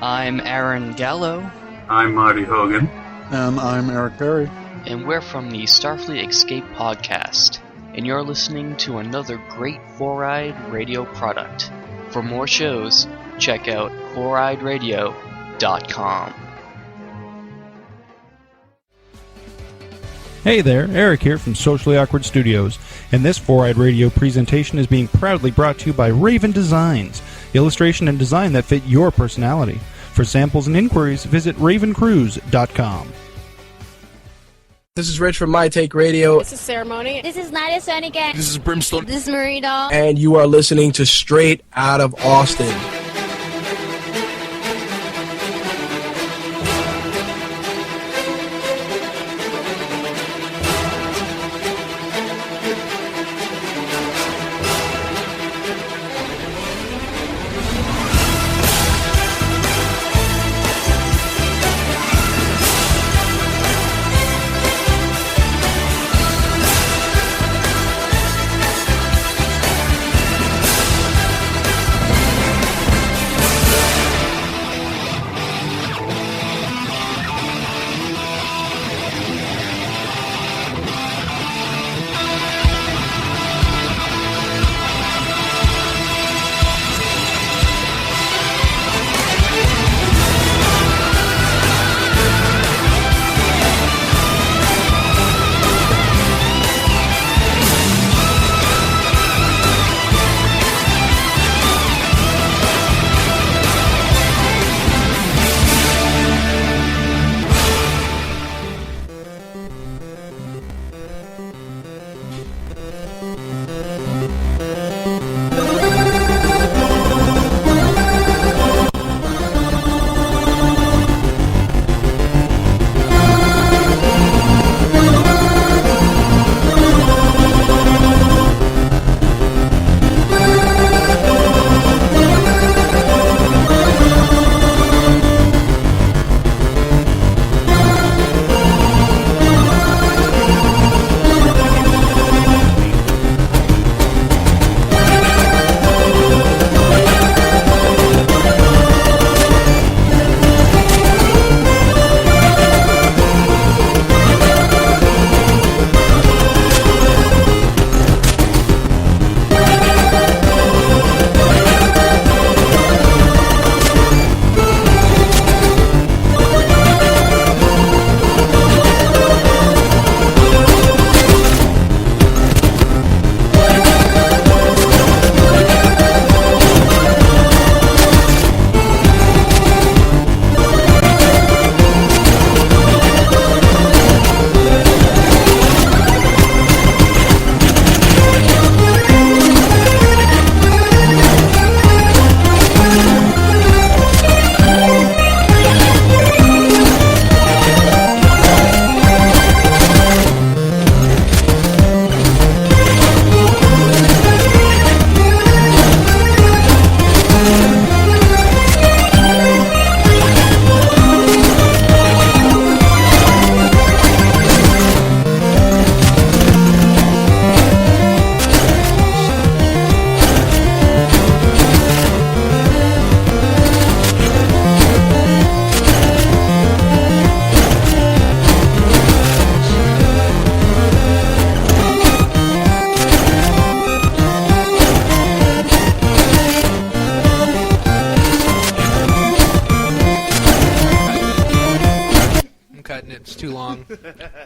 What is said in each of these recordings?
I'm Aaron Gallo. I'm Marty Hogan. And I'm Eric Berry. And we're from the Starfleet Escape podcast. And you're listening to another great Four-Eyed Radio product. For more shows, check out foureyedradio.com. Hey there, Eric here from Socially Awkward Studios, and this Four-Eyed Radio presentation is being proudly brought to you by Raven Designs, illustration and design that fit your personality. For samples and inquiries, visit ravencruise.com. This is Rich from My Take Radio. This is Ceremony. This is Nadia Sonic. This is Brimstone. This is Marita. And you are listening to Straight Outta Austin.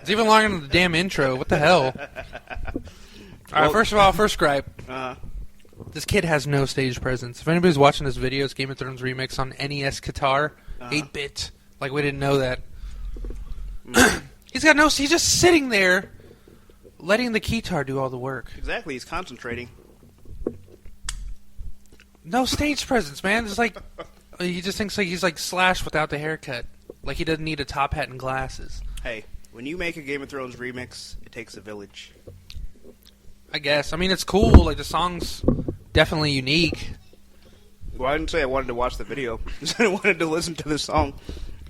It's even longer than the damn intro. What the hell? Alright, first of all, first gripe. This kid has no stage presence. If anybody's watching this video, it's Game of Thrones remix on NES guitar, 8-bit. Like, we didn't know that. He's just sitting there, letting the guitar do all the work. Exactly, he's concentrating. No stage presence, man. It's like, he just thinks like he's like Slash without the haircut. Like he doesn't need a top hat and glasses. Hey, when you make a Game of Thrones remix, it takes a village. I guess. I mean, it's cool. Like, the song's definitely unique. Well, I didn't say I wanted to watch the video. I said I wanted to listen to the song.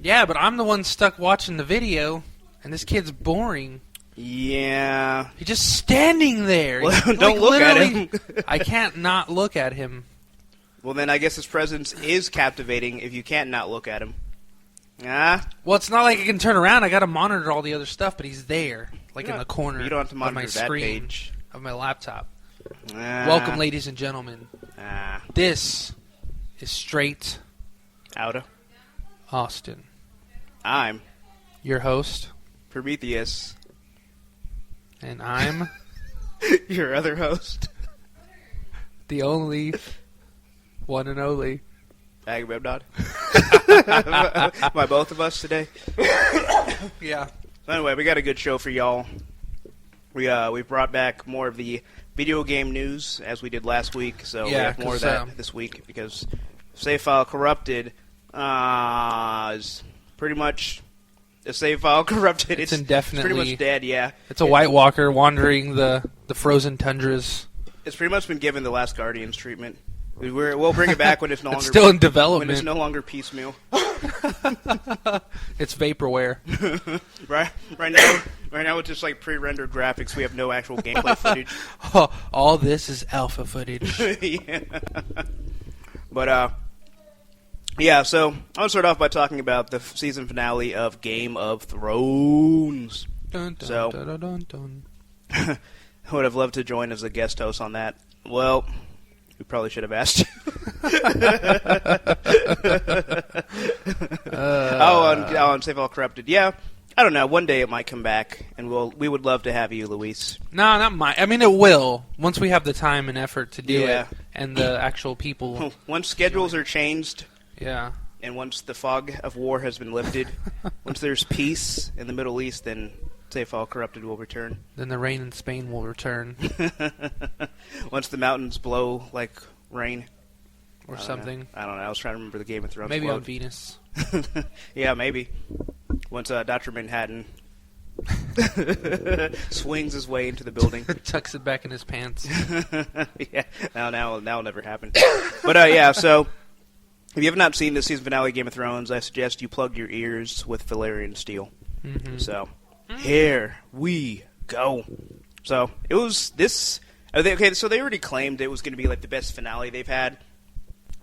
Yeah, but I'm the one stuck watching the video, and this kid's boring. Yeah. He's just standing there. Well, don't look at him. I can't not look at him. Well, then I guess his presence is captivating if you can't not look at him. Well, it's not like I can turn around. I got to monitor all the other stuff, but he's there, like in the corner You don't have to of monitor my that screen page. of my laptop. Welcome, ladies and gentlemen. This is Straight Outta Austin. I'm Your host, Prometheus, and I'm your other host, the only one and only Agamemnon. By both of us today. Yeah. So anyway, we got a good show for y'all. We brought back more of the video game news as we did last week, so we have more of that this week because Save File Corrupted is pretty much a Save File Corrupted. It's indefinitely pretty much dead. Yeah, it's a White Walker wandering the frozen tundras. It's pretty much been given the Last Guardians treatment. We'll bring it back when it's no longer still in development. When it's no longer piecemeal. It's vaporware. Right now it's just like pre-rendered graphics. We have no actual gameplay footage. All this is alpha footage. Yeah. But yeah. So I'm gonna start off by talking about the season finale of Game of Thrones. Dun, dun, So dun, dun, dun, dun. I would have loved to join as a guest host on that. Well, we probably should have asked you. On Save All Corrupted. Yeah, I don't know. One day it might come back, and we would love to have you, Luis. No, not mine. I mean, it will once we have the time and effort to do Yeah. it, and the actual people. Once schedules are changed, Yeah. and once the fog of war has been lifted, once there's peace in the Middle East, then Save All Corrupted will return. Then the rain in Spain will return, Once the mountains blow like rain. or something. I don't know. I was trying to remember the Game of Thrones Maybe quote. on Venus. Yeah, maybe. Once Dr. Manhattan swings his way into the building. Tucks it back in his pants. Yeah, that'll never happen. But yeah, so if you have not seen the season finale of Game of Thrones, I suggest you plug your ears with Valyrian Steel. Mm-hmm. So here we go. So it was this. Okay, so they already claimed it was going to be like the best finale they've had.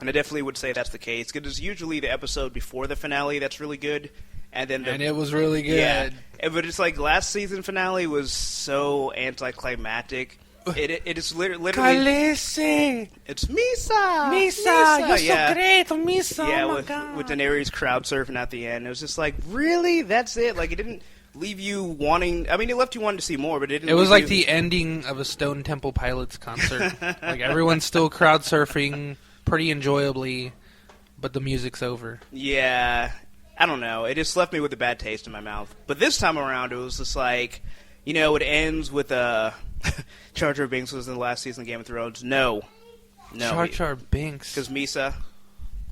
And I definitely would say that's the case, because it's usually the episode before the finale that's really good, and then And it was really good. Yeah, but it's like last season finale was so anticlimactic. It is literally Khaleesi! it's Misa, Misa, you're yeah. so great, Misa! Yeah, oh my with God. Daenerys crowd surfing at the end. It was just like, really? That's it? Like, it didn't leave you wanting... I mean, it left you wanting to see more, but it didn't It was leave like you... the ending of a Stone Temple Pilots concert. Like, everyone's still crowd surfing pretty enjoyably, but the music's over. Yeah, I don't know. It just left me with a bad taste in my mouth. But this time around, it was just like, you know, it ends with Jar Jar Binks was in the last season of Game of Thrones. No. Jar Jar Binks. Because Misa,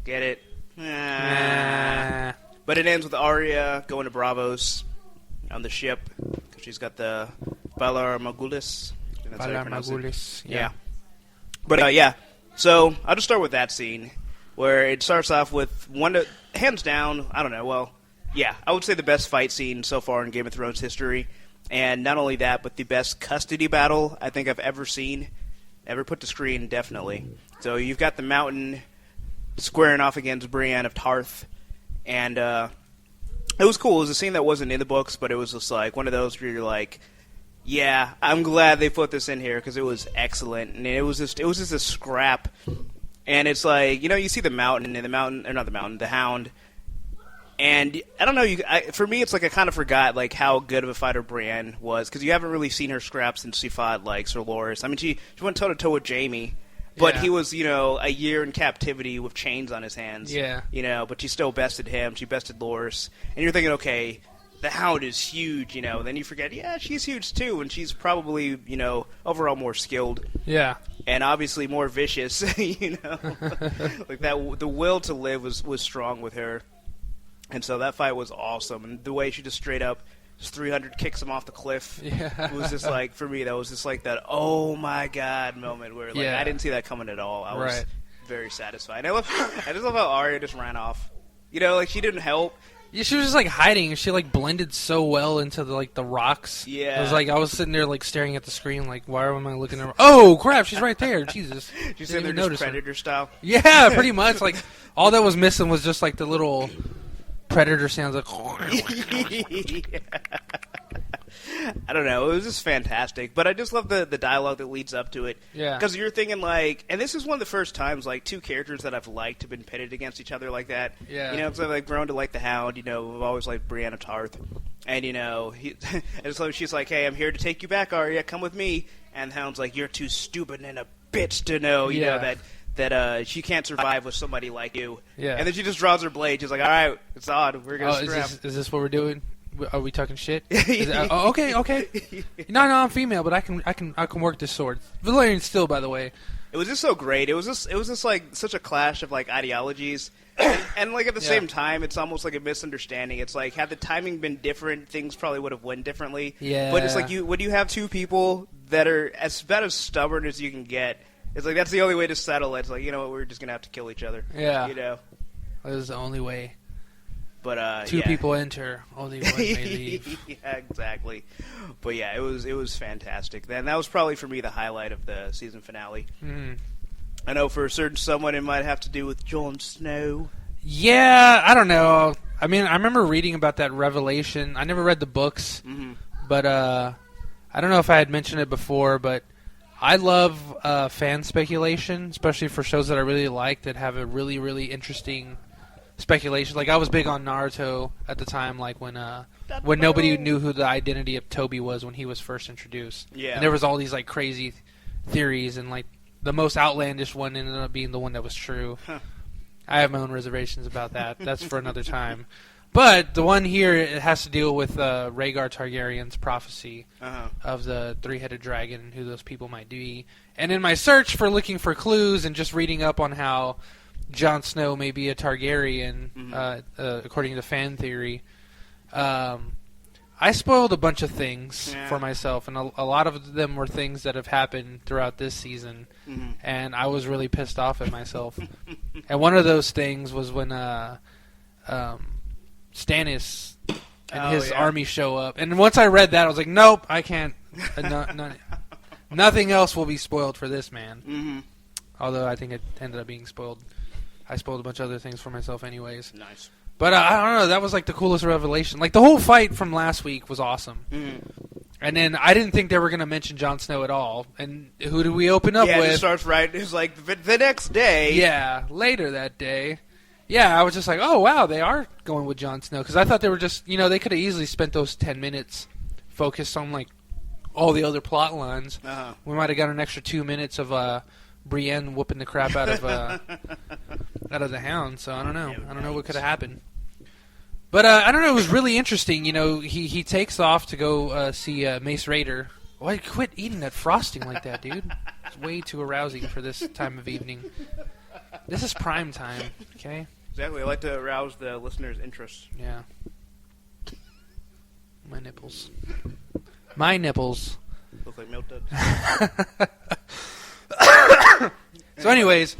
get it? Nah. But it ends with Arya going to Bravos on the ship, because she's got the Valar Morghulis. I think that's how you Valar pronounce it. Morghulis. Yeah. But, yeah. So, I'll just start with that scene, where it starts off with hands down, I don't know, well, yeah, I would say the best fight scene so far in Game of Thrones history. And not only that, but the best custody battle I think I've ever seen. Ever put to screen, definitely. So you've got the Mountain squaring off against Brienne of Tarth. And it was cool. It was a scene that wasn't in the books, but it was just like one of those where you're like, yeah, I'm glad they put this in here because it was excellent. And it was just a scrap. And it's like, you know, you see the Hound. And I don't know, for me, it's like I kind of forgot like how good of a fighter Brienne was, because you haven't really seen her scrap since she fought like Sir Loras. I mean, she went toe to toe with Jaime, but Yeah. he was, you know, a year in captivity with chains on his hands. Yeah. You know, but she still bested him. She bested Loras, and you're thinking, okay, the Hound is huge, you know. Then you forget, yeah, she's huge too, and she's probably, you know, overall more skilled. Yeah. And obviously more vicious, you know. Like that, the will to live was strong with her. And so that fight was awesome. And the way she just straight up, just 300 kicks him off the cliff. Yeah. It was just like, for me, that was just like that, oh my God moment where like Yeah. I didn't see that coming at all. I was Right. very satisfied. I just love how Arya just ran off. You know, like she didn't help. Yeah, she was just like hiding. She like blended so well into the rocks. Yeah. It was like I was sitting there like staring at the screen like, why am I looking at her? Oh crap, she's right there. Jesus. She's sitting there just Predator style. Yeah, pretty much. Like all that was missing was just like the little Predator sounds like. I don't know. It was just fantastic. But I just love the dialogue that leads up to it. Yeah. Because you're thinking, like... And this is one of the first times, like, two characters that I've liked have been pitted against each other like that. Yeah. You know, because I've, like, grown to like the Hound. You know, I've always liked Brianna Tarth. And, you know, and so she's like, hey, I'm here to take you back, Arya. Come with me. And the Hound's like, you're too stupid and a bitch to know, you know, that she can't survive with somebody like you. Yeah. And then she just draws her blade. She's like, all right, it's on. We're going to scrap. Is this what we're doing? Are we talking shit? Okay. No, I'm female, but I can work this sword. Valerian Steel, by the way. It was just so great. It was just like such a clash of like ideologies, and like at the same time, it's almost like a misunderstanding. It's like had the timing been different, things probably would have went differently. Yeah. But it's like when you have two people that are about as stubborn as you can get, it's like that's the only way to settle it. It's like, you know what, we're just gonna have to kill each other. Yeah. You know. That is the only way. But two people enter, only one may leave. Yeah, exactly. But yeah, it was fantastic. Then that was probably for me the highlight of the season finale. Mm. I know for a certain someone it might have to do with Jon Snow. Yeah, I don't know. I mean, I remember reading about that revelation. I never read the books, but I don't know if I had mentioned it before, but I love fan speculation, especially for shows that I really like that have a really, really interesting speculation. Like I was big on Naruto at the time, like when nobody knew who the identity of Toby was when he was first introduced. Yeah. And there was all these like crazy theories, and like the most outlandish one ended up being the one that was true. Huh. I have my own reservations about that. That's for another time. But the one here, it has to deal with Rhaegar Targaryen's prophecy of the three-headed dragon and who those people might be. And in my search for looking for clues and just reading up on how Jon Snow may be a Targaryen, according to fan theory, I spoiled a bunch of things for myself, and a lot of them were things that have happened throughout this season, and I was really pissed off at myself. And one of those things was when Stannis and his army show up. And once I read that, I was like, nope, I can't. Nothing else will be spoiled for this man. Although I think it ended up being spoiled. I spoiled a bunch of other things for myself anyways. Nice. But I don't know, that was like the coolest revelation. Like the whole fight from last week was awesome. And then I didn't think they were going to mention Jon Snow at all. And who did we open up with? Yeah, it starts right. It's like the next day. Yeah, later that day. Yeah, I was just like, oh, wow, they are going with Jon Snow. Because I thought they were just, you know, they could have easily spent those 10 minutes focused on, like, all the other plot lines. We might have got an extra 2 minutes of Brienne whooping the crap out of the Hound. So I don't know. I don't know what could have happened. But I don't know. It was really interesting. You know, he takes off to go see Mace Raider. Why quit eating that frosting like that, dude? It's way too arousing for this time of evening. This is prime time, okay? Exactly. I like to arouse the listeners' interest. Yeah. My nipples. My nipples. Look like milk duds. So anyways,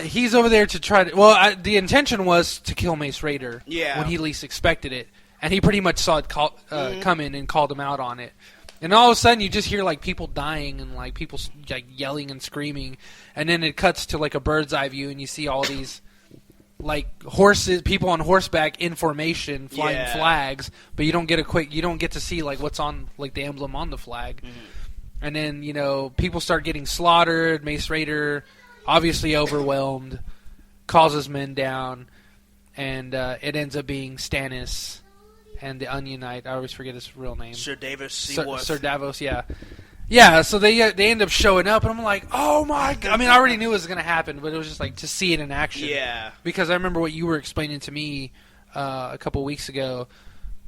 he's over there to try to... Well, the intention was to kill Mace Raider when he least expected it. And he pretty much saw it coming and called him out on it. And all of a sudden, you just hear like people dying and like people like yelling and screaming, and then it cuts to like a bird's eye view, and you see all these like horses, people on horseback in formation, flying flags, but you don't get to see like what's on like the emblem on the flag. And then people start getting slaughtered. Mace Raider, obviously overwhelmed, calls his men down, and it ends up being Stannis and the Onion Knight. I always forget his real name. Sir Davos Seaworth. Sir Davos, yeah. Yeah, so they end up showing up, and I'm like, oh my god. I mean, I already knew it was going to happen, but it was just like to see it in action. Yeah. Because I remember what you were explaining to me a couple weeks ago,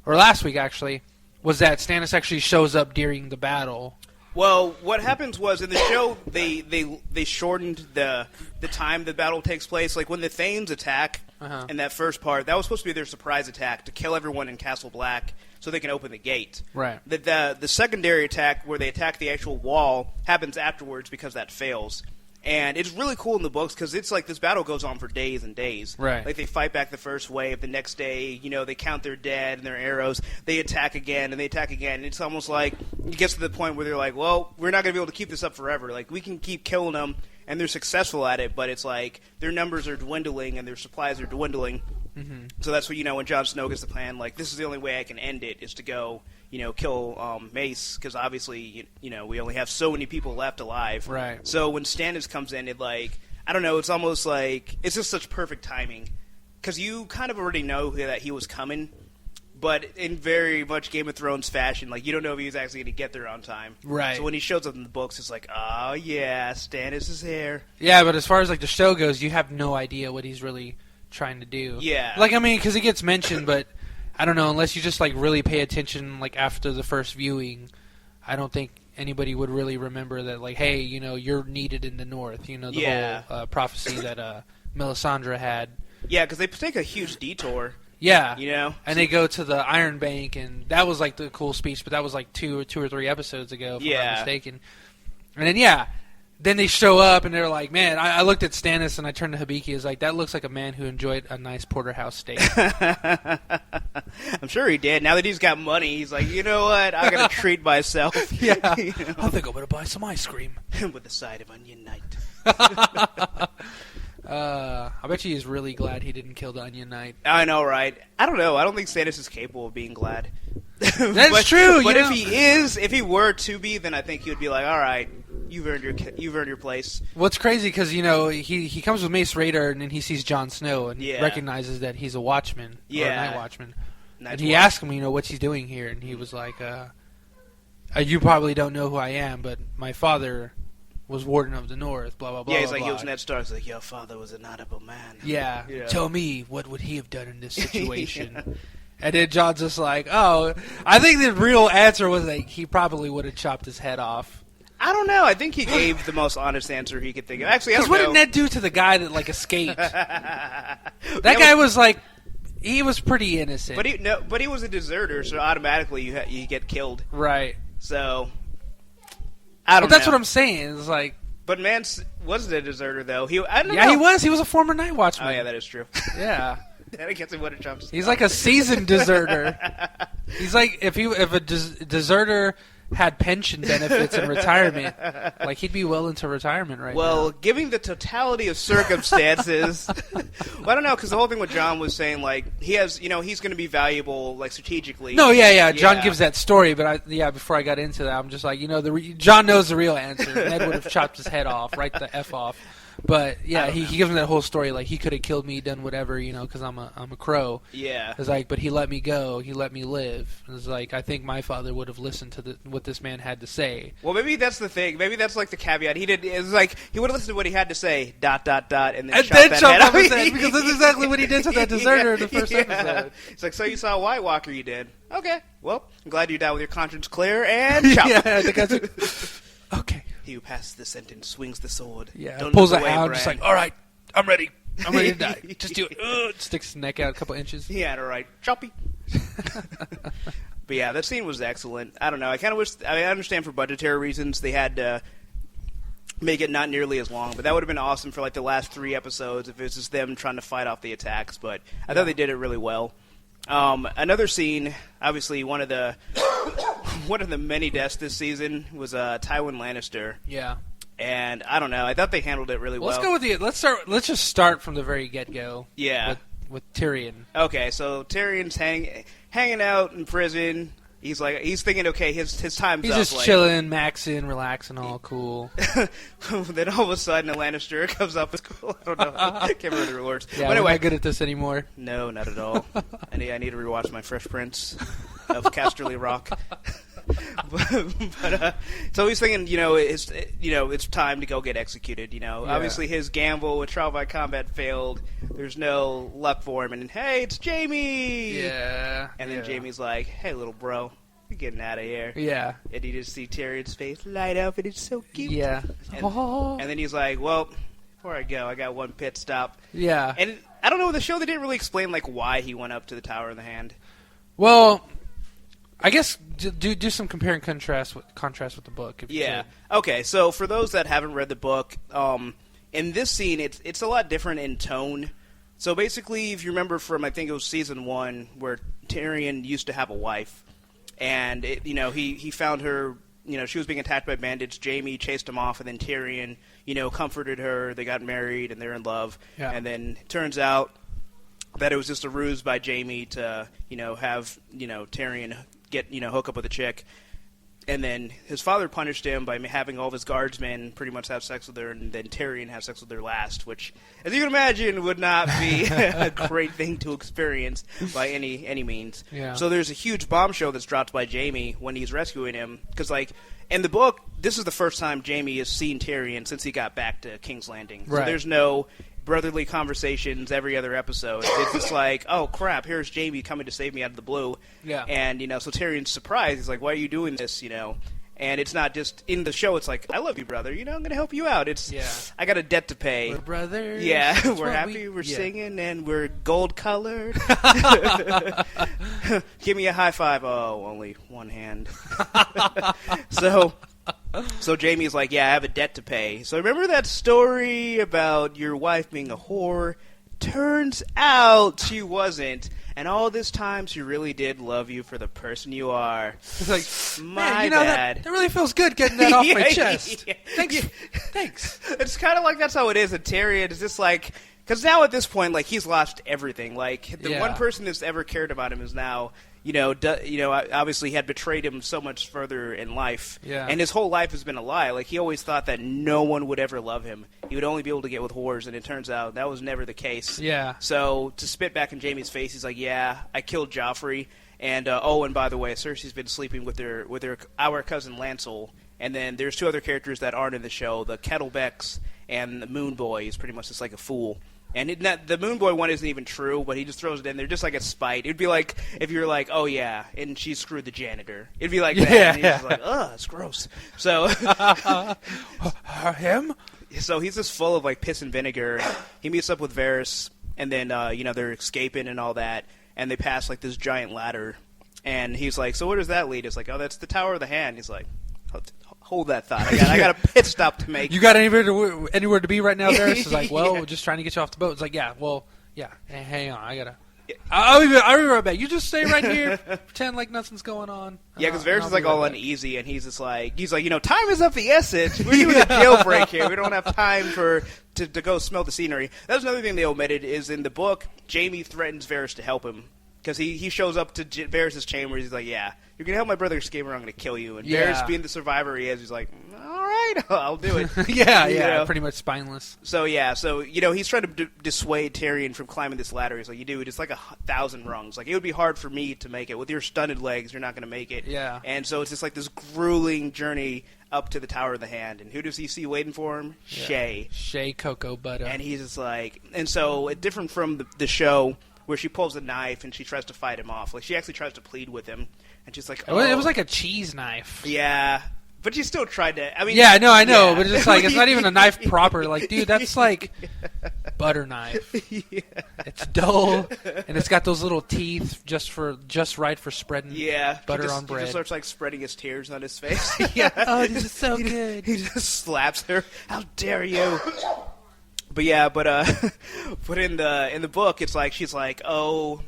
or last week actually, was that Stannis actually shows up during the battle. Well, what happens was in the show they shortened the time the battle takes place. Like when the Thanes attack in that first part, that was supposed to be their surprise attack to kill everyone in Castle Black so they can open the gate. Right. The secondary attack where they attack the actual wall happens afterwards because that fails. And it's really cool in the books because it's like this battle goes on for days and days. Right. Like they fight back the first wave. The next day, they count their dead and their arrows. They attack again and they attack again. And it's almost like it gets to the point where they're like, well, we're not going to be able to keep this up forever. Like we can keep killing them, and they're successful at it. But it's like their numbers are dwindling and their supplies are dwindling. Mm-hmm. So that's what when Jon Snow gets the plan. Like this is the only way I can end it is to go. Kill Mace, because obviously, we only have so many people left alive. Right. So when Stannis comes in, I don't know, it's almost like, it's just such perfect timing. Because you kind of already know that he was coming, but in very much Game of Thrones fashion, like, you don't know if he was actually going to get there on time. Right. So when he shows up in the books, it's like, oh, yeah, Stannis is here. Yeah, but as far as, like, the show goes, you have no idea what he's really trying to do. Yeah. Like, I mean, because it gets mentioned, but... I don't know, unless you just like really pay attention like after the first viewing, I don't think anybody would really remember that like, hey, you're needed in the north, the whole prophecy that Melisandre had. Yeah, because they take a huge detour. Yeah. And they go to the Iron Bank, and that was like the cool speech, but that was like two or three episodes ago, if I'm not mistaken. And then, then they show up, and they're like, man, I looked at Stannis, and I turned to Hibiki, is like, that looks like a man who enjoyed a nice porterhouse steak. I'm sure he did. Now that he's got money, he's like, you know what? I gotta treat myself. Yeah. I think I'm gonna buy some ice cream. With a side of onion knight. I bet you he's really glad he didn't kill the Onion Knight. I know, right? I don't know. I don't think Stannis is capable of being glad. That's true. But if he were to be, then I think he would be like, all right, you've earned your place. What's crazy because he comes with Mace Raider and then he sees Jon Snow and recognizes that he's a watchman, or a night watchman. And he asks him, what's he doing here, and he was like, you probably don't know who I am, but my father was Warden of the North, blah, blah, blah. Yeah, he's blah, like, blah. he was Ned Stark. He's like, your father was an honorable man. Yeah. Tell me, what would he have done in this situation? And then John's just like, oh, I think the real answer was like he probably would have chopped his head off. I don't know. I think he gave the most honest answer he could think of. Actually, I don't know. Because what did Ned do to the guy that like escaped? That guy was like, he was pretty innocent. But he was a deserter, so automatically you get killed. Right. So I don't know. But that's what I'm saying. It's like, but Mance wasn't a deserter though. I don't know. Yeah, he was. He was a former night watchman. Oh yeah, that is true. Yeah. I guess he would have jumped. He's like a seasoned deserter. He's like if a deserter had pension benefits in retirement, like he'd be well into retirement right now. Well, given the totality of circumstances, I don't know, because the whole thing with John was saying like he has, he's going to be valuable like strategically. No, yeah. John gives that story, but before I got into that, I'm just like, John knows the real answer. Ned would have chopped his head off, right the F off. But yeah, he gives him that whole story like he could have killed me, done whatever, because I'm a crow. Yeah. It's like, but he let me go, he let me live. It's like I think my father would have listened to what this man had to say. Well, maybe that's the thing. Maybe that's like the caveat. He did. It was like he would have listened to what he had to say. ... And then chop off his head because that's exactly what he did to that deserter in the first episode. It's like, so you saw a White Walker, you did. Okay. Well, I'm glad you died with your conscience clear and chop. Yeah, the guy's like, okay. He who passes the sentence swings the sword. Yeah, Don't pulls look it away, out, Bran. just like, all right, I'm ready. I'm ready to die. Just do it. Sticks his neck out a couple inches. He had it right. Choppy. But yeah, that scene was excellent. I don't know. I kind of wish. I understand for budgetary reasons they had to make it not nearly as long, but that would have been awesome for like the last 3 episodes if it was just them trying to fight off the attacks. But I thought they did it really well. Another scene, obviously one of the many deaths this season was Tywin Lannister. Yeah. And I don't know. I thought they handled it really well. Let's go with let's just start from the very get-go. Yeah. With Tyrion. Okay, so Tyrion's hanging out in prison. He's thinking, okay, his time's He's up. He's just chilling, maxing, relaxing, all cool. Then all of a sudden, a Lannister comes up. It's cool. I don't know. I can't remember the words. Yeah, but anyway, we're not good at this anymore. No, not at all. I need to rewatch my Fresh Prince of Casterly Rock. So he's thinking, it's time to go get executed. Obviously his gamble with trial by combat failed. There's no luck for him, and hey, it's Jaime. Yeah. And then Jaime's like, hey, little bro, you're getting out of here. Yeah. And you just see Tyrion's face light up, and it's so cute. Yeah. And then he's like, well, before I go, I got one pit stop. Yeah. And I don't know, with the show they didn't really explain like why he went up to the Tower in the Hand. Well, I guess do some compare and contrast with the book. If you Yeah. could. Okay. So for those that haven't read the book, in this scene, it's a lot different in tone. So basically, if you remember from, I think it was season 1, where Tyrion used to have a wife, and he found her. She was being attacked by bandits. Jaime chased him off, and then Tyrion, comforted her. They got married, and they're in love. Yeah. And then it turns out that it was just a ruse by Jaime to, have, Tyrion get, hook up with a chick. And then his father punished him by having all of his guardsmen pretty much have sex with her, and then Tyrion have sex with her last, which, as you can imagine, would not be a great thing to experience by any means. Yeah. So there's a huge bombshell that's dropped by Jaime when he's rescuing him, because, in the book, this is the first time Jaime has seen Tyrion since he got back to King's Landing. Right. So there's no brotherly conversations every other episode. It's just like, oh crap, here's Jaime coming to save me out of the blue. Yeah. And, so Tyrion's surprised. He's like, why are you doing this, And it's not just, in the show, it's like, I love you, brother. I'm going to help you out. It's, I got a debt to pay. We're brothers. Yeah, That's we're what happy, we're yeah. singing, and we're gold-colored. Give me a high five. Oh, only one hand. So Jaime's like, yeah, I have a debt to pay. So remember that story about your wife being a whore? Turns out she wasn't. And all this time, she really did love you for the person you are. It's like, My man, bad. That really feels good getting that off my chest. Yeah. Thanks. It's kind of like that's how it is. And Tyrion is just like, because now at this point, he's lost everything. The one person that's ever cared about him is now, obviously had betrayed him so much further in life. Yeah. And his whole life has been a lie. He always thought that no one would ever love him. He would only be able to get with whores, and it turns out that was never the case. Yeah. So to spit back in Jaime's face, he's like, yeah, I killed Joffrey. And, and by the way, Cersei's been sleeping with our cousin Lancel. And then there's 2 other characters that aren't in the show, the Kettlebecks and the Moon Boy is pretty much just like a fool. And the Moon Boy one isn't even true, but he just throws it in there just like a spite. It'd be like if you're like, oh yeah, and she screwed the janitor. It'd be like that. Yeah. And he's just like, ugh, it's gross. So Him? So he's just full of piss and vinegar. He meets up with Varys, and then they're escaping and all that, and they pass this giant ladder, and he's like, so where does that lead? It's like, oh, that's the Tower of the Hand. He's like, hold that thought. I got a pit stop to make. You got anywhere to be right now, Varys? He's like, well, we're just trying to get you off the boat. It's like, yeah, well, yeah. Hey, hang on, I gotta. I'll be right back. You just stay right here, pretend like nothing's going on. Yeah, because Varys is all uneasy, and he's like, time is of the essence. We're doing a jailbreak here. We don't have time to go smell the scenery. That's another thing they omitted is in the book, Jaime threatens Varys to help him. Because he shows up to Varys' chamber, he's like, yeah, you're going to help my brother escape or I'm going to kill you. And Varys, being the survivor he is, he's like, all right, I'll do it. yeah, pretty much spineless. So he's trying to dissuade Tyrion from climbing this ladder. He's like, dude, it's 1,000 rungs. It would be hard for me to make it. With your stunted legs, you're not going to make it. Yeah. And so it's just this grueling journey up to the Tower of the Hand. And who does he see waiting for him? Yeah. Shay Cocoa Butter. And he's just and so different from the show, where she pulls a knife and she tries to fight him off. She actually tries to plead with him, and she's like, "Oh, it was like a cheese knife." Yeah, but she still tried to. I mean, yeah, no, I know, yeah. but it's it's not even a knife proper. Dude, that's butter knife. Yeah. It's dull, and it's got those little teeth just right for spreading butter on bread. He just starts spreading his tears on his face. Yeah. Oh, this is so good. He just slaps her. How dare you? But yeah, but in the book, it's she's like, oh,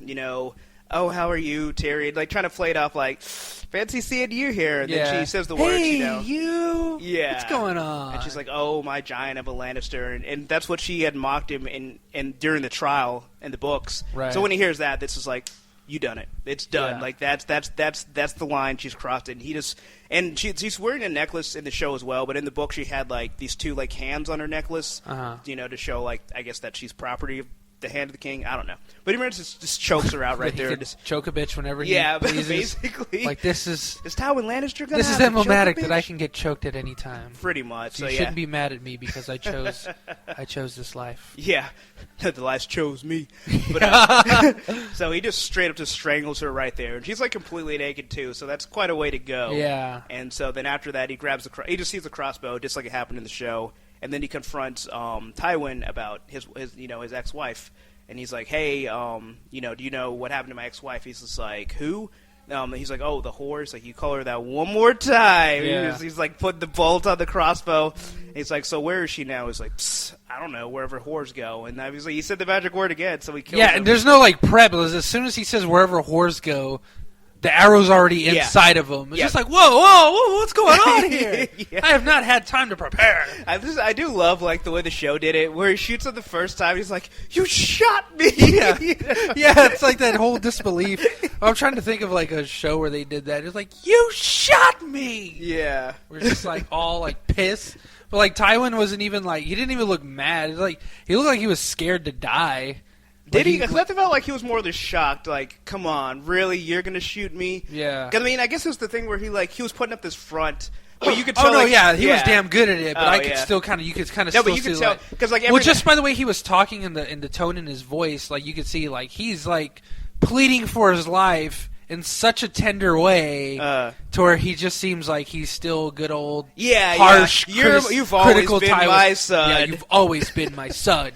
how are you, Terry? Trying to play it off fancy seeing you here. And then she says the words, you. Yeah. What's going on? And she's like, oh, my giant of a Lannister. And that's what she had mocked him in during the trial in the books. Right. So when he hears that, this is you done it. It's done. Yeah. That's the line she's crossed it. And she's wearing a necklace in the show as well, but in the book she had these 2 hands on her necklace, to show I guess that she's property of the hand of the king. I don't know, but he just chokes her out right there. Just choke a bitch whenever he pleases. Basically, this is Tywin Lannister. This is emblematic that I can get choked at any time. Pretty much. So you shouldn't be mad at me because I chose this life. Yeah, the life chose me. But, so he just straight up just strangles her right there, and she's completely naked too. So that's quite a way to go. Yeah. And so then after that, he grabs he just sees the crossbow, just like it happened in the show. And then he confronts Tywin about his ex-wife, and he's like, "Hey, do you know what happened to my ex-wife?" He's just like, "Who?" He's like, oh, the horse. Like, you call her that one more time. Yeah. He's like putting the bolt on the crossbow. He's like, so where is she now? He's like, I don't know, wherever whores go. And obviously, he said the magic word again, so he killed him. Yeah, and there's no like prep. As soon as he says wherever whores go, the arrow's already inside of him. It's just like, whoa, what's going on here? I have not had time to prepare. I do love like the way the show did it, where he shoots him the first time. He's like, "You shot me!" Yeah, yeah, it's like that whole disbelief. I'm trying to think of like a show where they did that. It's like, "You shot me!" Yeah, we're just like all like pissed. But like Tywin wasn't even like he didn't even look mad. It's like he looked like he was scared to die. Did he? Because I felt like he was more just shocked. Like, come on, really? You're gonna shoot me? Yeah. I mean, I guess it was the thing where he was putting up this front, but you could tell. He was damn good at it. But I could still kind of, you could kind of. No, still but you could see, tell because well, just by the way he was talking in the tone in his voice, like you could see, like he's like pleading for his life in such a tender way, to where he just seems like he's still good old, harsh, you've always critical been Tywin. my son. Yeah, you've always been my son.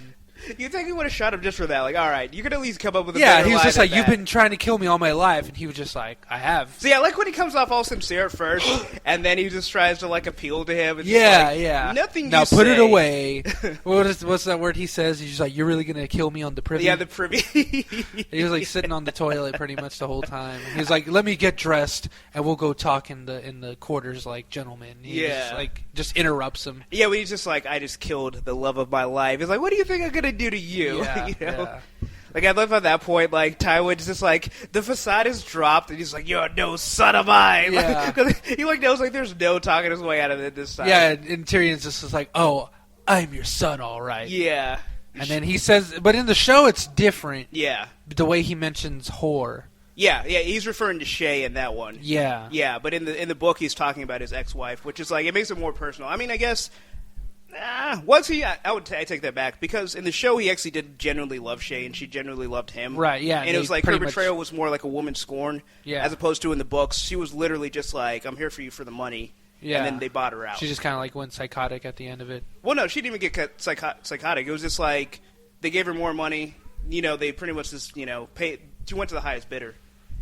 You think he would have shot him just for that? Like, all right, you could at least come up with a yeah. better He was line just like, than "You've that. been trying to kill me all my life," and he was just like, "I have." See, I like when he comes off all sincere at first, and then he just tries to like appeal to him. It's Yeah, like, yeah. Nothing. Now you put say. it away. What's that word he says? He's just like, "You're really gonna kill me on the privy?" Yeah, the privy. He was like sitting on the toilet pretty much the whole time. He was like, "Let me get dressed, and we'll go talk in the quarters like gentlemen." He just interrupts him. Yeah, when he's just like, I just killed the love of my life. He's like, what do you think I'm gonna do to you? Yeah, you know? yeah. Like, I love at that point, like, Tywin's just like, the facade is dropped, and he's like, you're no son of mine. Yeah. Because he, like, knows, like, there's no talking his way out of it this time. Yeah, and Tyrion's just like, "Oh, I'm your son, all right." Yeah. And then he says, but in the show it's different. Yeah. The way he mentions whore. Yeah, he's referring to Shay in that one. Yeah. Yeah, but in the book, he's talking about his ex-wife, which is, like, it makes it more personal. I mean, I guess... was he? I take that back, because in the show he actually did genuinely love Shay, and she genuinely loved him. Right, yeah. And it was like her pretty betrayal much- was more like a woman's scorn, Yeah. as opposed to in the books, she was literally just like, I'm here for you for the money, Yeah. and then they bought her out. She just kind of like went psychotic at the end of it. Well, no, she didn't even get psychotic. It was just like, they gave her more money, they pretty much just, paid, she went to the highest bidder.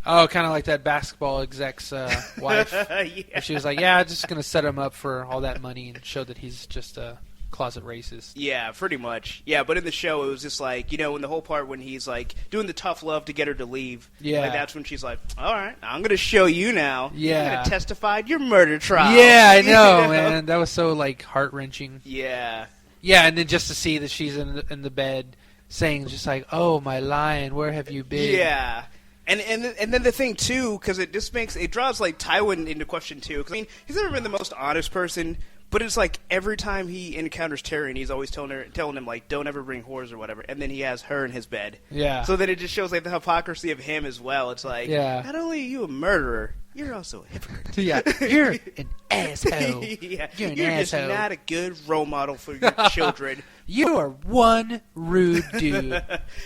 Oh, kind of like that basketball exec's wife. Yeah. Where she was like, "Yeah, I'm just going to set him up for all that money and show that he's just a closet racist." Yeah, pretty much. Yeah, but in the show, it was just like, in the whole part when he's like doing the tough love to get her to leave. Yeah. Like, that's when she's like, all right, I'm going to show you now. Yeah. You're going to testify at your murder trial. Yeah, I know, man. That was so like heart wrenching. Yeah. Yeah, and then just to see that she's in the bed saying just like, "Oh, my lion, where have you been?" Yeah. And then the thing too, because it just it draws like Tywin into question too. Because I mean, he's never been the most honest person, but it's like every time he encounters Tyrion, he's always telling him like, don't ever bring whores or whatever. And then he has her in his bed. Yeah. So then it just shows like the hypocrisy of him as well. It's like, not only are you a murderer, you're also a hypocrite. Yeah, you're an asshole. Yeah. You're an You're asshole. just not a good role model for your children. You are one rude dude.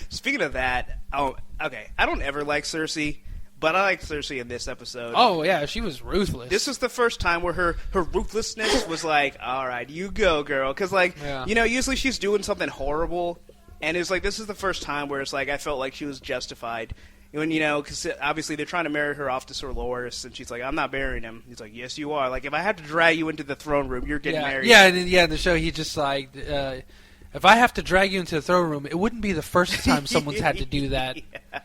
Speaking of that, okay, I don't ever like Cersei, but I like Cersei in this episode. Oh yeah, she was ruthless. This is the first time where her ruthlessness was like, all right, you go, girl. Because, like, usually she's doing something horrible, and it's like, this is the first time where it's like, I felt like she was justified. When, because obviously they're trying to marry her off to Sir Loras, and she's like, I'm not marrying him. He's like, yes, you are. Like, if I have to drag you into the throne room, you're getting married. Yeah, and in the show, he just like, if I have to drag you into the throne room, it wouldn't be the first time someone's had to do that. Yeah.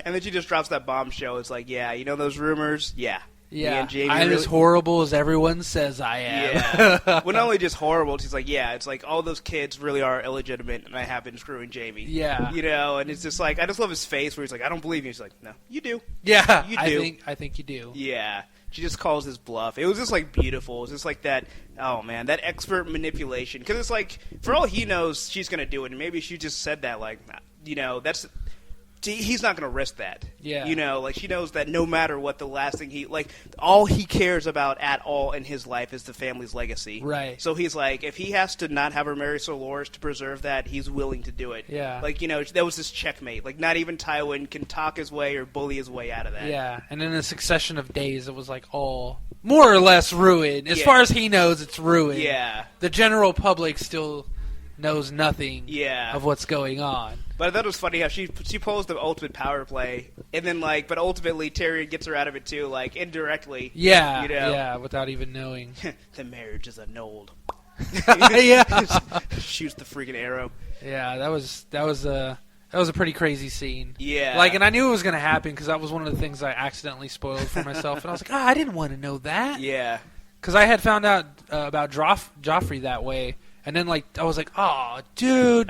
And then she just drops that bombshell. It's like, yeah, those rumors? Yeah. Yeah, Jamie I'm as horrible as everyone says I am. Yeah. Well, not only just horrible, she's like, yeah, it's like all those kids really are illegitimate, and I have been screwing Jamie. Yeah. And it's just like, I just love his face where he's like, I don't believe you. He's like, no, you do. Yeah, You do. I think you do. Yeah. She just calls his bluff. It was just like beautiful. It was just like that, oh man, that expert manipulation. Because it's like, for all he knows, she's going to do it, and maybe she just said that, like, that's... He's not going to risk that. Yeah. Like, she knows that no matter what, the last thing all he cares about at all in his life is the family's legacy. Right. So he's like, if he has to not have her marry Sir Loras to preserve that, he's willing to do it. Yeah. Like, that was his checkmate. Like, not even Tywin can talk his way or bully his way out of that. Yeah, and in a succession of days, it was like all more or less ruined. As far as he knows, it's ruined. Yeah. The general public still knows nothing Yeah. of what's going on. But I thought it was funny how she pulls the ultimate power play, and then but ultimately Tyrion gets her out of it too, indirectly. Yeah, You know? yeah, without even knowing. The marriage is annulled. Yeah. Shoots the freaking arrow. Yeah, that was a pretty crazy scene. Yeah. And I knew it was going to happen because that was one of the things I accidentally spoiled for myself, and I was like, I didn't want to know that. Yeah. Because I had found out about Joffrey that way, and then I was like, oh, dude,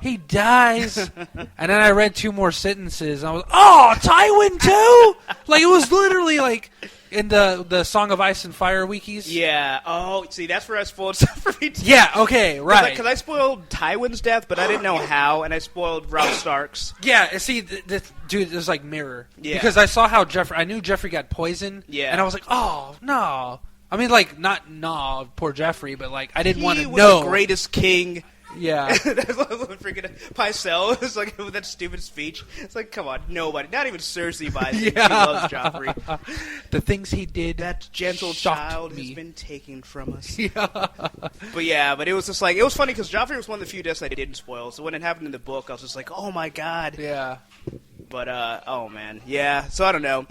he dies. And then I read 2 more sentences, and I was like, oh, Tywin too? It was literally in the Song of Ice and Fire wikis. Yeah. Oh, see, that's where I spoiled stuff for me too. Yeah. Okay. Right. Because I spoiled Tywin's death, but I didn't know how, and I spoiled Robb Stark's. Yeah. See, dude, it was mirror. Yeah. Because I saw how I knew Jeffrey got poisoned. Yeah. And I was like, oh no. I mean, not poor Jeffrey, but I didn't want to know. He was the greatest king. Yeah. That's what freaking Pycelle was with that stupid speech. It's come on, nobody, not even Cersei buys it. Yeah. She loves Joffrey. The things he did. That gentle shocked child me. has been taken from us. Yeah. But it was just it was funny because Joffrey was one of the few deaths I didn't spoil. So when it happened in the book, I was just oh my god. Yeah. But oh man, yeah. So I don't know.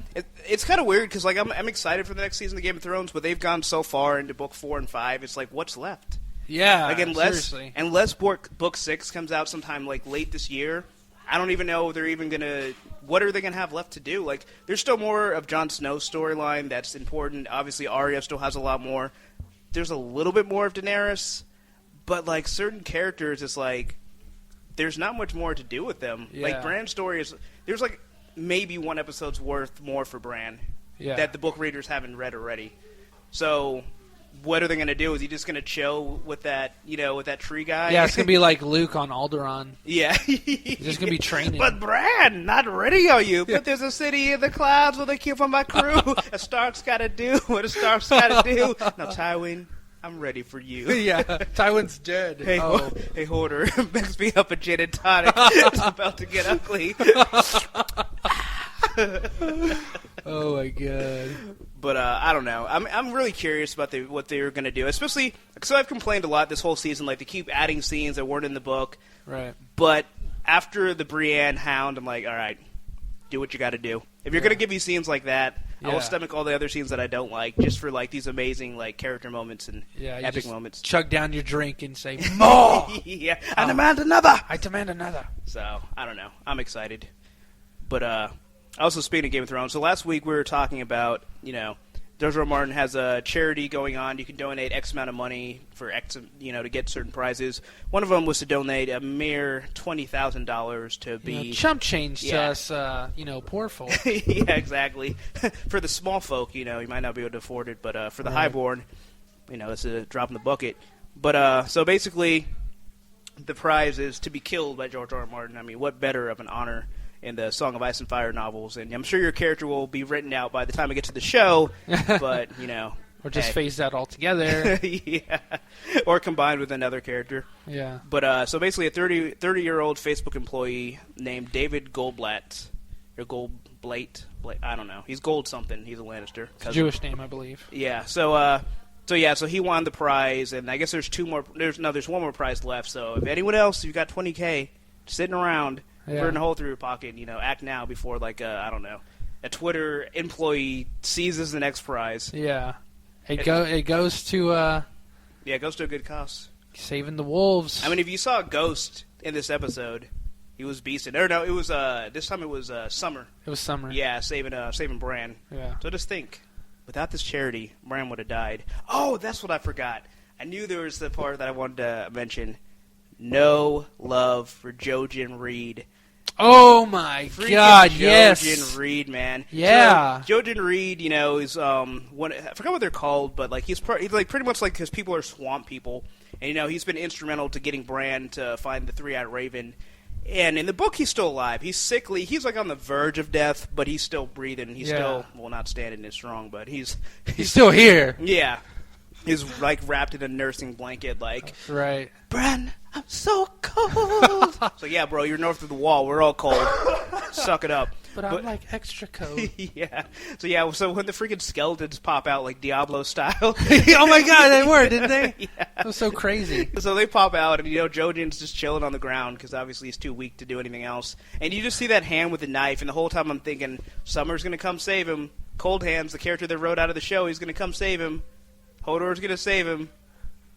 It's kind of weird because I'm excited for the next season of Game of Thrones, but they've gone so far into book 4 and 5. It's what's left? Yeah. Unless seriously. book 6 comes out sometime late this year, I don't even know if they're even gonna. What are they gonna have left to do? There's still more of Jon Snow's storyline that's important. Obviously, Arya still has a lot more. There's a little bit more of Daenerys, but certain characters, it's there's not much more to do with them. Yeah. Bran's story is there's maybe one episode's worth more for Bran that the book readers haven't read already. So what are they going to do? Is he just going to chill with that, with that tree guy? Yeah, it's going to be like Luke on Alderaan. Yeah. He's just going to be training. But Bran, not ready are you? But there's a city in the clouds with a keep on my crew. A Stark's got to do what a Stark's got to do. Now, Tywin, I'm ready for you. Yeah, Tywin's dead. Hey, hey, Hoarder, mix me up a gin and tonic. It's about to get ugly. Oh my god! But I don't know. I'm really curious about what they're going to do, especially because I've complained a lot this whole season. They keep adding scenes that weren't in the book. Right. But after the Brienne Hound, I'm all right, do what you got to do. If you're going to give me scenes like that, I will stomach all the other scenes that I don't like, just for these amazing character moments and epic moments. Chug down your drink and say more. Yeah, I demand another. I demand another. So I don't know. I'm excited. But also speaking of Game of Thrones, so last week we were talking about George R. R. Martin has a charity going on. You can donate X amount of money for X, to get certain prizes. One of them was to donate a mere $20,000 to be chump change to us, poor folk. Yeah, exactly. For the small folk, you might not be able to afford it, but for the highborn, it's a drop in the bucket. But so basically, the prize is to be killed by George R. R. Martin. I mean, what better of an honor in the Song of Ice and Fire novels, and I'm sure your character will be written out by the time we get to the show, but, Or just phased out altogether. Yeah. Or combined with another character. Yeah. But, so basically a 30-year-old Facebook employee named David Goldblatt, or Goldblate, I don't know. He's Gold something. He's a Lannister. It's a Jewish name, I believe. Yeah, so he won the prize, and I guess there's one more prize left, so if anyone else, you've got $20K sitting around, burn a hole through your pocket, act now before, I don't know, a Twitter employee seizes the next prize. Yeah. It goes to... it goes to a good cause. Saving the wolves. I mean, if you saw Ghost in this episode, he was beasting. Or no, it was, this time it was Summer. It was Summer. Yeah, saving Bran. Yeah. So just think, without this charity, Bran would have died. Oh, that's what I forgot. I knew there was the part that I wanted to mention. No love for Jojen Reed. Oh my God! Yes, Jojen Reed, man. Yeah, so, Jojen Reed, is one. I forgot what they're called, but he's pretty much because people are swamp people, and he's been instrumental to getting Bran to find the three-eyed raven. And in the book, he's still alive. He's sickly. He's on the verge of death, but he's still breathing. He's still not standing as strong, but he's still here. Yeah. He's wrapped in a nursing blanket, right. Bran, I'm so cold. So yeah, bro, you're north of the wall. We're all cold. Suck it up. but I'm like extra code. Yeah. So when the freaking skeletons pop out like Diablo style. Oh my god, they were, didn't they? Yeah. That was so crazy. So they pop out, and Jojen's just chilling on the ground because obviously he's too weak to do anything else. And you just see that hand with the knife, and the whole time I'm thinking, Summer's gonna come save him. Cold Hands, the character that wrote out of the show, he's gonna come save him. Hodor's gonna save him.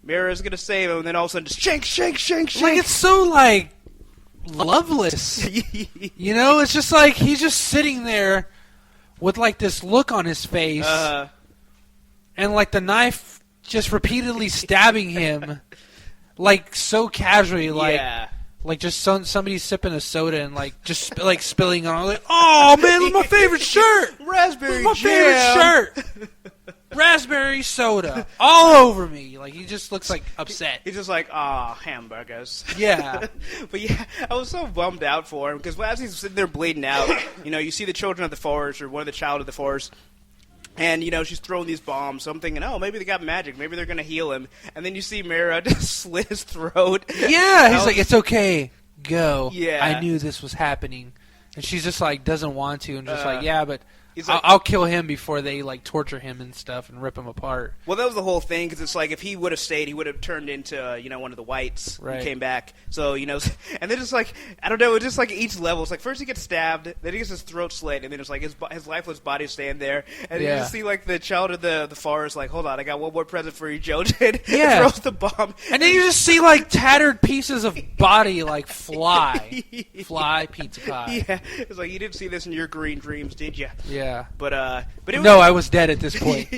Mira's gonna save him, and then all of a sudden, just shank, shank, shank, shank. Like, it's so, like, loveless. It's just like he's just sitting there with, like, this look on his face, and, like, the knife just repeatedly stabbing him, like, so casually, like, like just somebody sipping a soda and, like, just, like, spilling on, like, oh, man, this is my favorite shirt! Raspberry This is my favorite shirt! Raspberry soda all over me. Like, he just looks like upset. He's just like, hamburgers. Yeah. But yeah, I was so bummed out for him because as he's sitting there bleeding out, you see the children of the forest or one of the child of the forest, and she's throwing these bombs. So I'm thinking, oh, maybe they got magic. Maybe they're gonna heal him. And then you see Mira just slit his throat. Yeah, he's like, it's okay, go. Yeah. I knew this was happening, and she's just like doesn't want to, and just like, yeah, but. Like, I'll kill him before they like torture him and stuff and rip him apart. Well, that was the whole thing because it's like if he would have stayed, he would have turned into one of the whites who came back. So and then just like I don't know, it's just like each level. It's like first he gets stabbed, then he gets his throat slit, and then it's like his lifeless body staying there, and you just see like the child of the forest like, hold on, I got one more present for you, Jojen. Yeah, throws the bomb, and then you just see like tattered pieces of body like fly pizza pie. Yeah, it's like you didn't see this in your green dreams, did you? Yeah, but it was, no, I was dead at this point.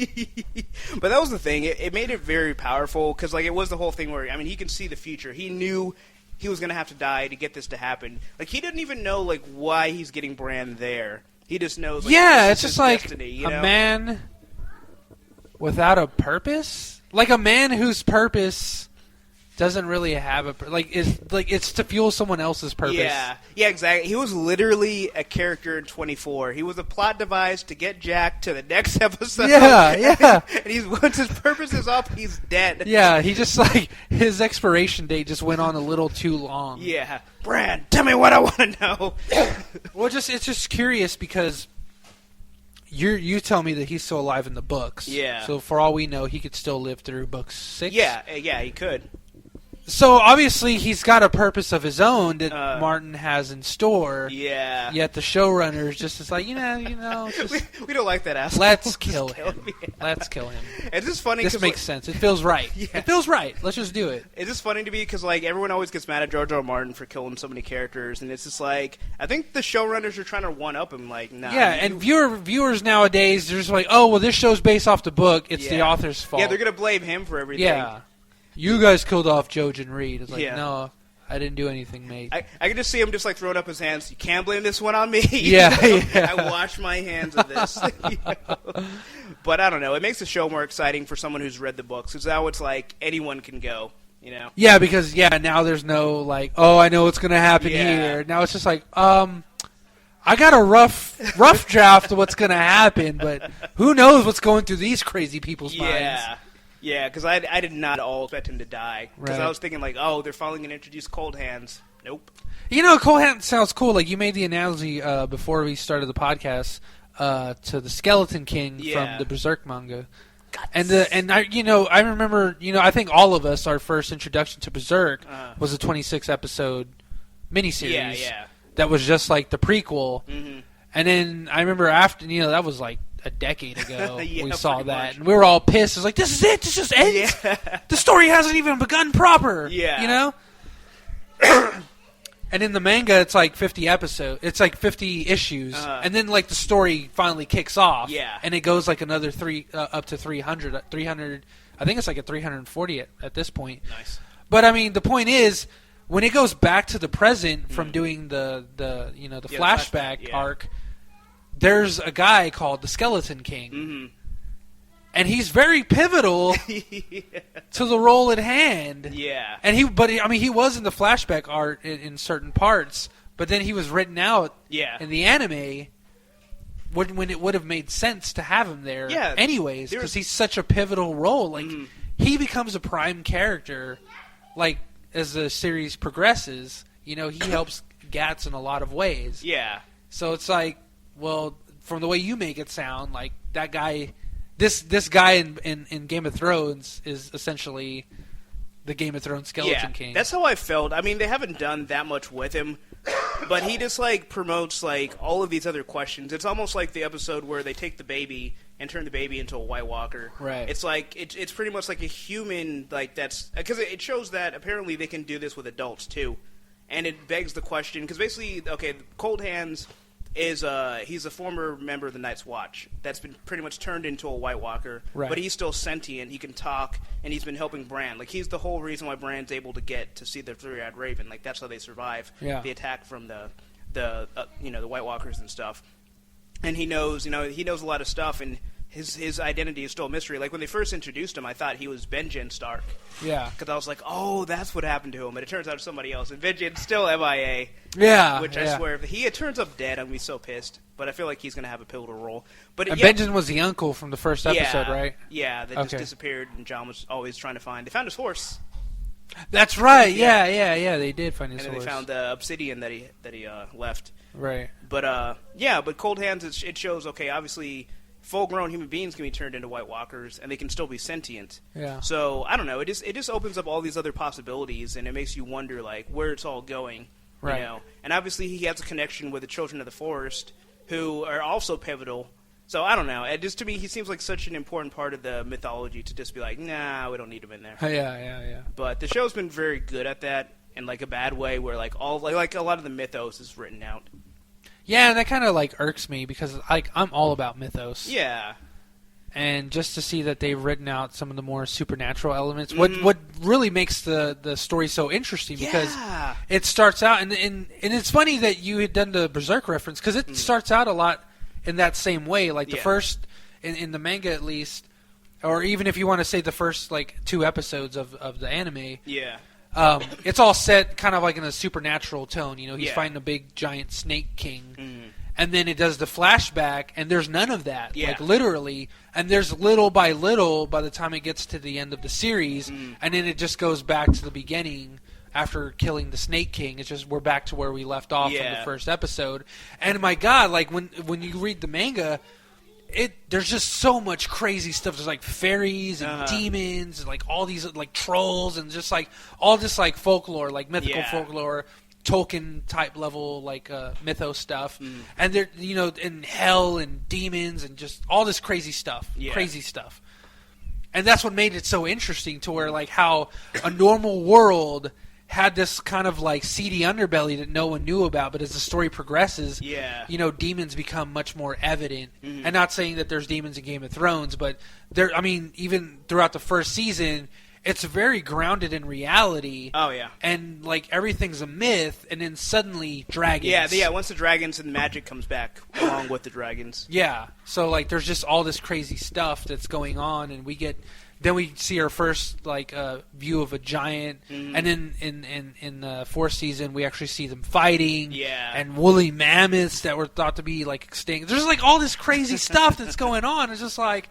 But that was the thing. It made it very powerful because like it was the whole thing where he can see the future. He knew he was gonna have to die to get this to happen. Like he didn't even know like why he's getting Bran there. He just knows. Like, it's just like destiny, a man without a purpose, like a man whose purpose doesn't really have it's to fuel someone else's purpose. Yeah, exactly. He was literally a character in 24. He was a plot device to get Jack to the next episode. Yeah. And once his purpose is up, he's dead. Yeah, he just like his expiration date just went on a little too long. Yeah, Bran, tell me what I want to know. Well, it's just curious because you tell me that he's still alive in the books. Yeah. So for all we know, he could still live through book 6. Yeah, he could. So obviously he's got a purpose of his own that Martin has in store. Yeah. Yet the showrunners just is like, just we don't like that asshole. Let's kill him. Yeah. Let's kill him. It's just funny. This makes sense. It feels right. Yeah. It feels right. Let's just do it. It's just funny to me because like everyone always gets mad at George R. R. Martin for killing so many characters, and it's just like I think the showrunners are trying to one up him. Like, nah. Yeah, and viewers nowadays they're just like, oh well, this show's based off the book. It's the author's fault. Yeah, they're gonna blame him for everything. Yeah. You guys killed off Jojen Reed. It's like, no, I didn't do anything, mate. I can just see him just like throwing up his hands. You can't blame this one on me. Yeah, I wash my hands of this. But I don't know. It makes the show more exciting for someone who's read the books. Because now it's like anyone can go. Yeah, because now there's no like, oh, I know what's gonna happen here. Now it's just like, I got a rough draft of what's gonna happen, but who knows what's going through these crazy people's minds. Yeah, because I did not at all expect him to die. Because I was thinking, like, oh, they're finally going to introduce Cold Hands. Nope. Cold Hands sounds cool. Like, you made the analogy before we started the podcast to the Skeleton King from the Berserk manga. Guts. And I remember, I think all of us, our first introduction to Berserk was a 26-episode miniseries. Yeah. That was just like the prequel. Mm-hmm. And then I remember after, that was like a decade ago we saw that. Much. And we were all pissed. It was like, this is it. This just ends. Yeah. The story hasn't even begun proper. Yeah. And in the manga, it's like 50 episodes. It's like 50 issues. And then like the story finally kicks off. Yeah. And it goes like another up to 300. I think it's like at 340 at this point. Nice. But I mean, the point is, when it goes back to the present from doing the flashback arc, there's a guy called the Skeleton King. Mm-hmm. And he's very pivotal to the role at hand. Yeah. And he was in the flashback art in certain parts, but then he was written out in the anime when it would have made sense to have him there anyways, because he's such a pivotal role. Like, he becomes a prime character, like, as the series progresses. He helps Gats in a lot of ways. Yeah. So it's like, well, from the way you make it sound, like that guy, this guy in Game of Thrones is essentially the Game of Thrones Skeleton King. That's how I felt. I mean, they haven't done that much with him, but he just like promotes like all of these other questions. It's almost like the episode where they take the baby and turn the baby into a White Walker. Right. It's like it's pretty much like a human, like that's because it shows that apparently they can do this with adults too, and it begs the question because basically, okay, Cold Hands is he's a former member of the Night's Watch that's been pretty much turned into a White Walker, right. But he's still sentient. He can talk, and he's been helping Bran. Like he's the whole reason why Bran's able to get to see the three-eyed raven. Like that's how they survive the attack from the White Walkers and stuff. And he knows a lot of stuff, and his identity is still a mystery. Like when they first introduced him, I thought he was Benjen Stark. Yeah. Because I was like, oh, that's what happened to him. And it turns out it's somebody else. And Benjen's still MIA. Yeah. Which I swear, if he turns up dead, I'm going to be so pissed. But I feel like he's going to have a pivotal role. But and Benjen was the uncle from the first episode, right? Yeah, that just disappeared, and John was always trying to find. They found his horse. That's right. Yeah. They did find his horse. And then they found the obsidian that he left. Right. But but Cold Hands, it shows, okay, obviously full-grown human beings can be turned into White Walkers, and they can still be sentient. Yeah. So, I don't know, it just opens up all these other possibilities, and it makes you wonder, like, where it's all going. Right. You know? And obviously he has a connection with the Children of the Forest, who are also pivotal. So, I don't know. To me, he seems like such an important part of the mythology to just be like, nah, we don't need him in there. Yeah. But the show's been very good at that, in, like, a bad way, where, like, a lot of the mythos is written out. Yeah, and that kind of like irks me because like I'm all about mythos. Yeah. And just to see that they've written out some of the more supernatural elements, what really makes the story so interesting because it starts out and it's funny that you had done the Berserk reference because it starts out a lot in that same way. Like the first in the manga at least, or even if you want to say the first like 2 episodes of the anime. Yeah. It's all set kind of like in a supernatural tone. You know, he's fighting a big giant snake king. And then it does the flashback, and there's none of that. Yeah. Like, literally. And there's little by little by the time it gets to the end of the series. And then it just goes back to the beginning after killing the Snake King. It's just we're back to where we left off from the first episode. And my God, like, when you read the manga, there's just so much crazy stuff. There's like fairies and demons and like all these like trolls and just like all this like folklore, like mythical folklore, Tolkien type level like mythos stuff. And there, and hell and demons and just all this crazy stuff, And that's what made it so interesting to where like how a normal world had this kind of like seedy underbelly that no one knew about, but as the story progresses, demons become much more evident. And not saying that there's demons in Game of Thrones, but even throughout the first season, it's very grounded in reality. Oh yeah, and like everything's a myth, and then suddenly dragons. Yeah. Once the dragons and magic comes back along with the dragons. Yeah. So like, there's just all this crazy stuff that's going on, and then we see our first like view of a giant, and then in the 4th season we actually see them fighting, and woolly mammoths that were thought to be like extinct. There's like all this crazy stuff that's going on. It's just like,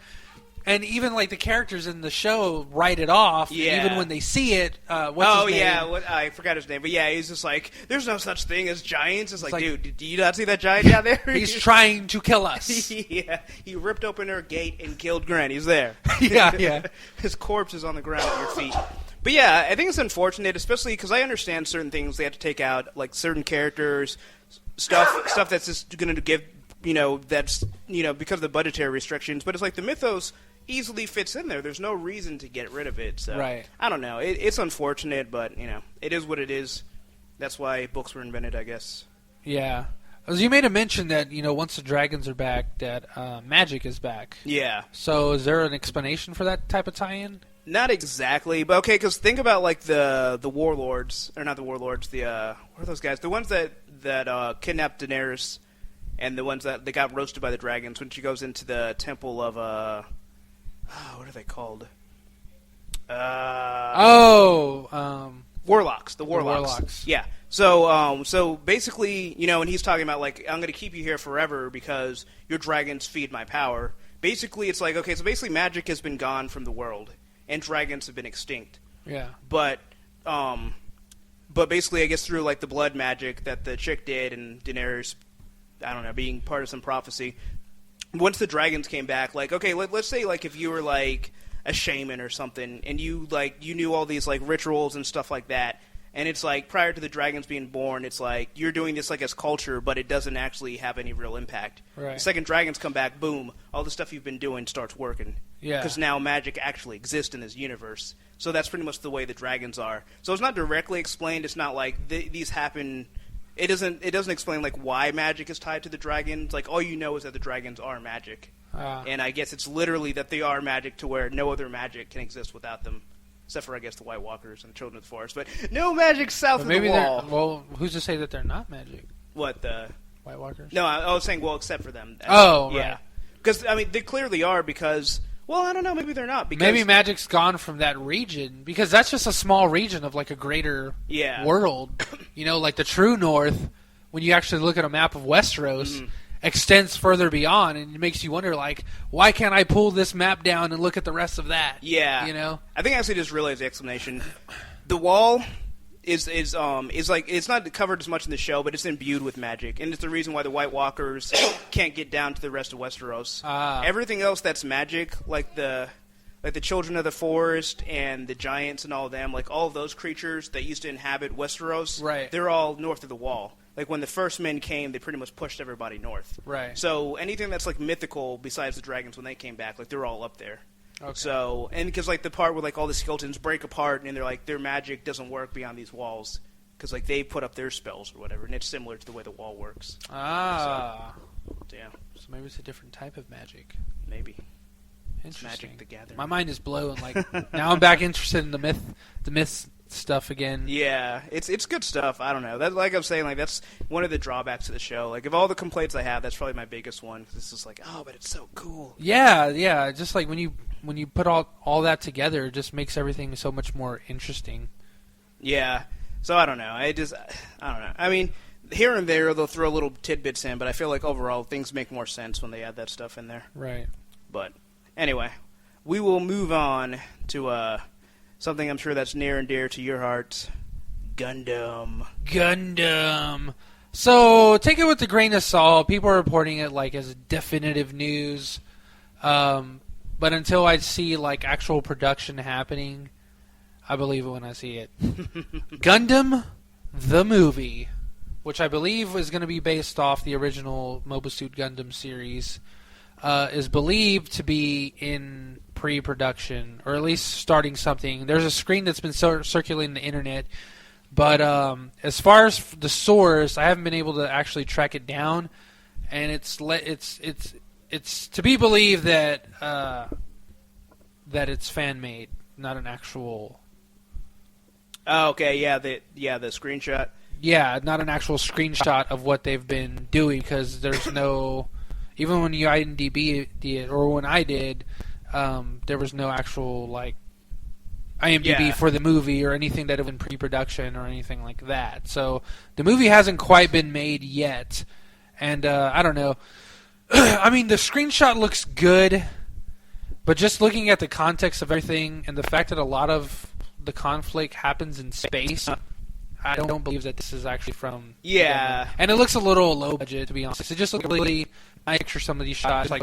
and even like the characters in the show write it off, even when they see it. What's his name? I forgot his name, but he's just like, there's no such thing as giants. It's like, dude, do you not see that giant down there? He's trying to kill us. He ripped open her gate and killed Granny. He's there. Yeah. His corpse is on the ground at your feet. But yeah, I think it's unfortunate, especially because I understand certain things they have to take out, like certain characters, stuff that's just going to give, that's, because of the budgetary restrictions. But it's like the mythos easily fits in there. There's no reason to get rid of it. So I don't know. It's unfortunate, but it is what it is. That's why books were invented, I guess. Yeah. As you made a mention that once the dragons are back, that magic is back. Yeah. So is there an explanation for that type of tie-in? Not exactly, but okay. Because think about like the warlords, or not the warlords. What are those guys? The ones that kidnapped Daenerys, and the ones that they got roasted by the dragons when she goes into the temple of what are they called? Warlocks. The warlocks. Yeah. So basically, and he's talking about like, I'm going to keep you here forever because your dragons feed my power. Basically, it's like, okay, so basically magic has been gone from the world and dragons have been extinct. Yeah. But basically, I guess through like the blood magic that the chick did and Daenerys I don't know, being part of some prophecy. Once the dragons came back, like, okay, let's say, like, if you were, like, a shaman or something, and you knew all these, like, rituals and stuff like that, and it's like, prior to the dragons being born, it's like, you're doing this, like, as culture, but it doesn't actually have any real impact. Right. The second dragons come back, boom, all the stuff you've been doing starts working. Yeah. Because now magic actually exists in this universe. So that's pretty much the way the dragons are. So it's not directly explained. It's not like these happen. It doesn't explain like why magic is tied to the dragons. Like all you know is that the dragons are magic. And I guess it's literally that they are magic to where no other magic can exist without them. Except for, I guess, the White Walkers and the Children of the Forest. But no magic south of the wall. Well, who's to say that they're not magic? What, the... White Walkers? No, I was saying, well, except for them. Oh, yeah. right. Because, I mean, they clearly are because... Well, I don't know. Maybe they're not. Because, maybe magic's gone from that region. Because that's just a small region of, like, a greater world. You know, like the true north, when you actually look at a map of Westeros... extends further beyond, and it makes you wonder, like, why can't I pull this map down and look at the rest of that? Yeah, you know. I think I actually just realized the explanation. The wall is like it's not covered as much in the show, but it's imbued with magic, and it's the reason why the White Walkers can't get down to the rest of Westeros. Everything else that's magic, like the Children of the Forest and the giants and all of them, like all of those creatures that used to inhabit Westeros, right. They're all north of the wall. Like, when the first men came, they pretty much pushed everybody north. Right. So, anything that's, like, mythical besides the dragons when they came back, like, they're all up there. Okay. So, and because, like, the part where, like, all the skeletons break apart and they're like, their magic doesn't work beyond these walls. Because, like, they put up their spells or whatever, and it's similar to the way the wall works. So, yeah. So maybe it's a different type of magic. Maybe. Interesting. It's Magic the Gathering. My mind is blown. Like, now I'm back interested in the myth stuff again. Yeah, it's good stuff. I don't know. That, like I'm saying, like that's one of the drawbacks of the show. Like, of all the complaints I have, that's probably my biggest one. Cause it's just like, oh, but it's so cool. Yeah. Just like when you put all that together, it just makes everything so much more interesting. Yeah. So I don't know. I don't know. I mean, here and there they'll throw little tidbits in, but I feel like overall things make more sense when they add that stuff in there. Right. But anyway, we will move on to something I'm sure that's near and dear to your heart, Gundam. So take it with a grain of salt. People are reporting it like as definitive news, but until I see like actual production happening, I believe it when I see it. Gundam, the movie, which I believe is going to be based off the original Mobile Suit Gundam series, is believed to be in pre-production, or at least starting something. There's a screen that's been circulating the internet, but as far as the source, I haven't been able to actually track it down, and it's to be believed that it's fan made, not an actual. Oh, okay, yeah, the screenshot. Yeah, not an actual screenshot of what they've been doing, because there's no. Even when you IMDb it, or when I did, there was no actual like IMDb for the movie or anything that had been pre-production or anything like that. So the movie hasn't quite been made yet, and I don't know. I mean, the screenshot looks good, but just looking at the context of everything and the fact that a lot of the conflict happens in space, I don't believe that this is actually from. Yeah, and it looks a little low budget, to be honest. It just looks really. I picture some of these shots like.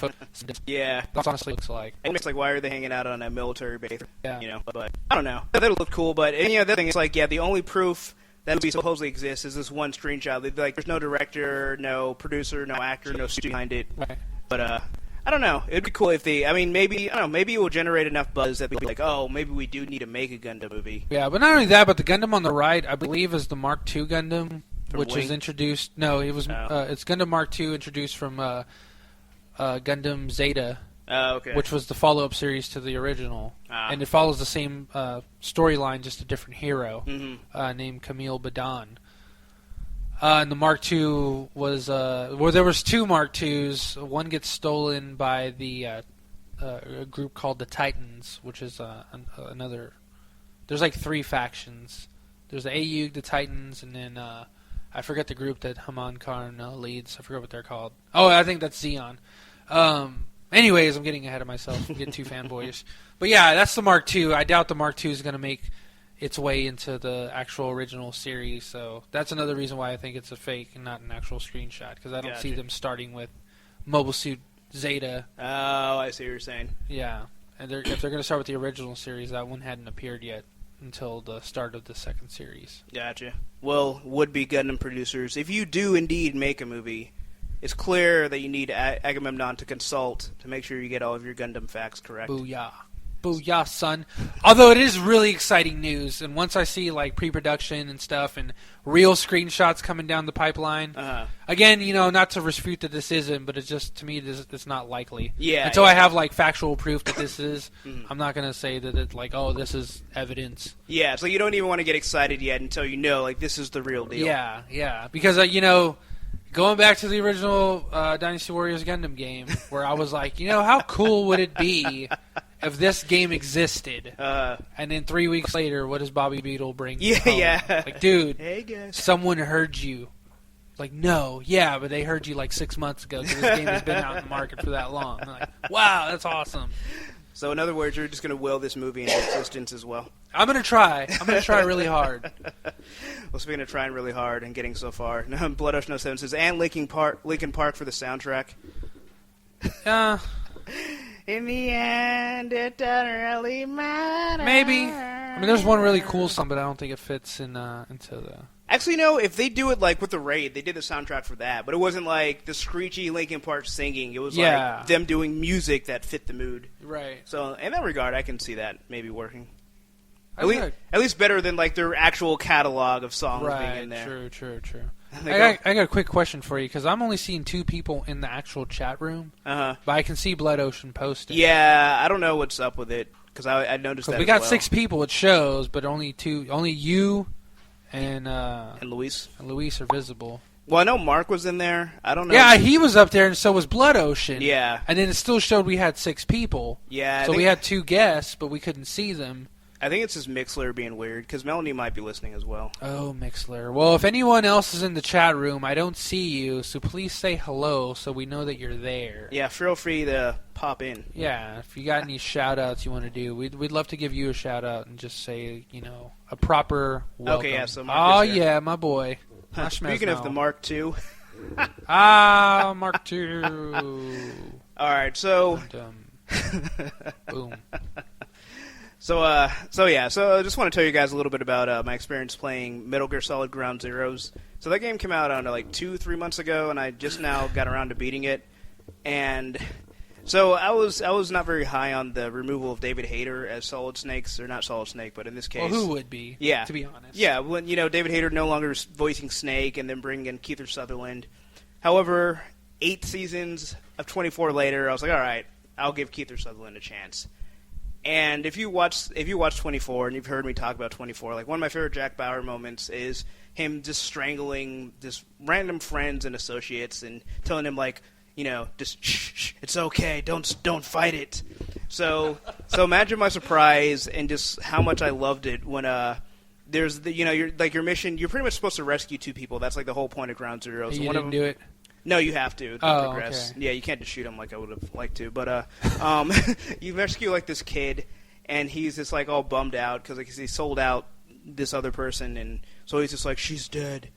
Yeah, that's honestly looks like. And it's like, why are they hanging out on a military base? Yeah, you know. But I don't know. That'll look cool. But and, the other thing is like, the only proof that movie supposedly exists is this one screenshot. Like, there's no director, no producer, no actor, no studio behind it. Right. But I don't know. It'd be cool if they. I mean, maybe maybe it will generate enough buzz that they'll be like, oh, maybe we do need to make a Gundam movie. Yeah, but not only that, but the Gundam on the right, I believe, is the Mark II Gundam, which Wing? was introduced. No, it was. It's Gundam Mark II introduced from Gundam Zeta, okay. which was the follow-up series to the original, and it follows the same storyline, just a different hero named Camille Badan. And the Mark II was there was two Mark IIs. One gets stolen by a group called the Titans, which is another. There's like three factions. There's the AU, the Titans, and then I forget the group that Haman Khan leads. I forget what they're called. Oh, I think that's Xeon. Anyways, I'm getting ahead of myself. I'm getting too fanboyish. But yeah, that's the Mark II. I doubt the Mark II is going to make its way into the actual original series. So that's another reason why I think it's a fake and not an actual screenshot, because I don't see them starting with Mobile Suit Zeta. Oh, I see what you're saying. Yeah, and if they're going to start with the original series, that one hadn't appeared yet until the start of the second series. Gotcha. Well, would-be Gundam producers, if you do indeed make a movie, it's clear that you need Agamemnon to consult to make sure you get all of your Gundam facts correct. Booyah. Booyah, son. Although it is really exciting news, and once I see like pre-production and stuff and real screenshots coming down the pipeline, again, not to refute that this isn't, but it's just, to me, it's not likely. Yeah. Until I have like factual proof that this is, I'm not going to say that it's like, oh, this is evidence. Yeah, so you don't even want to get excited yet until you know, like, this is the real deal. Yeah. Because, going back to the original Dynasty Warriors Gundam game, where I was like, how cool would it be if this game existed? And then 3 weeks later, what does Bobby Beetle bring? Yeah. Like, dude, hey guys, someone heard you. Like, no, yeah, but they heard you like 6 months ago because this game has been out in the market for that long. I'm like, wow, that's awesome. So in other words, you're just going to will this movie into existence as well. I'm going to try. I'm going to try really hard. Well, speaking of trying really hard and getting so far, Blood Ocean 07 says, and Linkin Park for the soundtrack. In the end, it doesn't really matter. Maybe. I mean, there's one really cool song, but I don't think it fits into the... Actually, if they do it like with the Raid, they did the soundtrack for that, but it wasn't like the screechy Linkin Park singing. It was like them doing music that fit the mood. Right. So in that regard, I can see that maybe working. At least better than like their actual catalog of songs being in there. True. I got a quick question for you, because I'm only seeing 2 people in the actual chat room, but I can see Blood Ocean posting. Yeah, I don't know what's up with it, because I noticed that. We got 6 people. It shows, but only you and Luis are visible. Well, I know Mark was in there. I don't know. Yeah, he was up there, and so was Blood Ocean. Yeah, and then it still showed we had 6 people. Yeah, so we had 2 guests, but we couldn't see them. I think it's just Mixler being weird, because Melanie might be listening as well. Oh, Mixler. Well, if anyone else is in the chat room, I don't see you, so please say hello so we know that you're there. Yeah, feel free to pop in. Yeah, if you got any shout-outs you want to do, we'd love to give you a shout-out and just say, a proper welcome. Okay, yeah, so Mark is there. Yeah, my my Speaking of the Mark II. Mark II. All right, so... Boom. So I just want to tell you guys a little bit about my experience playing Metal Gear Solid Ground Zeroes. So that game came out, I don't know, like 2-3 months ago, and I just now got around to beating it. And so I was not very high on the removal of David Hayter as Solid Snake, or not Solid Snake, but in this case... Well, who would be, to be honest? Yeah, when, David Hayter no longer is voicing Snake, and then bringing in Kiefer Sutherland. However, 8 seasons of 24 later, I was like, all right, I'll give Kiefer Sutherland a chance. And if you watch 24, and you've heard me talk about 24, like one of my favorite Jack Bauer moments is him just strangling just random friends and associates and telling him like, just shh, it's okay, don't fight it. So imagine my surprise and just how much I loved it when there's your mission. You're pretty much supposed to rescue 2 people. That's like the whole point of Ground Zero. So you didn't do it. No, you have to progress. Okay. Yeah, you can't just shoot him like I would have liked to. But you rescue like this kid, and he's just like all bummed out because he sold out this other person, and so he's just like, she's dead.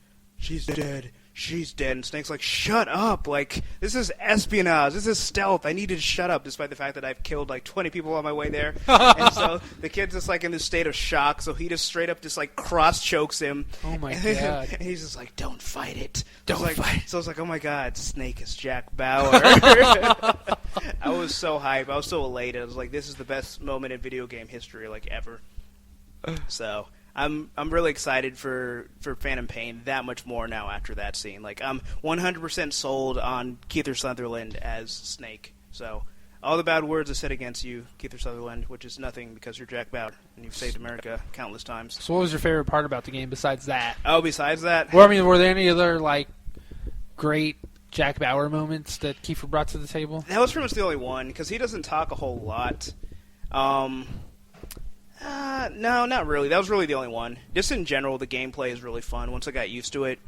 And Snake's like, shut up! Like, this is espionage. This is stealth. I need you to shut up, despite the fact that I've killed like 20 people on my way there. And so the kid's just like in this state of shock. So he just straight up just like cross chokes him. Oh my god! And he's just like, don't fight it. Don't fight. So I was like, oh my god, Snake is Jack Bauer. I was so hyped. I was so elated. I was like, this is the best moment in video game history, like ever. So I'm really excited for Phantom Pain that much more now after that scene. Like, I'm 100% sold on Kiefer Sutherland as Snake. So all the bad words I said against you, Kiefer Sutherland, which is nothing because you're Jack Bauer and you've saved America countless times. So what was your favorite part about the game besides that? Oh, besides that? Well, I mean, were there any other like great Jack Bauer moments that Kiefer brought to the table? That was pretty much the only one because he doesn't talk a whole lot. No, not really. That was really the only one. Just in general, the gameplay is really fun once I got used to it.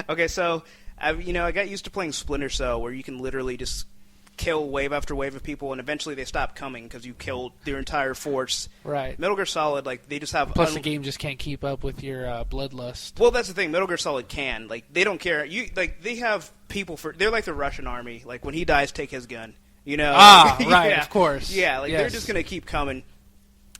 Okay, so I got used to playing Splinter Cell, where you can literally just kill wave after wave of people, and eventually they stop coming because you killed their entire force. Right. Metal Gear Solid, like, they just have... Plus the game just can't keep up with your bloodlust. Well, that's the thing. Metal Gear Solid can. Like, they don't care. They have people for... They're like the Russian army. Like, when he dies, take his gun. You know? Right, yeah. of course. Yeah, like, they're just going to keep coming.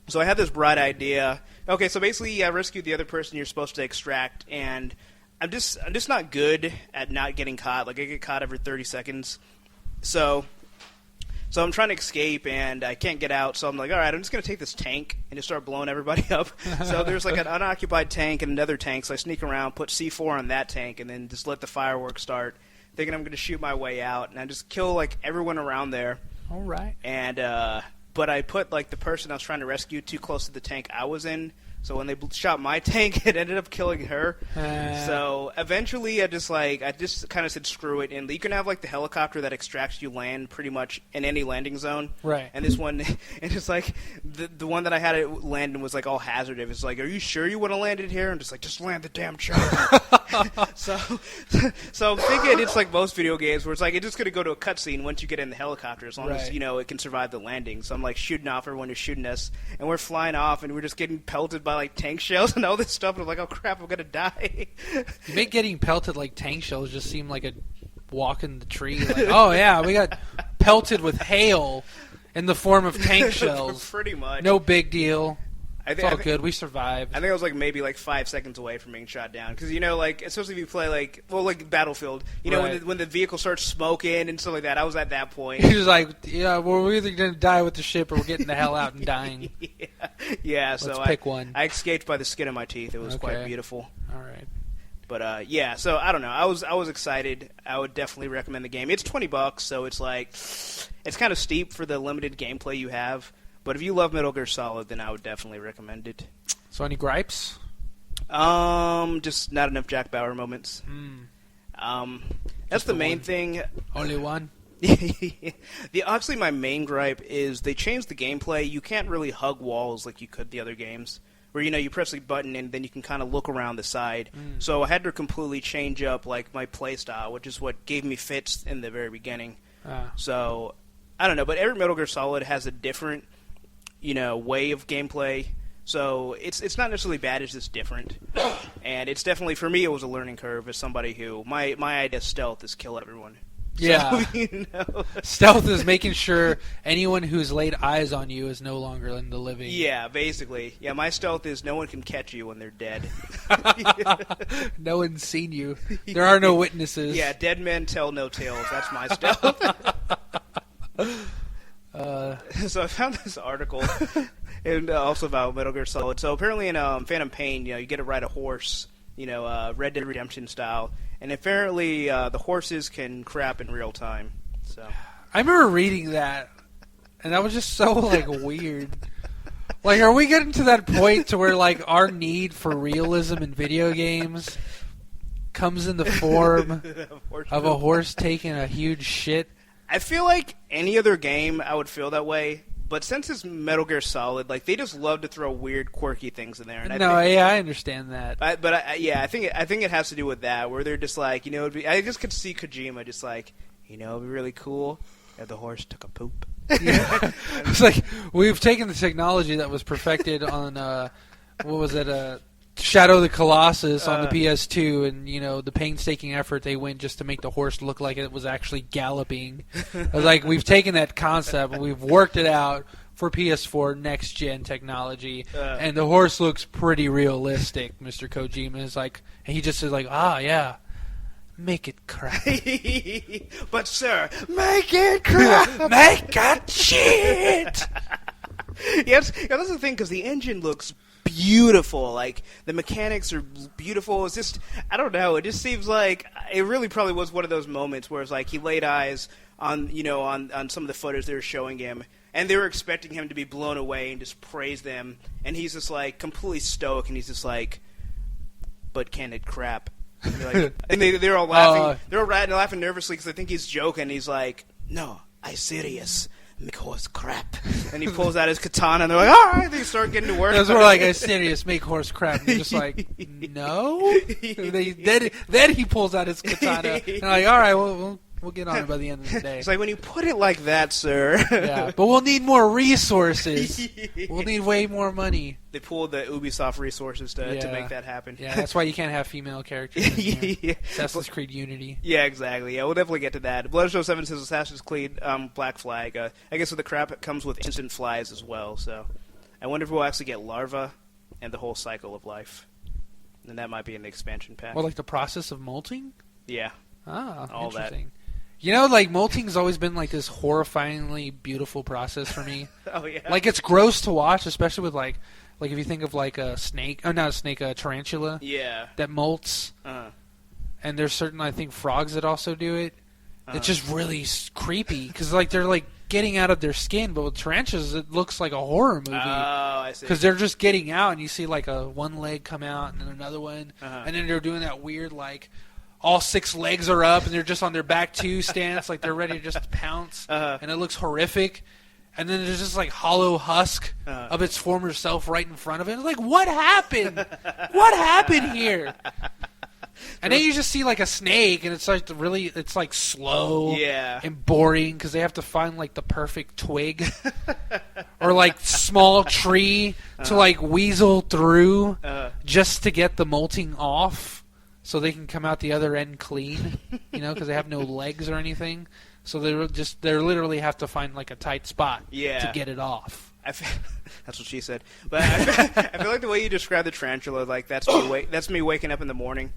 So I had this bright idea. Okay, so basically I rescued the other person you're supposed to extract, and I'm just not good at not getting caught. Like, I get caught every 30 seconds. So I'm trying to escape, and I can't get out, so I'm like, all right, I'm just going to take this tank and just start blowing everybody up. So there's like an unoccupied tank and another tank, so I sneak around, put C4 on that tank, and then just let the fireworks start, thinking I'm going to shoot my way out, and I just kill like everyone around there. All right. And but I put like the person I was trying to rescue too close to the tank I was in. So when they shot my tank, it ended up killing her. So eventually, I just kind of said screw it, and you can have like the helicopter that extracts you land pretty much in any landing zone. Right. And this one, and it's like the one that I had it land in was like all hazardous. It's like, are you sure you want to land it here? And just land the damn chopper. so I'm thinking it's like most video games where it's like it's just gonna go to a cutscene once you get in the helicopter, as long as it can survive the landing. So I'm like shooting off, everyone is shooting us, and we're flying off, and we're just getting pelted by like tank shells and all this stuff, and I'm like, oh crap, I'm gonna die. You make getting pelted like tank shells just seem like a walk in the tree. Like, oh yeah, we got pelted with hail in the form of tank shells. Pretty much. No big deal. It's all good. We survived. I think I was like maybe like 5 seconds away from being shot down, because like especially if you play like Battlefield, when the vehicle starts smoking and stuff like that. I was at that point. He was like, yeah, well, we're either gonna die with the ship or we're getting the hell out and dying. Yeah. So pick one. I escaped by the skin of my teeth. It was quite beautiful. All right. But yeah, so I don't know. I was excited. I would definitely recommend the game. It's $20, so it's like it's kind of steep for the limited gameplay you have. But if you love Metal Gear Solid, then I would definitely recommend it. So any gripes? Just not enough Jack Bauer moments. That's the main thing. Only one? Actually, my main gripe is they changed the gameplay. You can't really hug walls like you could the other games, where you press a button and then you can kind of look around the side. So I had to completely change up like my playstyle, which is what gave me fits in the very beginning. So I don't know, but every Metal Gear Solid has a different way of gameplay. So it's not necessarily bad, it's just different. And it's definitely, for me, it was a learning curve as somebody who, my idea of stealth is kill everyone. Yeah. So, Stealth is making sure anyone who's laid eyes on you is no longer in the living. Yeah, basically. Yeah, my stealth is no one can catch you when they're dead. No one's seen you. There are no witnesses. Yeah, dead men tell no tales. That's my stealth. So I found this article, and also about Metal Gear Solid. So apparently in Phantom Pain, you get to ride a horse, Red Dead Redemption style, and apparently the horses can crap in real time. So I remember reading that, and that was just so weird. Like, are we getting to that point to where our need for realism in video games comes in the form of a horse taking a huge shit? I feel like any other game I would feel that way, but since it's Metal Gear Solid, they just love to throw weird, quirky things in there. And I understand that. I think it has to do with that, where they're just I just could see Kojima just it'd be really cool if the horse took a poop. Yeah. It's like, we've taken the technology that was perfected on, Shadow of the Colossus on the PS2, and the painstaking effort they went just to make the horse look like it was actually galloping. We've taken that concept and we've worked it out for PS4 next gen technology, and the horse looks pretty realistic. Mr. Kojima is he just says yeah, make it crap. But sir, make it crap. Make it shit. Yes, that's the thing, because the engine looks beautiful. The mechanics are beautiful. It's just, I don't know. It just seems like it really probably was one of those moments where it's he laid eyes on on some of the footage they were showing him, and they were expecting him to be blown away and just praise them, and he's just completely stoic, and he's just but can it crap? And they're all laughing. They're all laughing nervously because they think he's joking. He's no, I serious. Make horse crap. And he pulls out his katana, and they're all right, they start getting to work. That's more a serious make horse crap. And you're just no? Then he pulls out his katana, and all right, we'll We'll get on it by the end of the day. It's like, when you put it like that, sir. Yeah, but we'll need more resources. We'll need way more money. They pulled the Ubisoft resources to make that happen. Yeah, that's why you can't have female characters in here. Assassin's Creed Unity. Yeah, exactly. Yeah, we'll definitely get to that. Bloodstone 7 says Assassin's Creed Black Flag. I guess with the crap, it comes with instant flies as well, so I wonder if we'll actually get larva and the whole cycle of life. And that might be in the expansion pack. Well, like the process of molting? Yeah. Ah, all interesting. You know, like, molting's always been like this horrifyingly beautiful process for me. Oh, yeah. Like, it's gross to watch, especially with like if you think of like a snake, oh, not a snake, a tarantula. Yeah. That molts. And there's certain, I think, frogs that also do it. It's just really creepy because like they're like getting out of their skin, but with tarantulas, it looks like a horror movie. Oh, I see. Because they're just getting out, and you see like one leg come out, and then another one, and then they're doing that weird like all 6 legs are up, and they're just on their back 2 stance, like they're ready to just pounce, and it looks horrific. And then there's just like hollow husk of its former self right in front of it. It's like, what happened? What happened here? And then you just see like a snake, and it's like it's like slow and boring because they have to find like the perfect twig or like small tree to like weasel through just to get the molting off so they can come out the other end clean, you know, because they have no legs or anything. So they literally have to find like a tight spot to get it off. That's what she said. But I feel like the way you describe the tarantula, like that's me waking up in the morning.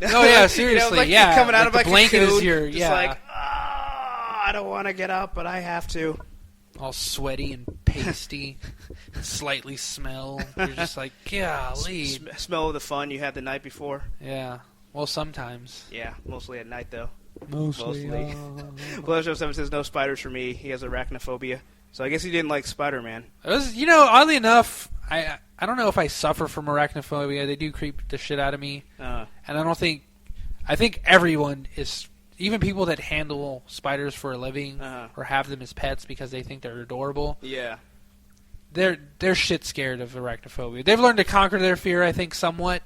Oh yeah, seriously, you know, like yeah. Coming out like of the my blanket cocoon, is your just like, I don't want to get up, but I have to. All sweaty and pasty, slightly smell. You're just like, golly. Smell of the fun you had the night before. Yeah. Well, sometimes. Yeah, mostly at night though. Mostly. Bloodstone 7 says no spiders for me. He has arachnophobia, so I guess he didn't like Spider-Man. It was, you know, oddly enough, I don't know if I suffer from arachnophobia. They do creep the shit out of me, and I think everyone is. Even people that handle spiders for a living or have them as pets because they think they're adorable. Yeah. They're shit scared of arachnophobia. They've learned to conquer their fear, I think, somewhat.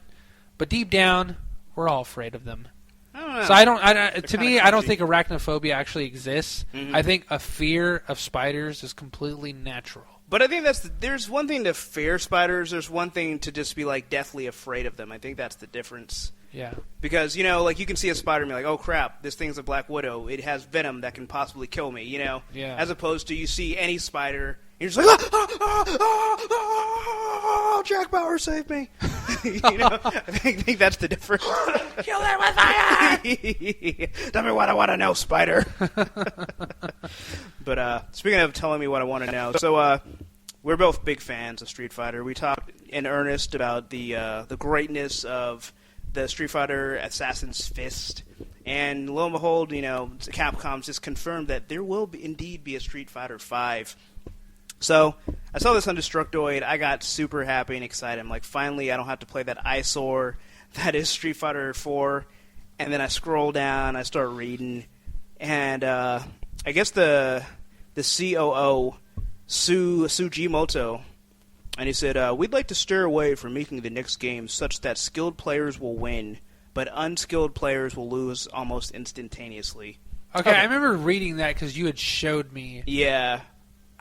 But deep down, we're all afraid of them. I don't know. So to me, I don't think arachnophobia actually exists. Mm-hmm. I think a fear of spiders is completely natural. But I think there's one thing to fear spiders. There's one thing to just be like deathly afraid of them. I think that's the difference. Yeah. Because, you know, like you can see a spider and be like, oh crap, this thing's a Black Widow. It has venom that can possibly kill me, you know? Yeah. As opposed to you see any spider, and you're just like, Jack Bauer, save me. You know? I think that's the difference. Kill it with fire! Tell me what I want to know, spider. But speaking of telling me what I want to know, so we're both big fans of Street Fighter. We talked in earnest about the greatness of the Street Fighter Assassin's Fist, and lo and behold, you know, Capcom's just confirmed that there will indeed be a Street Fighter 5. So I saw this on Destructoid. I got super happy and excited. I'm like, finally, I don't have to play that eyesore that is Street Fighter 4. And then I scroll down, I start reading, and I guess the COO, Sujimoto. And he said, we'd like to steer away from making the next game such that skilled players will win, but unskilled players will lose almost instantaneously. Okay, I remember reading that because you had showed me. Yeah.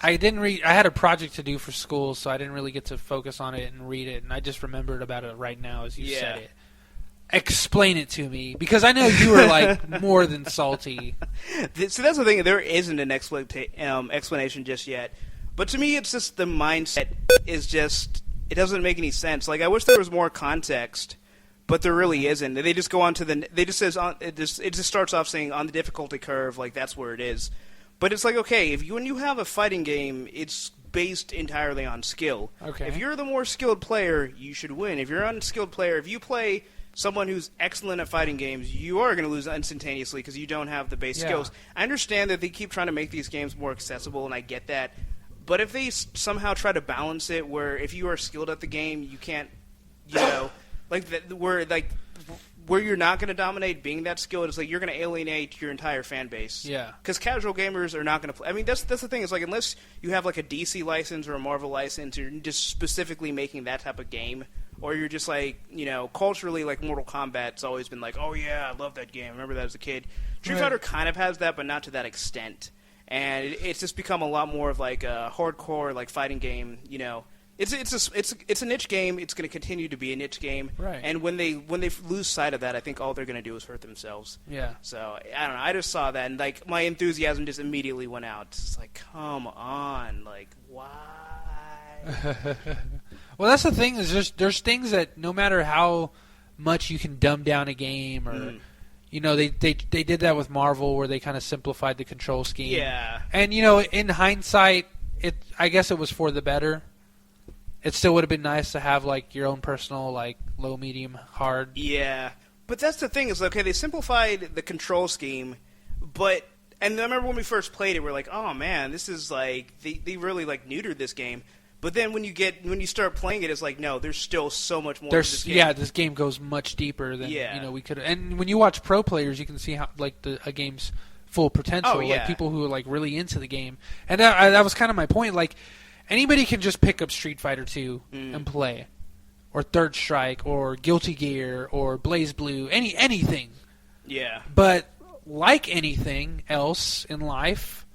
I didn't read. I had a project to do for school, so I didn't really get to focus on it and read it, and I just remembered about it right now as you said it. Explain it to me, because I know you were like more than salty. So that's the thing. There isn't an explanation just yet. But to me, it's just the mindset is just, it doesn't make any sense. Like, I wish there was more context, but there really isn't. They just go on to it just says, it just starts off saying on the difficulty curve, like that's where it is. But it's like, okay, when you have a fighting game, it's based entirely on skill. Okay. If you're the more skilled player, you should win. If you're an unskilled player, if you play someone who's excellent at fighting games, you are going to lose instantaneously because you don't have the base skills. I understand that they keep trying to make these games more accessible, and I get that. But if they somehow try to balance it where if you are skilled at the game, you can't, you know, where you're not going to dominate being that skilled, it's like you're going to alienate your entire fan base. Yeah. Because casual gamers are not going to play. I mean, that's the thing. It's like unless you have like a DC license or a Marvel license, you're just specifically making that type of game or you're just like, culturally, like Mortal Kombat's always been like, oh yeah, I love that game. I remember that as a kid. Street Fighter kind of has that, but not to that extent. And it's just become a lot more of like a hardcore like fighting game. It's a niche game. It's going to continue to be a niche game. Right. And when they lose sight of that, I think all they're going to do is hurt themselves. Yeah. So I don't know. I just saw that, and like my enthusiasm just immediately went out. It's like, come on, like why? Well, that's the thing. Is there's things that no matter how much you can dumb down a game, or they did that with Marvel, where they kind of simplified the control scheme. Yeah. And in hindsight, I guess it was for the better. It still would have been nice to have like your own personal like low, medium, hard. Yeah, but that's the thing is, okay, they simplified the control scheme, and I remember when we first played it, we're like, oh man, this is like they really like neutered this game. But then when you start playing it, it's like, no, there's still so much more. To this game. Yeah, this game goes much deeper than we could. And when you watch pro players, you can see how like a game's full potential. Oh, yeah. Like people who are like really into the game, and that was kind of my point. Like anybody can just pick up Street Fighter 2 and play, or Third Strike, or Guilty Gear, or Blaze Blue, anything. Yeah. But like anything else in life,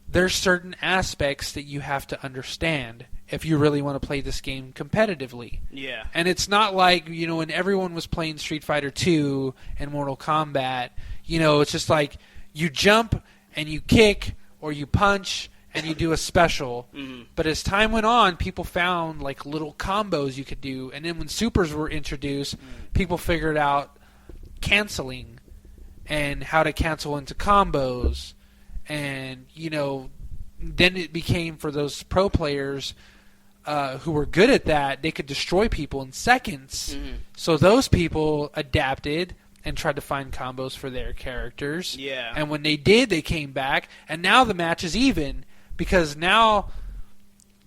there's certain aspects that you have to understand if you really want to play this game competitively. Yeah. And it's not like, when everyone was playing Street Fighter 2 and Mortal Kombat, it's just like you jump and you kick or you punch and you do a special. But as time went on, people found like little combos you could do. And then when supers were introduced, people figured out canceling and how to cancel into combos. And, then it became for those pro players who were good at that, they could destroy people in seconds. So those people adapted and tried to find combos for their characters. Yeah. And when they did, they came back. And now the match is even because now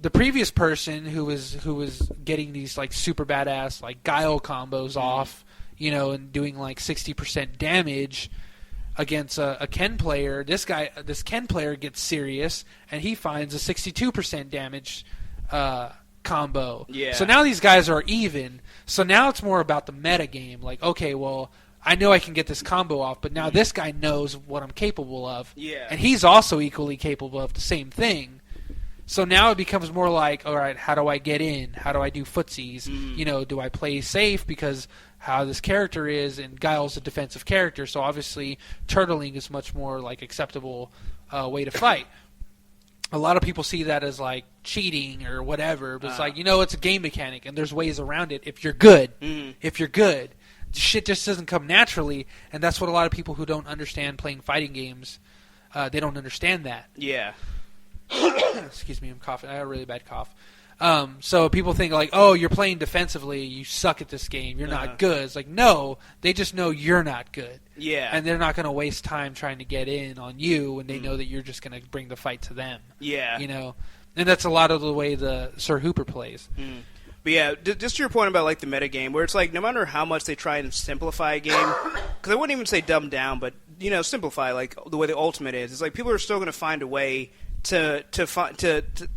the previous person who was getting these like super badass like guile combos off, and doing like 60% damage against a Ken player, this Ken player gets serious and he finds a 62% damage combo. Yeah. So now these guys are even. So now it's more about the meta game. Like, okay, well, I know I can get this combo off, but now this guy knows what I'm capable of. Yeah. And he's also equally capable of the same thing. So now it becomes more like, all right, how do I get in? How do I do footsies? Do I play safe because how this character is, and Guile's a defensive character, so obviously turtling is much more like acceptable way to fight. A lot of people see that as like cheating or whatever, but it's like, it's a game mechanic and there's ways around it if you're good. If you're good. Shit just doesn't come naturally, and that's what a lot of people who don't understand playing fighting games, they don't understand that. Yeah. Excuse me, I'm coughing. I have a really bad cough. So people think like, oh, you're playing defensively, you suck at this game, you're not good. It's like, no, they just know you're not good. Yeah. And they're not going to waste time trying to get in on you when they know that you're just going to bring the fight to them. Yeah. And that's a lot of the way the Sir Hooper plays. But yeah, just to your point about like the meta game, where it's like no matter how much they try and simplify a game, because I wouldn't even say dumb down, but simplify like the way the Ultimate is. It's like people are still going to find a way to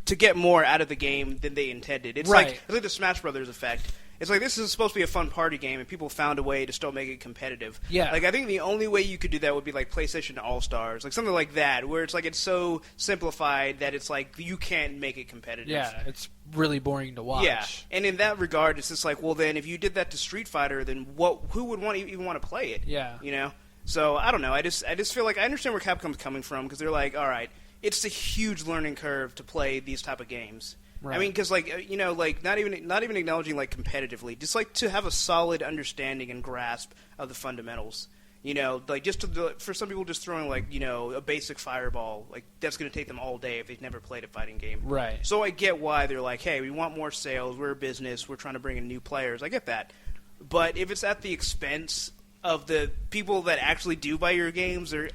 get more out of the game than they intended. It's right. It's like the Smash Brothers effect. It's like this is supposed to be a fun party game, and people found a way to still make it competitive. Yeah. Like I think the only way you could do that would be like PlayStation All Stars, like something like that, where it's like it's so simplified that it's like you can't make it competitive. Yeah, it's really boring to watch. Yeah, and in that regard, it's just like, well, then if you did that to Street Fighter, then who would even want to play it? Yeah. So I don't know. I just feel like I understand where Capcom's coming from because they're like, all right, it's a huge learning curve to play these type of games. Right. I mean, because like like not even acknowledging like competitively, just like to have a solid understanding and grasp of the fundamentals. Like just for some people, just throwing like a basic fireball, like that's going to take them all day if they've never played a fighting game. Right. So I get why they're like, hey, we want more sales. We're a business. We're trying to bring in new players. I get that. But if it's at the expense of the people that actually do buy your games, the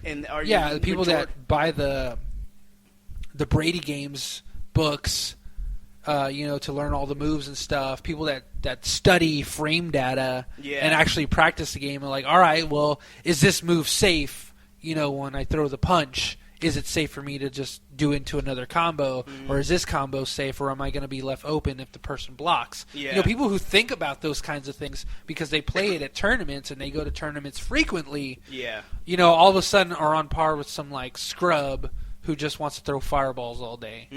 people that buy the Brady games books. To learn all the moves and stuff. People that study frame data and actually practice the game are like, all right, well, is this move safe? When I throw the punch, is it safe for me to just do into another combo, or is this combo safe, or am I going to be left open if the person blocks? Yeah. People who think about those kinds of things because they play it at tournaments and they go to tournaments frequently, all of a sudden are on par with some like scrub who just wants to throw fireballs all day.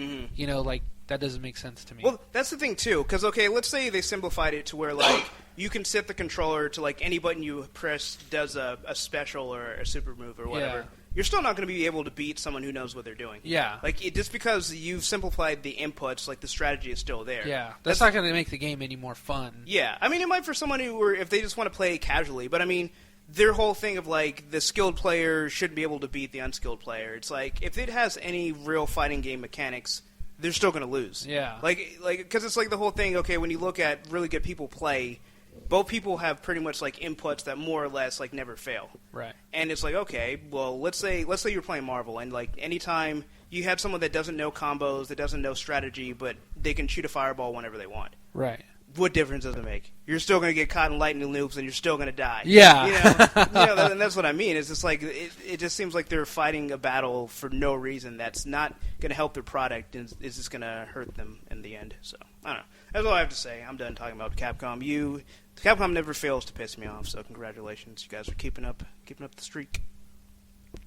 That doesn't make sense to me. Well, that's the thing too, because let's say they simplified it to where like you can set the controller to like any button you press does a special or a super move or whatever. Yeah. You're still not going to be able to beat someone who knows what they're doing. Yeah. Just because you've simplified the inputs, like the strategy is still there. Yeah. That's not going to make the game any more fun. Yeah. I mean, it might for someone if they just want to play casually, but I mean, their whole thing of like the skilled player shouldn't be able to beat the unskilled player. It's like if it has any real fighting game mechanics, they're still going to lose. Yeah. Because it's like the whole thing, okay, when you look at really good people play, both people have pretty much like inputs that more or less like never fail. Right. And it's like, okay, well, let's say you're playing Marvel, and like anytime you have someone that doesn't know combos, that doesn't know strategy, but they can shoot a fireball whenever they want. Right. What difference does it make? You're still going to get caught in lightning loops, and you're still going to die. Yeah. And that's what I mean. It's just like it just seems like they're fighting a battle for no reason. That's not going to help their product, and is just going to hurt them in the end. So I don't know. That's all I have to say. I'm done talking about Capcom. Capcom never fails to piss me off. So congratulations, you guys are keeping up the streak.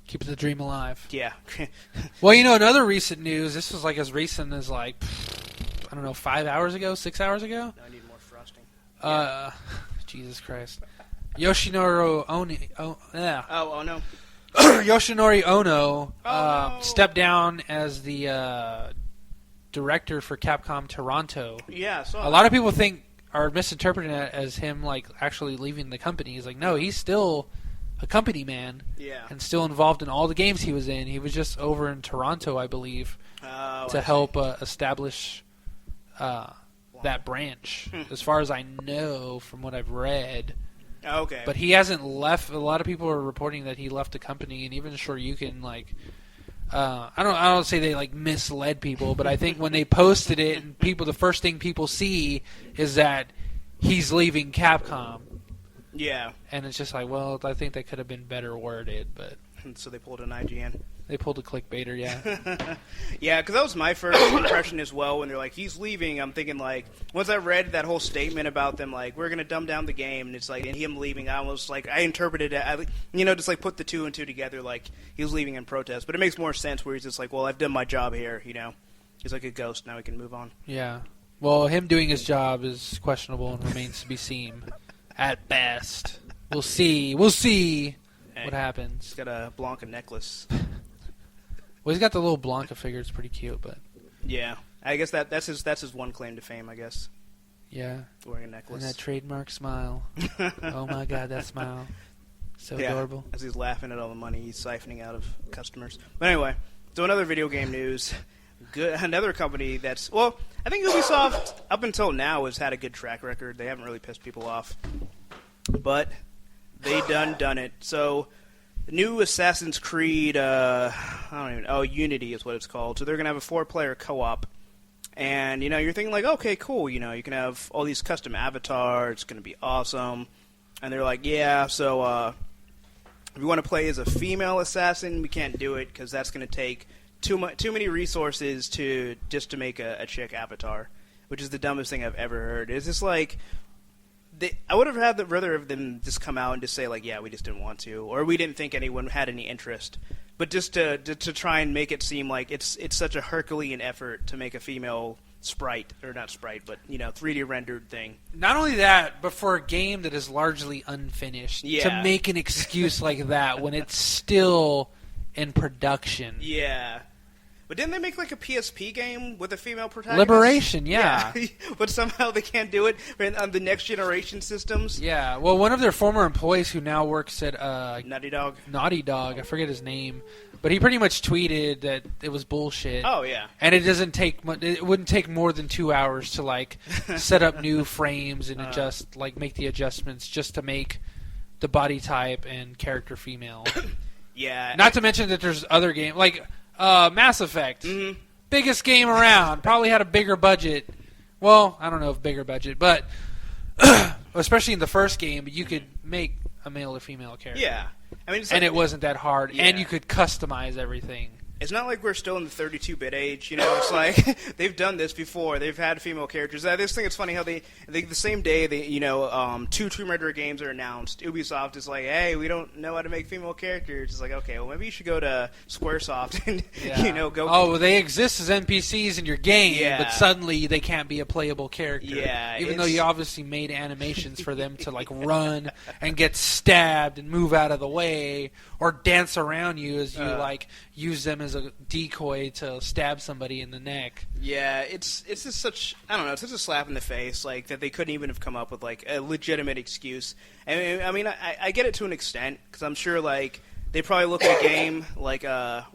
Keeping the dream alive. Yeah. Well, another recent news. This was like as recent as like I don't know, 5 hours ago, 6 hours ago. I need more frosting. Jesus Christ. Yoshinori Ono. Oh no. Yoshinori Ono no. stepped down as the director for Capcom Toronto. Yeah, so a lot of people are misinterpreting it as him like actually leaving the company. He's like, no, he's still a company man. Yeah. And still involved in all the games he was in. He was just over in Toronto, I believe, to help establish that branch, as far as I know from what I've read. Okay. But he hasn't left. A lot of people are reporting that he left the company, and even sure you can like. I don't say they like misled people, but I think when they posted it, and the first thing people see is that he's leaving Capcom. Yeah. And it's just like, well, I think that could have been better worded, but. And so they pulled an IGN. They pulled a clickbaiter, yeah. Yeah, because that was my first impression as well. When they're like, he's leaving, I'm thinking like, once I read that whole statement about them, like, we're going to dumb down the game, and it's like, and him leaving, I almost like, I interpreted it, just like put the two and two together, like, he was leaving in protest. But it makes more sense where he's just like, well, I've done my job here, He's like a ghost, now we can move on. Yeah. Well, him doing his job is questionable and remains to be seen. At best. We'll see. What happens. He's got a Blanca necklace. Well, he's got the little Blanca figure. It's pretty cute, but yeah, I guess that's his one claim to fame. I guess. Yeah. Wearing a necklace and that trademark smile. Oh my God, that smile, so adorable. As he's laughing at all the money he's siphoning out of customers. But anyway, so another video game news. Another company that's I think Ubisoft up until now has had a good track record. They haven't really pissed people off, but they done it. So. The new Assassin's Creed, Unity is what it's called. So they're going to have a 4-player co-op. And, you're thinking like, okay, cool. You can have all these custom avatars. It's going to be awesome. And they're like, yeah, so if you want to play as a female assassin, we can't do it because that's going to take too many resources to make a chick avatar, which is the dumbest thing I've ever heard. It's just like... I would have rather have them just come out and just say, like, yeah, we just didn't want to, or we didn't think anyone had any interest. But just to try and make it seem like it's such a Herculean effort to make a female sprite, or not sprite, but, 3D rendered thing. Not only that, but for a game that is largely unfinished, to make an excuse like that when it's still in production. Yeah. But didn't they make like a PSP game with a female protagonist? Liberation, yeah. But somehow they can't do it on the next generation systems. Yeah. Well, one of their former employees who now works at Naughty Dog, I forget his name, but he pretty much tweeted that it was bullshit. Oh yeah. And it wouldn't take more than 2 hours to like set up new frames and make the adjustments just to make the body type and character female. Yeah. Not to mention that there's other games like. Mass Effect. Mm-hmm. Biggest game around. Probably had a bigger budget. Well, I don't know if bigger budget, but especially in the first game, you could make a male or female character. Yeah. I mean, it wasn't that hard, and you could customize everything. It's not like we're still in the 32-bit age, It's like they've done this before. They've had female characters. I just think it's funny how the same day two Tomb Raider games are announced. Ubisoft is like, hey, we don't know how to make female characters. It's like, okay, well maybe you should go to SquareSoft and go. Oh, well, they exist as NPCs in your game, Yeah. but suddenly they can't be a playable character. Yeah, even though you obviously made animations for them to like run and get stabbed and move out of the way, or dance around you as you use them as a decoy to stab somebody in the neck. Yeah, it's just such, I don't know, it's such a slap in the face, like, that they couldn't even have come up with, like, a legitimate excuse. I mean, I get it to an extent, because I'm sure, like, they probably look at a game like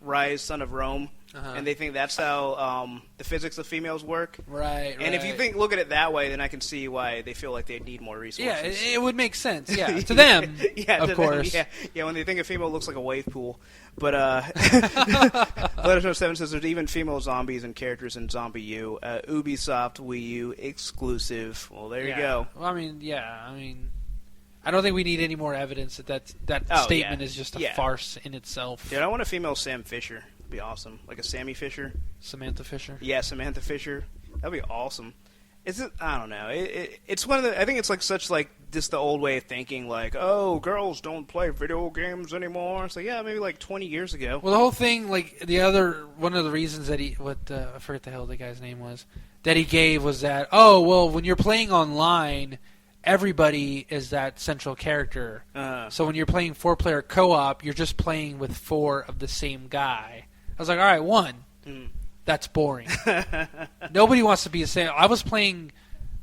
Rise, Son of Rome, and they think that's how the physics of females work. Right. And if you look at it that way, then I can see why they feel like they need more resources. Yeah, it would make sense. Yeah, to them, yeah, of course. Yeah, when they think a female looks like a wave pool. But Letter7 says there's even female zombies and characters in Zombie U. Ubisoft Wii U exclusive. Well, there you go. Well, I mean, I don't think we need any more evidence that statement is just a farce in itself. Dude, I want a female Sam Fisher. That'd be awesome. Like a Sammy Fisher. Samantha Fisher? Yeah, Samantha Fisher. That'd be awesome. I don't know. It's one of the. I think it's like such like just the old way of thinking. Like, oh, girls don't play video games anymore. It's like, yeah, maybe like 20 years ago. Well, the whole thing, like one of the reasons that I forget the hell the guy's name was, that he gave was that, oh, well, when you're playing online, everybody is that central character. So when you're playing 4-player co-op, you're just playing with 4 of the same guy. I was like, all right, 1. That's boring. Nobody wants to be the same. I was playing,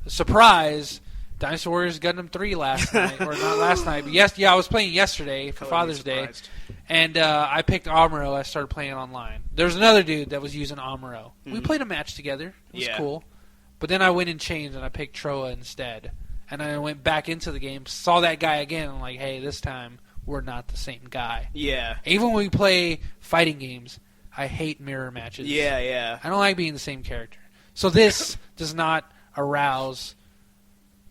surprise, Dynasty Warriors Gundam 3 last night, or not last night, but I was playing yesterday for Father's Day, and I picked Amuro. I started playing online. There's another dude that was using Amuro. We played a match together. It was cool. But then I went and changed, and I picked Troa instead. And I went back into the game, saw that guy again, and I'm like, hey, this time we're not the same guy. Yeah. Even when we play fighting games, I hate mirror matches. Yeah. I don't like being the same character. So this does not arouse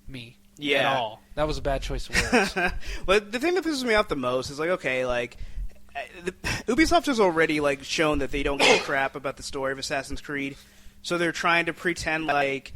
me at all. That was a bad choice of words. But the thing that pisses me off the most is like, okay, like Ubisoft has already like shown that they don't give a crap about the story of Assassin's Creed, so they're trying to pretend like.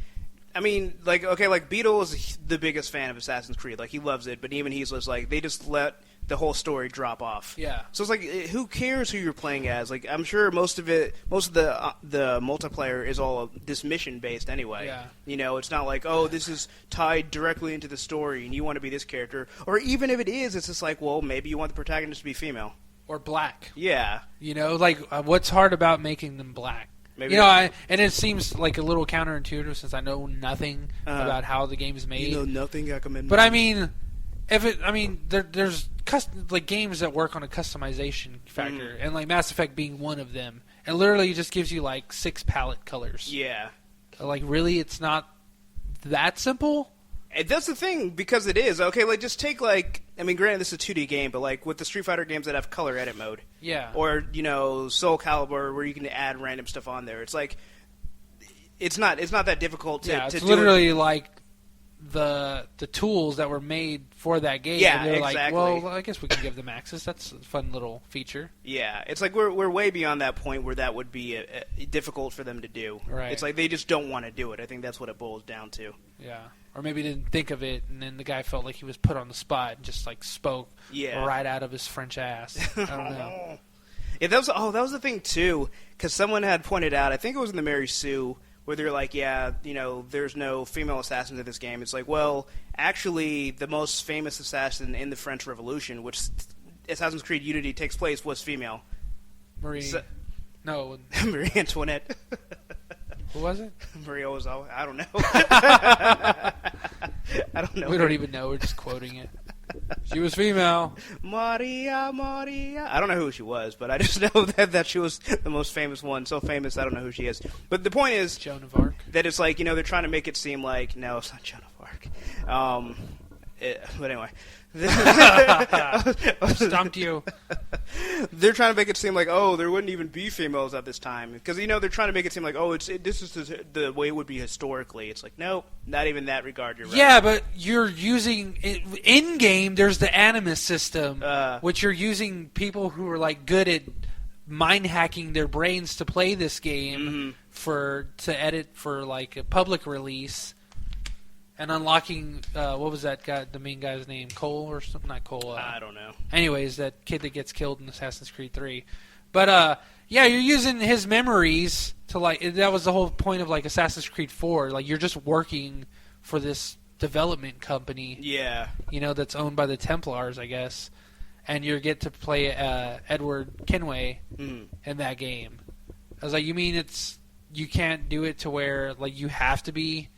I mean, like, okay, like Beetle is the biggest fan of Assassin's Creed, like he loves it, but even he's just like they just let the whole story drop off. Yeah. So it's like, who cares who you're playing as? Like, I'm sure most of the multiplayer is all this mission based anyway. Yeah. It's not like, oh, this is tied directly into the story and you want to be this character, or even if it is, it's just like, well, maybe you want the protagonist to be female or black. Yeah. What's hard about making them black? Maybe and it seems like a little counterintuitive since I know nothing about how the game is made. You know nothing, Aquaman. But I mean, there's like games that work on a customization factor, and like Mass Effect being one of them. It literally just gives you like 6 palette colors. Yeah. Like really, it's not that simple. And that's the thing, because it is. Okay, like, just take, like, I mean, granted, this is a 2D game, but, like, with the Street Fighter games that have color edit mode. Yeah. Or, Soul Calibur, where you can add random stuff on there. It's like, it's not that difficult to do. It's literally like the tools that were made for that game. Yeah, and they're exactly. Like, well, I guess we can give them access. That's a fun little feature. Yeah, it's like we're way beyond that point where that would be difficult for them to do. Right. It's like they just don't want to do it. I think that's what it boils down to. Yeah. Or maybe didn't think of it, and then the guy felt like he was put on the spot and just like spoke right out of his French ass. I don't know. Yeah, that was the thing too, because someone had pointed out. I think it was in the Mary Sue, where they're like, there's no female assassins in this game. It's like, well, actually, the most famous assassin in the French Revolution, which Assassin's Creed Unity takes place, was female. Marie Antoinette. Who was it? Maria Ozawa. I don't know. I don't know. We don't even know. We're just quoting it. She was female. Maria. I don't know who she was, but I just know that she was the most famous one. So famous, I don't know who she is. But the point is, Joan of Arc. That it's like, they're trying to make it seem like, no, it's not Joan of Arc. But anyway. Stumped you. They're trying to make it seem like, oh, there wouldn't even be females at this time. Because, they're trying to make it seem like, oh, this is the way it would be historically. It's like, nope, not even that regard. You're right. Yeah, but you're using... In-game, there's the animus system, which you're using people who are, like, good at mind hacking their brains to play this game to edit for like a public release, and unlocking what was that guy, the main guy's name, Cole or something? Not Cole. I don't know. Anyways, that kid that gets killed in Assassin's Creed 3. But yeah, you're using his memories to like. That was the whole point of like Assassin's Creed 4. Like you're just working for this development company. Yeah. You know, that's owned by the Templars, I guess. And you get to play Edward Kenway in that game. I was like, you mean you can't do it to where like you have to be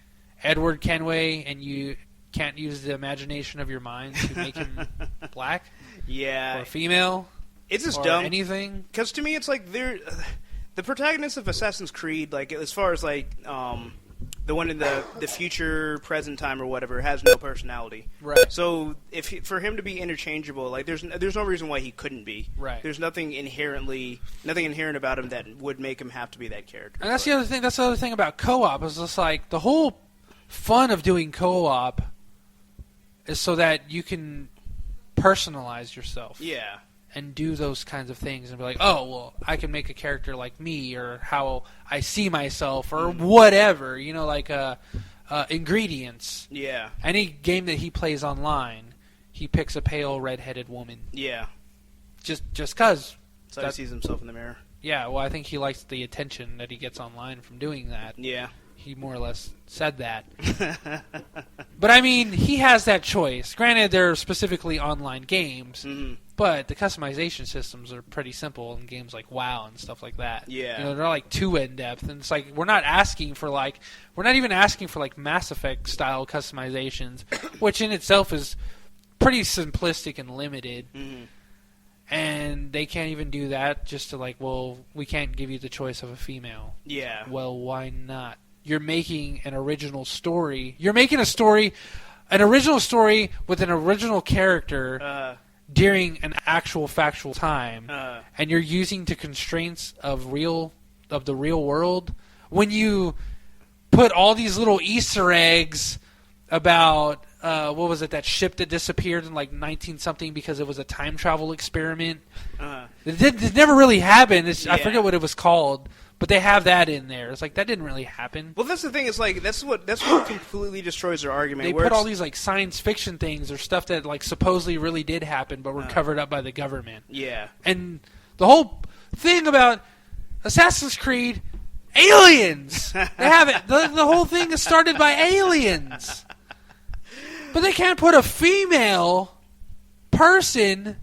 Edward Kenway and you can't use the imagination of your mind to make him black? Yeah. Or female? It's just or dumb. Anything? Because to me, it's like the protagonists of Assassin's Creed, like as far as like the one in the future, present time, or whatever, has no personality. Right. So for him to be interchangeable, like there's no reason why he couldn't be. Right. There's nothing inherent about him that would make him have to be that character. And that's the other thing. That's the other thing about co-op is just like the whole fun of doing co-op is so that you can personalize yourself. Yeah. And do those kinds of things and be like, oh, well, I can make a character like me or how I see myself or whatever, you know, like ingredients. Yeah. Any game that he plays online, he picks a pale red-headed woman. Yeah. Just because. So he sees himself in the mirror. Yeah, well, I think he likes the attention that he gets online from doing that. Yeah. He more or less said that. But, I mean, he has that choice. Granted, they're specifically online games, but the customization systems are pretty simple in games like WoW and stuff like that. Yeah. You know, they're like too in-depth, and it's like we're not even asking for like Mass Effect-style customizations, which in itself is pretty simplistic and limited. And they can't even do that just to like, well, we can't give you the choice of a female. Yeah. Well, why not? You're making an original story. You're making an original story with an original character during an actual factual time, and you're using the constraints of the real world. When you put all these little Easter eggs about what was it, that ship that disappeared in like 19-something because it was a time travel experiment. It never really happened. I forget what it was called. But they have that in there. It's like, that didn't really happen. Well, that's the thing. It's like that's what completely destroys their argument. They put all these like science fiction things or stuff that like supposedly really did happen, but were covered up by the government. Yeah. And the whole thing about Assassin's Creed, aliens. They have it. The whole thing is started by aliens, but they can't put a female person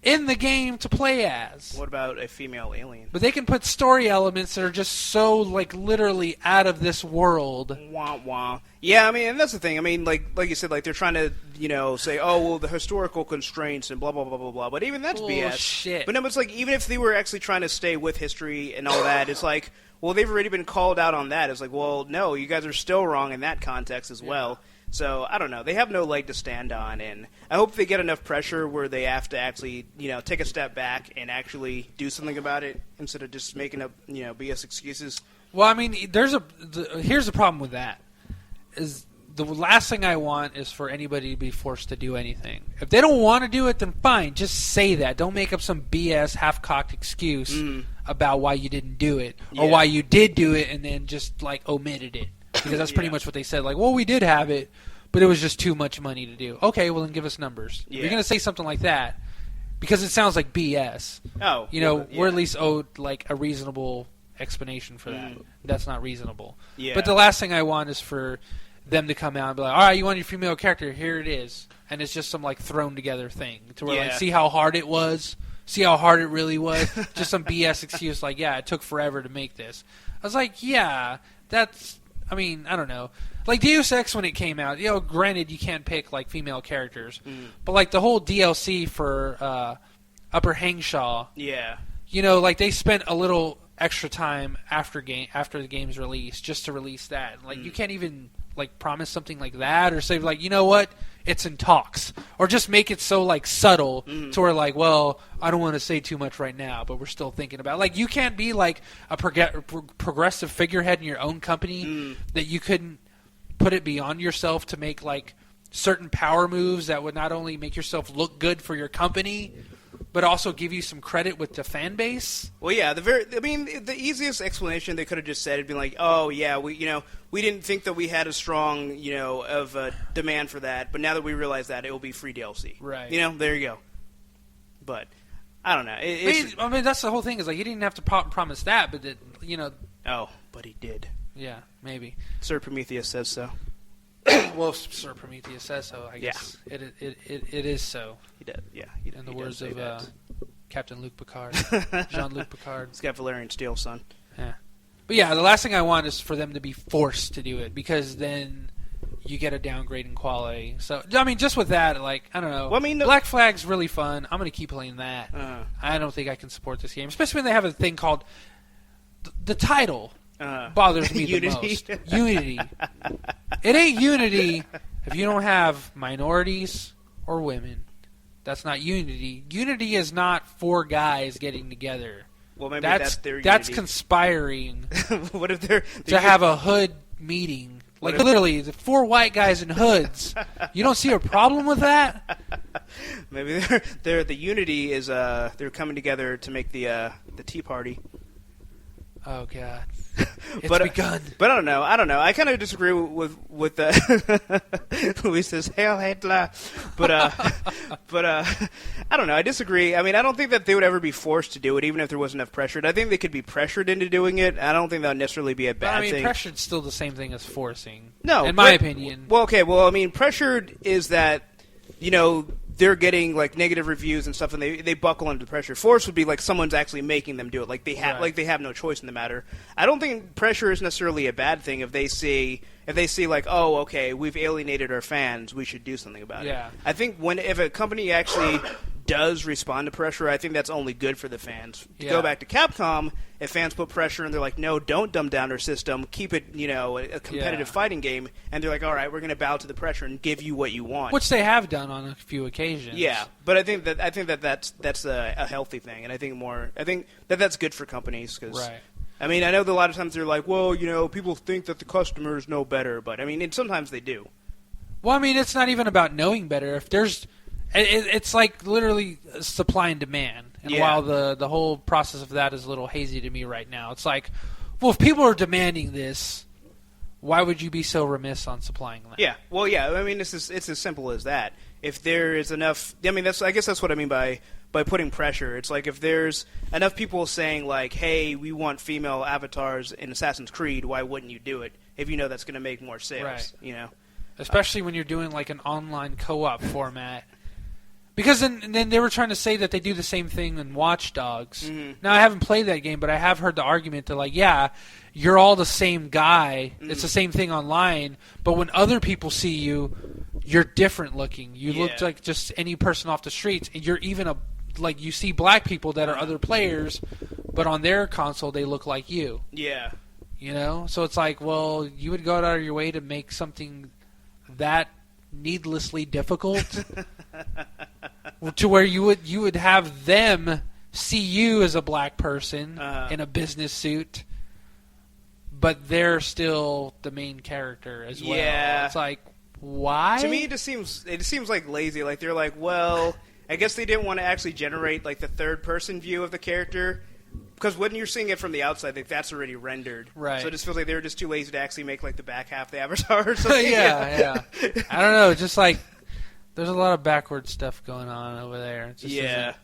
in the game to play as. What about a female alien? But they can put story elements that are just so, like, literally out of this world. Wah, wah. Yeah, I mean, and that's the thing. I mean, like you said, like, they're trying to, you know, say, oh, well, the historical constraints and blah, blah, blah, blah, blah. But even that's BS. Shit. But no, it's like, even if they were actually trying to stay with history and all that, it's like, well, they've already been called out on that. It's like, well, no, you guys are still wrong in that context as well. So, I don't know. They have no leg to stand on, and I hope they get enough pressure where they have to actually, you know, take a step back and actually do something about it instead of just making up, you know, BS excuses. Well, I mean, here's the problem with that. Is the last thing I want is for anybody to be forced to do anything. If they don't want to do it, then fine. Just say that. Don't make up some BS half-cocked excuse about why you didn't do it or why you did do it and then just, like, omitted it. Because that's pretty much what they said. Like, well, we did have it, but it was just too much money to do. Okay, well, then give us numbers. If you're going to say something like that, because it sounds like BS. Oh. You know, we're at least owed, like, a reasonable explanation for that. That's not reasonable. Yeah. But the last thing I want is for them to come out and be like, all right, you want your female character, here it is. And it's just some, like, thrown-together thing. To where, like, see how hard it was? See how hard it really was? Just some BS excuse like, yeah, it took forever to make this. I was like, yeah, that's... I mean, I don't know. Like Deus Ex when it came out, you know, granted you can't pick like female characters, but like the whole DLC for Upper Hangshaw, you know, like they spent a little extra time after the game's release just to release that. Like you can't even like promise something like that or say like, you know what, it's in talks, or just make it so like subtle to where like, well, I don't want to say too much right now, but we're still thinking about it. Like you can't be like a progressive figurehead in your own company that you couldn't put it beyond yourself to make like certain power moves that would not only make yourself look good for your company, but also give you some credit with the fan base. Well, yeah, the easiest explanation they could have just said would be like, oh yeah, we didn't think that we had a strong of a demand for that, but now that we realize that, it will be free DLC. Right. There you go. But I don't know. I mean, that's the whole thing. Is like he didn't have to promise that, but Oh, but he did. Yeah, maybe. Sir Prometheus says so. Well, Sir Prometheus says so. I guess it is so. He did. Yeah. In the words of Captain Luc Picard, Jean-Luc Picard. He's got Valerian Steel, son. Yeah. But yeah, the last thing I want is for them to be forced to do it, because then you get a downgrade in quality. So, I mean, just with that, like, I don't know. Well, I mean, Black Flag's really fun. I'm going to keep playing that. I don't think I can support this game, especially when they have a thing called the title. Bothers me the most. Unity. It ain't Unity if you don't have minorities or women. That's not Unity. Unity is not 4 guys getting together. Well, maybe that's their Unity. That's conspiring. What if they're to have a hood meeting? Like literally, the 4 white guys in hoods. You don't see a problem with that? Maybe they're the Unity is they're coming together to make the Tea Party. Oh God. It's begun. But I don't know. I kind of disagree with Luis says Hail Hitler, but I don't know. I disagree. I mean, I don't think that they would ever be forced to do it, even if there wasn't enough pressure. I think they could be pressured into doing it. I don't think that would necessarily be a bad thing. Pressured's still the same thing as forcing. No, in my opinion. Well, okay. Well, I mean, pressured is that they're getting like negative reviews and stuff, and they buckle under the pressure. Force would be like someone's actually making them do it, like they have no choice in the matter. I don't think pressure is necessarily a bad thing if they see like, oh, okay, we've alienated our fans, we should do something about it. I think if a company actually does respond to pressure, I think that's only good for the fans. To go back to Capcom, if fans put pressure and they're like, no, don't dumb down our system, keep it, a competitive fighting game, and they're like, all right, we're going to bow to the pressure and give you what you want. Which they have done on a few occasions. Yeah, but I think that's a healthy thing, and I think that's good for companies, because right. I mean, I know that a lot of times they're like, well, people think that the customers know better, but I mean, sometimes they do. Well, I mean, it's not even about knowing better. If there's it's like literally supply and demand. And while the whole process of that is a little hazy to me right now, it's like, well, if people are demanding this, why would you be so remiss on supplying that? Yeah. Well, yeah. I mean, it's as simple as that. If there is enough, I mean, I guess that's what I mean by putting pressure. It's like if there's enough people saying like, hey, we want female avatars in Assassin's Creed, why wouldn't you do it? If you know that's going to make more sales, right. Especially when you're doing like an online co-op format. Because then they were trying to say that they do the same thing in Watch Dogs. Mm-hmm. Now, I haven't played that game, but I have heard the argument that, like, yeah, you're all the same guy. Mm-hmm. It's the same thing online. But when other people see you, you're different looking. You look like just any person off the streets. And you're even you see black people that are other players, but on their console, they look like you. Yeah. So it's like, well, you would go out of your way to make something that needlessly difficult to where you would have them see you as a black person in a business suit, but they're still the main character as well. Yeah. It's like, why? To me, it just seems like lazy. Like they're like, well, I guess they didn't want to actually generate like the third person view of the character. Because when you're seeing it from the outside, like, that's already rendered. Right. So it just feels like they were just too lazy to actually make like the back half the avatar or something. yeah. I don't know. Just like there's a lot of backward stuff going on over there. It just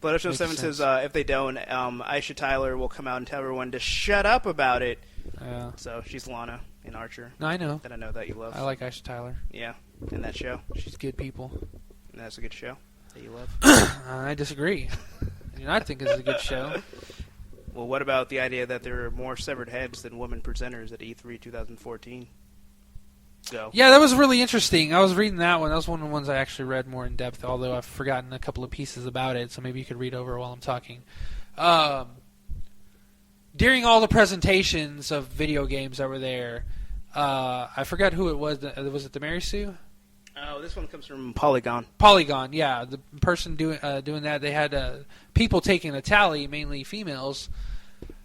Blood 7 says if they don't, Aisha Tyler will come out and tell everyone to shut up about it. Yeah. So she's Lana in Archer. No, I know. That I know that you love. I like Aisha Tyler. Yeah, in that show. She's good people. And that's a good show that you love. I disagree. I think it's a good show. Well, what about the idea that there are more severed heads than women presenters at E3 2014? So. Yeah, that was really interesting. I was reading that one. That was one of the ones I actually read more in depth, although I've forgotten a couple of pieces about it, so maybe you could read over while I'm talking. During all the presentations of video games that were there, I forgot who it was. Was it the Mary Sue? Oh, this one comes from Polygon. Polygon, yeah. The person doing that, they had people taking a tally, mainly females,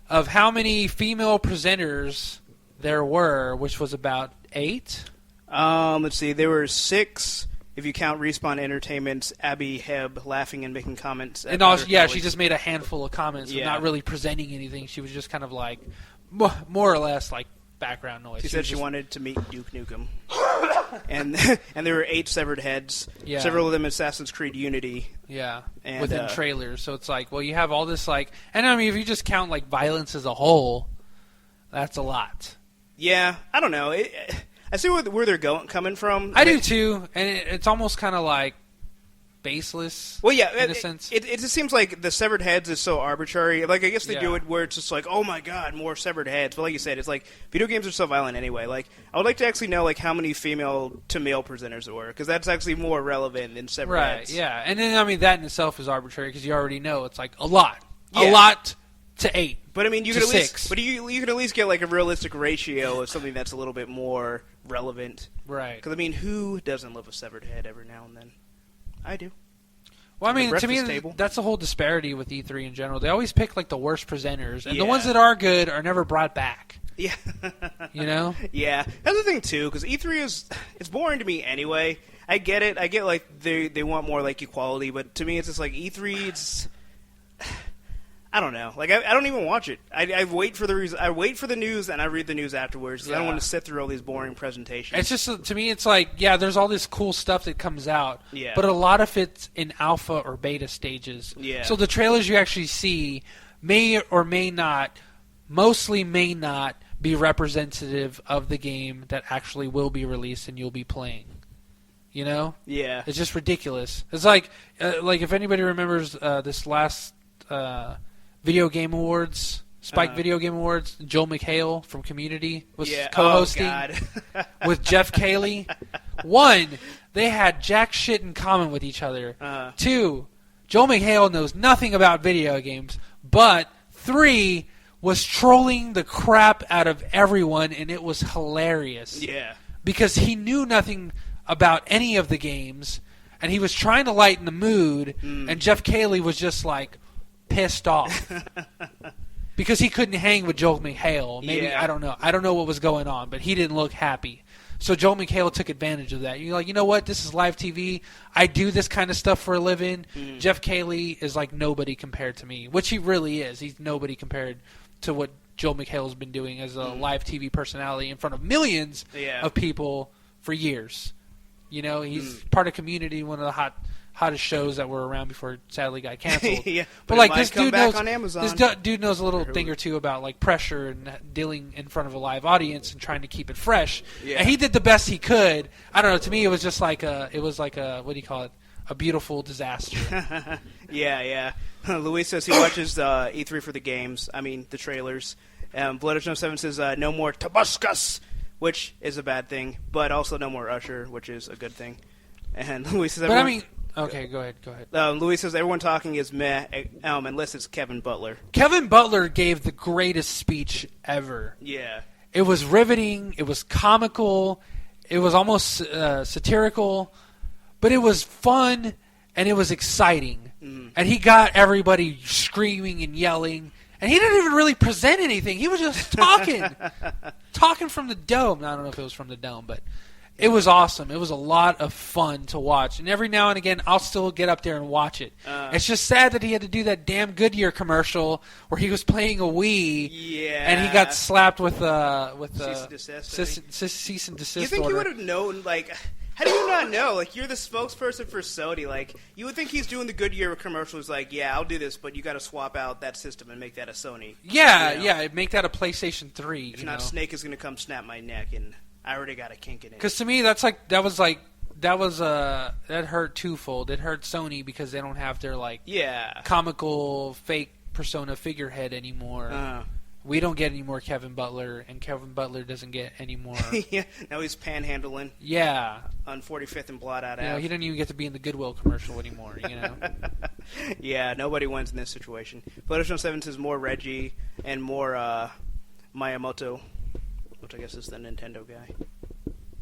of how many female presenters there were, which was about 8. Let's see. There were 6 if you count Respawn Entertainment's Abby Heb laughing and making comments. And also, yeah, she just made a handful of comments, but not really presenting anything. She was just kind of like, more or less like background noise. She said she wanted to meet Duke Nukem. and there were 8 severed heads, several of them Assassin's Creed Unity. Yeah, and, within trailers. So it's like, well, you have all this like, and I mean, if you just count like violence as a whole, that's a lot. Yeah, I don't know. I see where they're coming from. I do too, and it's almost kind of like baseless. Well, yeah, in a sense. It just seems like the severed heads is so arbitrary. Like, I guess they do it where it's just like, oh my god, more severed heads. But like you said, it's like video games are so violent anyway. Like, I would like to actually know like how many female to male presenters there were, because that's actually more relevant than severed heads. Right. Yeah, and then I mean that in itself is arbitrary because you already know it's like a lot to 8. But I mean, you could at least, but you could at least get like a realistic ratio of something that's a little bit more relevant. Right. Because I mean, who doesn't love a severed head every now and then? I do. Well, I mean, to me, that's the whole disparity with E3 in general. They always pick like the worst presenters, and the ones that are good are never brought back. Yeah. You know? Yeah. That's the thing too, because E3 it's boring to me anyway. I get it. I get like they want more like equality, but to me, it's just like E3. It's I don't know. Like I don't even watch it. I wait for the news and I read the news afterwards because I don't want to sit through all these boring presentations. It's just to me, it's like there's all this cool stuff that comes out, yeah. but a lot of it's in alpha or beta stages. Yeah. So the trailers you actually see may or may not, mostly may not be representative of the game that actually will be released and you'll be playing. You know? Yeah. It's just ridiculous. It's like if anybody remembers this last. Video Game Awards, Spike Video Game Awards, Joel McHale from Community was co-hosting with Jeff Keighley. 1, they had jack shit in common with each other. 2, Joel McHale knows nothing about video games. But 3, was trolling the crap out of everyone, and it was hilarious. Yeah. Because he knew nothing about any of the games, and he was trying to lighten the mood, and Jeff Keighley was just like, pissed off because he couldn't hang with Joel McHale. Maybe I don't know. I don't know what was going on, but he didn't look happy. So Joel McHale took advantage of that. You're like, you know what? This is live TV. I do this kind of stuff for a living. Jeff Keighley is like nobody compared to me, which he really is. He's nobody compared to what Joel McHale's been doing as a live TV personality in front of millions of people for years. You know, he's part of Community, one of the hottest shows that were around before it sadly got canceled. but like this dude knows on Amazon. This dude knows a little thing or two about like pressure and dealing in front of a live audience and trying to keep it fresh. And he did the best he could. I don't know. To me, it was just like what do you call it? A beautiful disaster. Yeah. Luis says he watches E3 for the games. I mean, the trailers. Blood 7 says no more Tabascus, which is a bad thing, but also no more Usher, which is a good thing. And Luis says, okay, go ahead. Luis says everyone talking is meh, unless it's Kevin Butler. Kevin Butler gave the greatest speech ever. Yeah. It was riveting. It was comical. It was almost satirical, but it was fun and it was exciting. And he got everybody screaming and yelling. And he didn't even really present anything. He was just talking from the dome. I don't know if it was from the dome, but it was awesome. It was a lot of fun to watch. And every now and again, I'll still get up there and watch it. It's just sad that he had to do that damn Goodyear commercial where he was playing a Wii. Yeah. And he got slapped with cease and desist. You think order. He would have known, like... How do you not know? Like, you're the spokesperson for Sony. Like, you would think he's doing the Goodyear commercials. Like, yeah, I'll do this, but you got to swap out that system and make that a Sony. Yeah, you know? Make that a PlayStation 3. If not, Snake is going to come snap my neck, and I already got a kink in it. Because to me, that hurt twofold. It hurt Sony because they don't have their comical fake Persona figurehead anymore. We don't get any more Kevin Butler, and Kevin Butler doesn't get any more. Yeah, now he's panhandling. Yeah. On 45th and Blot-Out Ave. He didn't even get to be in the Goodwill commercial anymore, you know? Yeah, nobody wins in this situation. Blood 7 says more Reggie and more Miyamoto, which I guess is the Nintendo guy.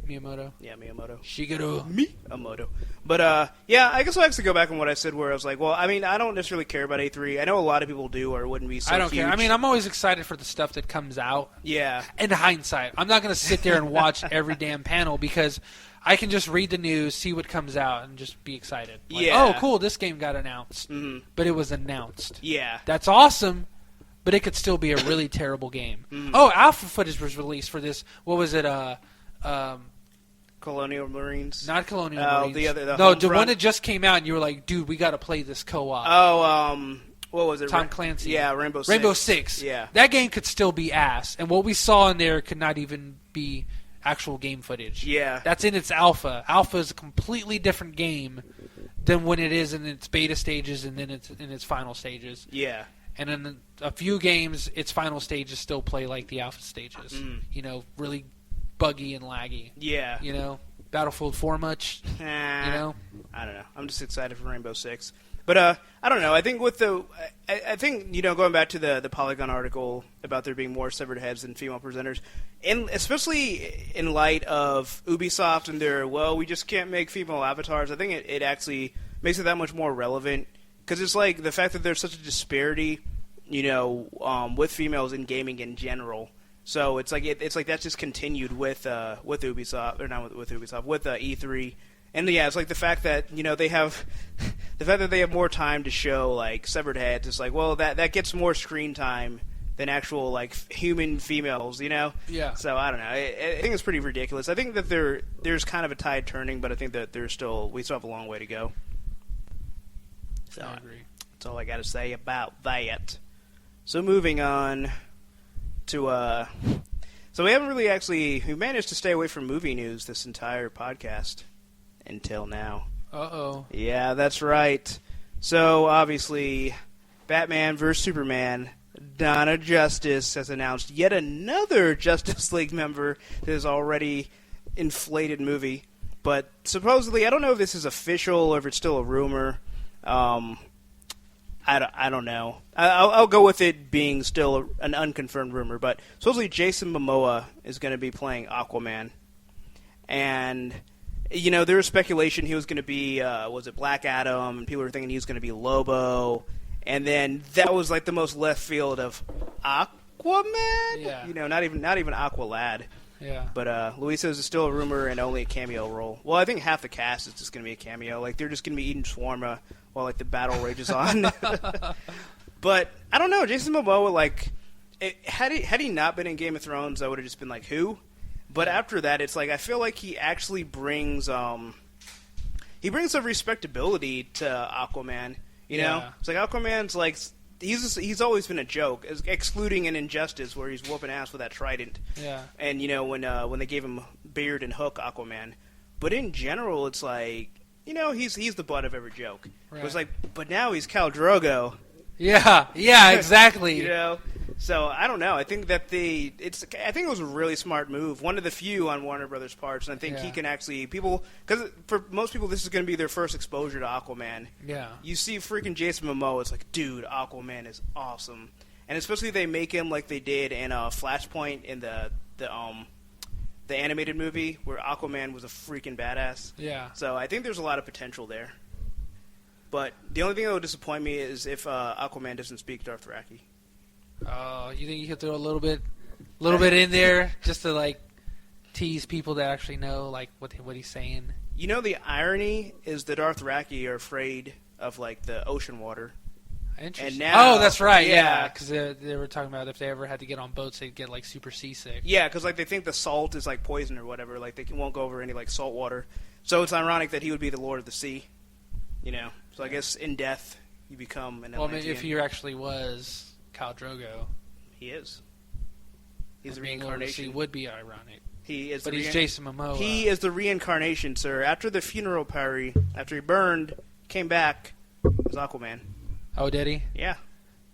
Miyamoto. Yeah, Miyamoto. Shigeru. Miyamoto. But, yeah, I guess I'll actually go back on what I said where I was like, well, I mean, I don't necessarily care about A3. I know a lot of people do or it wouldn't be so I don't huge. care. I mean, I'm always excited for the stuff that comes out. Yeah. In hindsight, I'm not going to sit there and watch every damn panel because I can just read the news, see what comes out, and just be excited. Like, Yeah. oh, cool, this game got announced. Mhm. But it was announced. Yeah. That's awesome, but it could still be a really terrible game. Oh, alpha footage was released for this. What was it? Colonial Marines. Not Colonial Oh, Marines. the other- the no, Homefront. the one that just came out, and you were like, dude, we got to play this co-op. Oh, what was it? Tom Clancy. Yeah, Rainbow Six. Rainbow Six. Yeah. That game could still be ass, and what we saw in there could not even be actual game footage. Yeah. That's in its alpha. Alpha is a completely different game than when it is in its beta stages and then it's in its final stages. Yeah. And in a few games, its final stages still play like the alpha stages. You know, really buggy and laggy. Yeah. You know, Battlefield 4 much. You know, I don't know. I'm just excited for Rainbow Six. But I don't know. I think I think going back to the Polygon article about there being more severed heads than female presenters, and especially in light of Ubisoft and their we just can't make female avatars. I think it actually makes it that much more relevant because it's like the fact that there's such a disparity, with females in gaming in general. So it's like that's just continued with Ubisoft or not with Ubisoft with E3. And yeah, it's like the fact that they have more time to show like severed heads. It's like, well, that gets more screen time than actual like human females, Yeah. So I don't know. I think it's pretty ridiculous. I think that there's kind of a tide turning, but I think that we still have a long way to go. So I agree. that's all I got to say about that. So moving on to so we haven't really we managed to stay away from movie news this entire podcast. Until now. Uh-oh. Yeah, that's right. So, obviously, Batman vs. Superman, Dawn of Justice has announced yet another Justice League member to his already inflated movie. But supposedly, I don't know if this is official or if it's still a rumor. I don't know. I'll go with it being still an unconfirmed rumor. But supposedly Jason Momoa is going to be playing Aquaman. And there was speculation he was going to be, was it Black Adam? And people were thinking he was going to be Lobo. And then that was like the most left field of Aquaman? Yeah. Not even Aqualad. Yeah. But Luis says it's still a rumor and only a cameo role. Well, I think half the cast is just going to be a cameo. Like, they're just going to be eating shawarma while, like, the battle rages on. But, I don't know. Jason Momoa, had he not been in Game of Thrones, I would have just been like, who? But after that, it's like I feel like he actually brings a respectability to Aquaman. Yeah. It's like Aquaman's like he's always been a joke, excluding an Injustice where he's whooping ass with that trident. Yeah. And when they gave him Beard and Hook Aquaman, but in general, it's like he's the butt of every joke. Right. It was like, but now he's Khal Drogo. Yeah. Yeah. Exactly. So I don't know. I think that I think it was a really smart move. One of the few on Warner Brothers' parts, and I think he can actually because for most people this is going to be their first exposure to Aquaman. Yeah. You see freaking Jason Momoa, it's like, dude, Aquaman is awesome, and especially if they make him like they did in Flashpoint in the animated movie where Aquaman was a freaking badass. Yeah. So I think there's a lot of potential there. But the only thing that would disappoint me is if Aquaman doesn't speak Dothraki. Oh, you think you could throw a little bit in there just to like tease people that actually know like what he's saying? The irony is the Dothraki are afraid of like the ocean water. Interesting. And now, that's right. yeah. Yeah, because they were talking about if they ever had to get on boats, they'd get like super seasick. Yeah, because like they think the salt is like poison or whatever. Like they won't go over any like salt water. So it's ironic that he would be the Lord of the Sea. So I guess in death you become an Atlantean. Well, maybe if he actually was Khal Drogo, he is. He's the being Lord of the Sea reincarnation. would be ironic. He is. But he's Jason Momoa. He is the reincarnation, sir. After the funeral party, after he burned, came back, was Aquaman. Oh, did he? Yeah.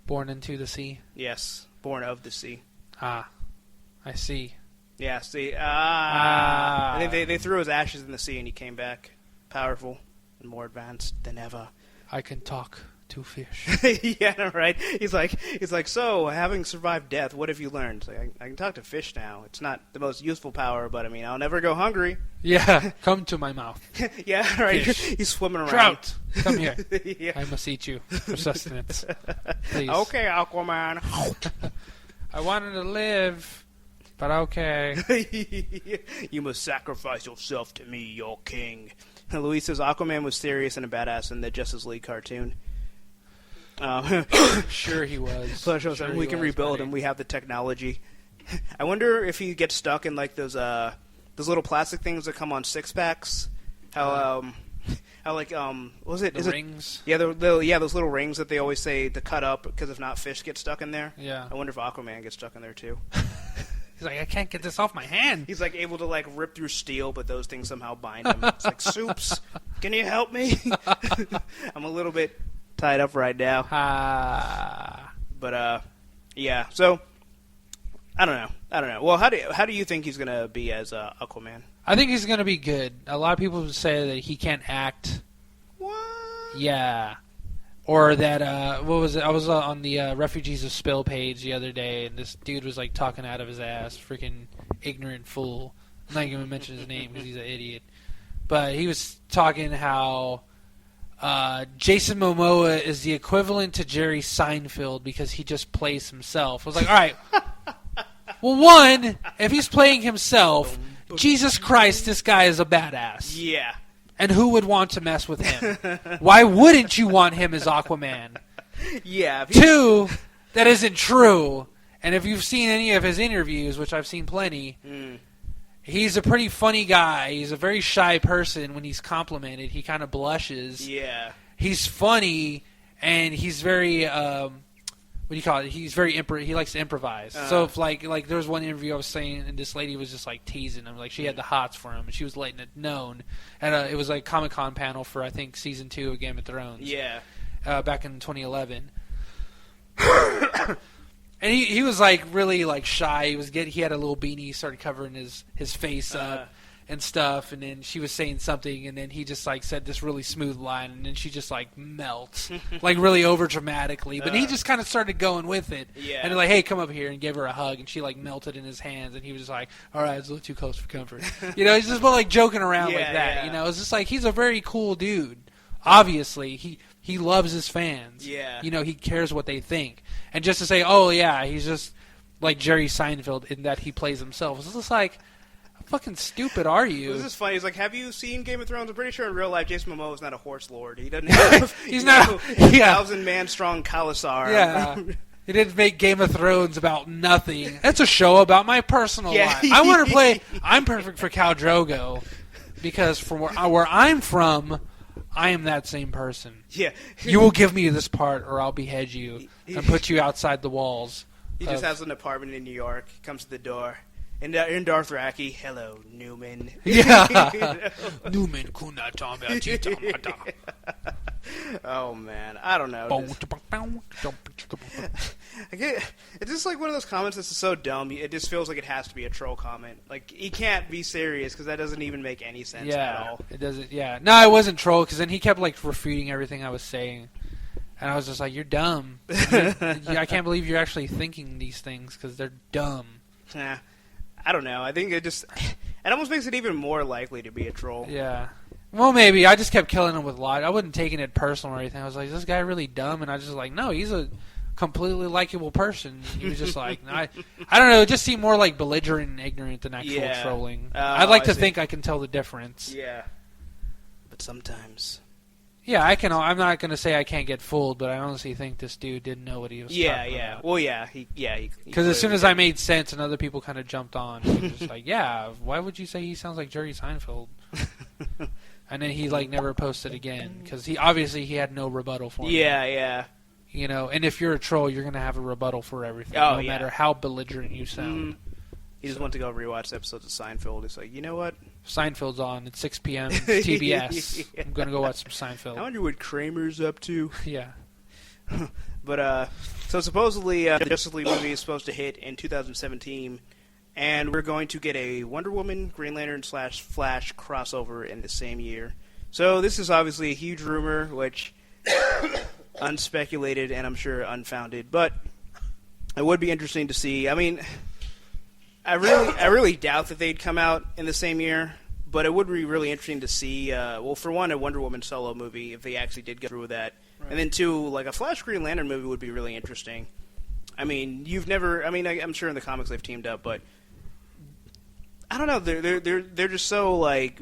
Born into the sea. Yes. Born of the sea. Ah, I see. Yeah. See. Ah. I think they threw his ashes in the sea, and he came back, powerful and more advanced than ever. I can talk to fish. Yeah, right. He's like, so having survived death, what have you learned? It's like, I can talk to fish now. It's not the most useful power, but I mean, I'll never go hungry. Yeah, come to my mouth. Yeah, right. Fish. He's swimming around. Trout, come here. Yeah. I must eat you for sustenance. Please. Okay, Aquaman. I wanted to live, but okay. You must sacrifice yourself to me, your king. And Luis says Aquaman was serious and a badass in the Justice League cartoon. Sure he was. Plus, Sure we he can was, rebuild buddy. him. We have the technology. I wonder if he gets stuck in like those little plastic things that come on 6-packs. How like what was it? The rings? Yeah, those little rings that they always say to cut up because if not, fish get stuck in there. Yeah. I wonder if Aquaman gets stuck in there too. He's like, I can't get this off my hand. He's like able to like rip through steel, but those things somehow bind him. It's like, Soups, can you help me? I'm a little bit tied up right now. But yeah. So I don't know. Well, how do you think he's gonna be as Aquaman? I think he's going to be good. A lot of people say that he can't act. What? Yeah. Or that, what was it? I was on the Refugees of Spill page the other day, and this dude was, like, talking out of his ass. Freaking ignorant fool. I'm not going to mention his name because he's an idiot. But he was talking how Jason Momoa is the equivalent to Jerry Seinfeld because he just plays himself. I was like, all right. Well, one, if he's playing himself, Jesus Christ, this guy is a badass. Yeah. And who would want to mess with him? Why wouldn't you want him as Aquaman? Yeah. Two, that isn't true. And if you've seen any of his interviews, which I've seen plenty, he's a pretty funny guy. He's a very shy person. When he's complimented, he kind of blushes. Yeah. He's funny, and he's very... what do you call it? He's very he likes to improvise. So if like there was one interview I was saying, and this lady was just like teasing him, like she had the hots for him, and she was letting it known. And it was like Comic-Con panel for I think season 2 of Game of Thrones. Yeah. Back in 2011. And he was like really like shy. He had a little beanie. He started covering his face up and stuff. And then she was saying something, and then he just like said this really smooth line, and then she just like melts, like really over dramatically. But he just kind of started going with it. Yeah. And like, hey, come up here, and gave her a hug, and she like melted in his hands, and he was just like, all right, it's a little too close for comfort. You know, he's just like joking around like that. Yeah. You know, it's just like he's a very cool dude. Obviously, he loves his fans. Yeah. You know, he cares what they think. And just to say, oh, yeah, he's just like Jerry Seinfeld in that he plays himself. It's just like, how fucking stupid are you? This is funny. He's like, have you seen Game of Thrones? I'm pretty sure in real life Jason Momoa is not a horse lord. He doesn't have He's not a 1,000-man strong Khalasar. Yeah. He didn't make Game of Thrones about nothing. It's a show about my personal life. I want to play... I'm perfect for Khal Drogo because from where I'm from... I am that same person. Yeah. You will give me this part or I'll behead you and put you outside the walls. He just has an apartment in New York. He comes to the door. In Dothraki, hello, Newman. Yeah. Newman kunata. Oh, man. I don't know. It's just like one of those comments that's so dumb. It just feels like it has to be a troll comment. Like, he can't be serious because that doesn't even make any sense at all. It doesn't. Yeah. No, I wasn't troll because then he kept like refuting everything I was saying. And I was just like, you're dumb. I can't believe you're actually thinking these things because they're dumb. Yeah. I don't know. I think it almost makes it even more likely to be a troll. Yeah. Well, maybe. I just kept killing him with lies. I wasn't taking it personal or anything. I was like, is this guy really dumb? And I was just like, no, he's a completely likable person. He was just like, I don't know. It just seemed more like belligerent and ignorant than actual trolling. I'd like to think I can tell the difference. Yeah. But sometimes... Yeah, I can. I'm not going to say I can't get fooled, but I honestly think this dude didn't know what he was talking about. Well, yeah. Because as soon as I made sense and other people kind of jumped on, he was just like, yeah, why would you say he sounds like Jerry Seinfeld? And then he like never posted again because he had no rebuttal for me. Yeah. You know, and if you're a troll, you're going to have a rebuttal for everything, no matter how belligerent you sound. He just went to go rewatch episodes of Seinfeld. It's like, you know what? Seinfeld's on at 6 p.m. It's TBS. I'm going to go watch some Seinfeld. I wonder what Kramer's up to. Yeah. But, so supposedly the Justice League movie is supposed to hit in 2017, and we're going to get a Wonder Woman, Green Lantern / Flash crossover in the same year. So this is obviously a huge rumor, which unspeculated and I'm sure unfounded. But it would be interesting to see. I mean, I really doubt that they'd come out in the same year. But it would be really interesting to see, well, for one, a Wonder Woman solo movie, if they actually did go through with that. Right. And then, two, like a Flash Green Lantern movie would be really interesting. I mean, I'm sure in the comics they've teamed up, but I don't know. They're just so, like,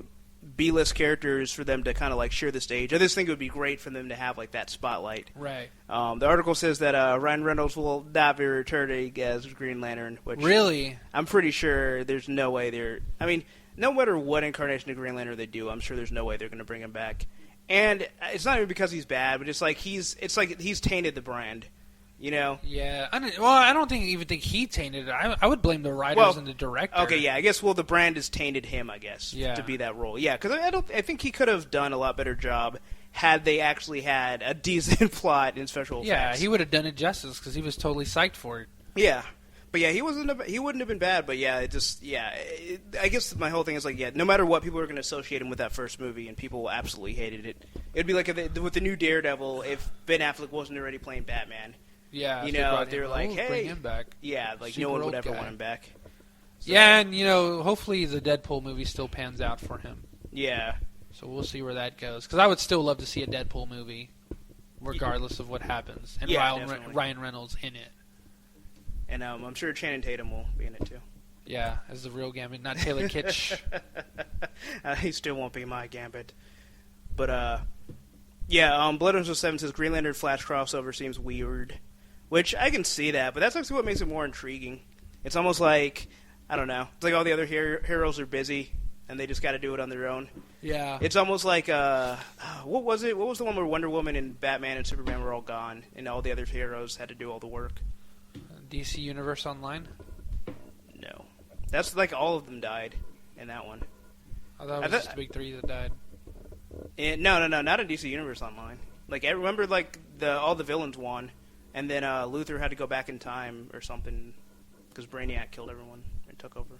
B-list characters for them to kind of, like, share the stage. I just think it would be great for them to have, like, that spotlight. Right. The article says that Ryan Reynolds will not be returning as Green Lantern. Which really? I'm pretty sure there's no way they're... I mean... No matter what incarnation of Green Lantern they do, I'm sure there's no way they're going to bring him back. And it's not even because he's bad, but it's like he's tainted the brand, you know? Yeah. I don't even think he tainted it. I would blame the writers and the director. Okay, yeah. I guess the brand has tainted him, I guess, to be that role. Yeah, because I think he could have done a lot better job had they actually had a decent plot and special effects. Yeah, he would have done it justice because he was totally psyched for it. Yeah. But yeah, he wouldn't have been bad. But yeah, I guess my whole thing is like, yeah, no matter what, people are going to associate him with that first movie, and people absolutely hated it. It'd be like with the new Daredevil, if Ben Affleck wasn't already playing Batman. Yeah, if they were like, hey, bring him back. Yeah, like no one would ever want him back. So, yeah, and hopefully the Deadpool movie still pans out for him. Yeah. So we'll see where that goes. Because I would still love to see a Deadpool movie, regardless of what happens, and Ryan Reynolds in it. And I'm sure Channing Tatum will be in it too. Yeah, as the real Gambit, not Taylor Kitsch. He still won't be my Gambit. But Blood Angel 7 says Green Lantern Flash crossover seems weird, which I can see that, but that's actually what makes it more intriguing. It's almost like, I don't know, it's like all the other heroes are busy and they just got to do it on their own. Yeah. It's almost like what was it? What was the one where Wonder Woman and Batman and Superman were all gone and all the other heroes had to do all the work? DC Universe Online? No. That's like all of them died in that one. I thought it was just the big three that died. No, not in DC Universe Online. Like, I remember, like, all the villains won, and then Luthor had to go back in time or something because Brainiac killed everyone and took over.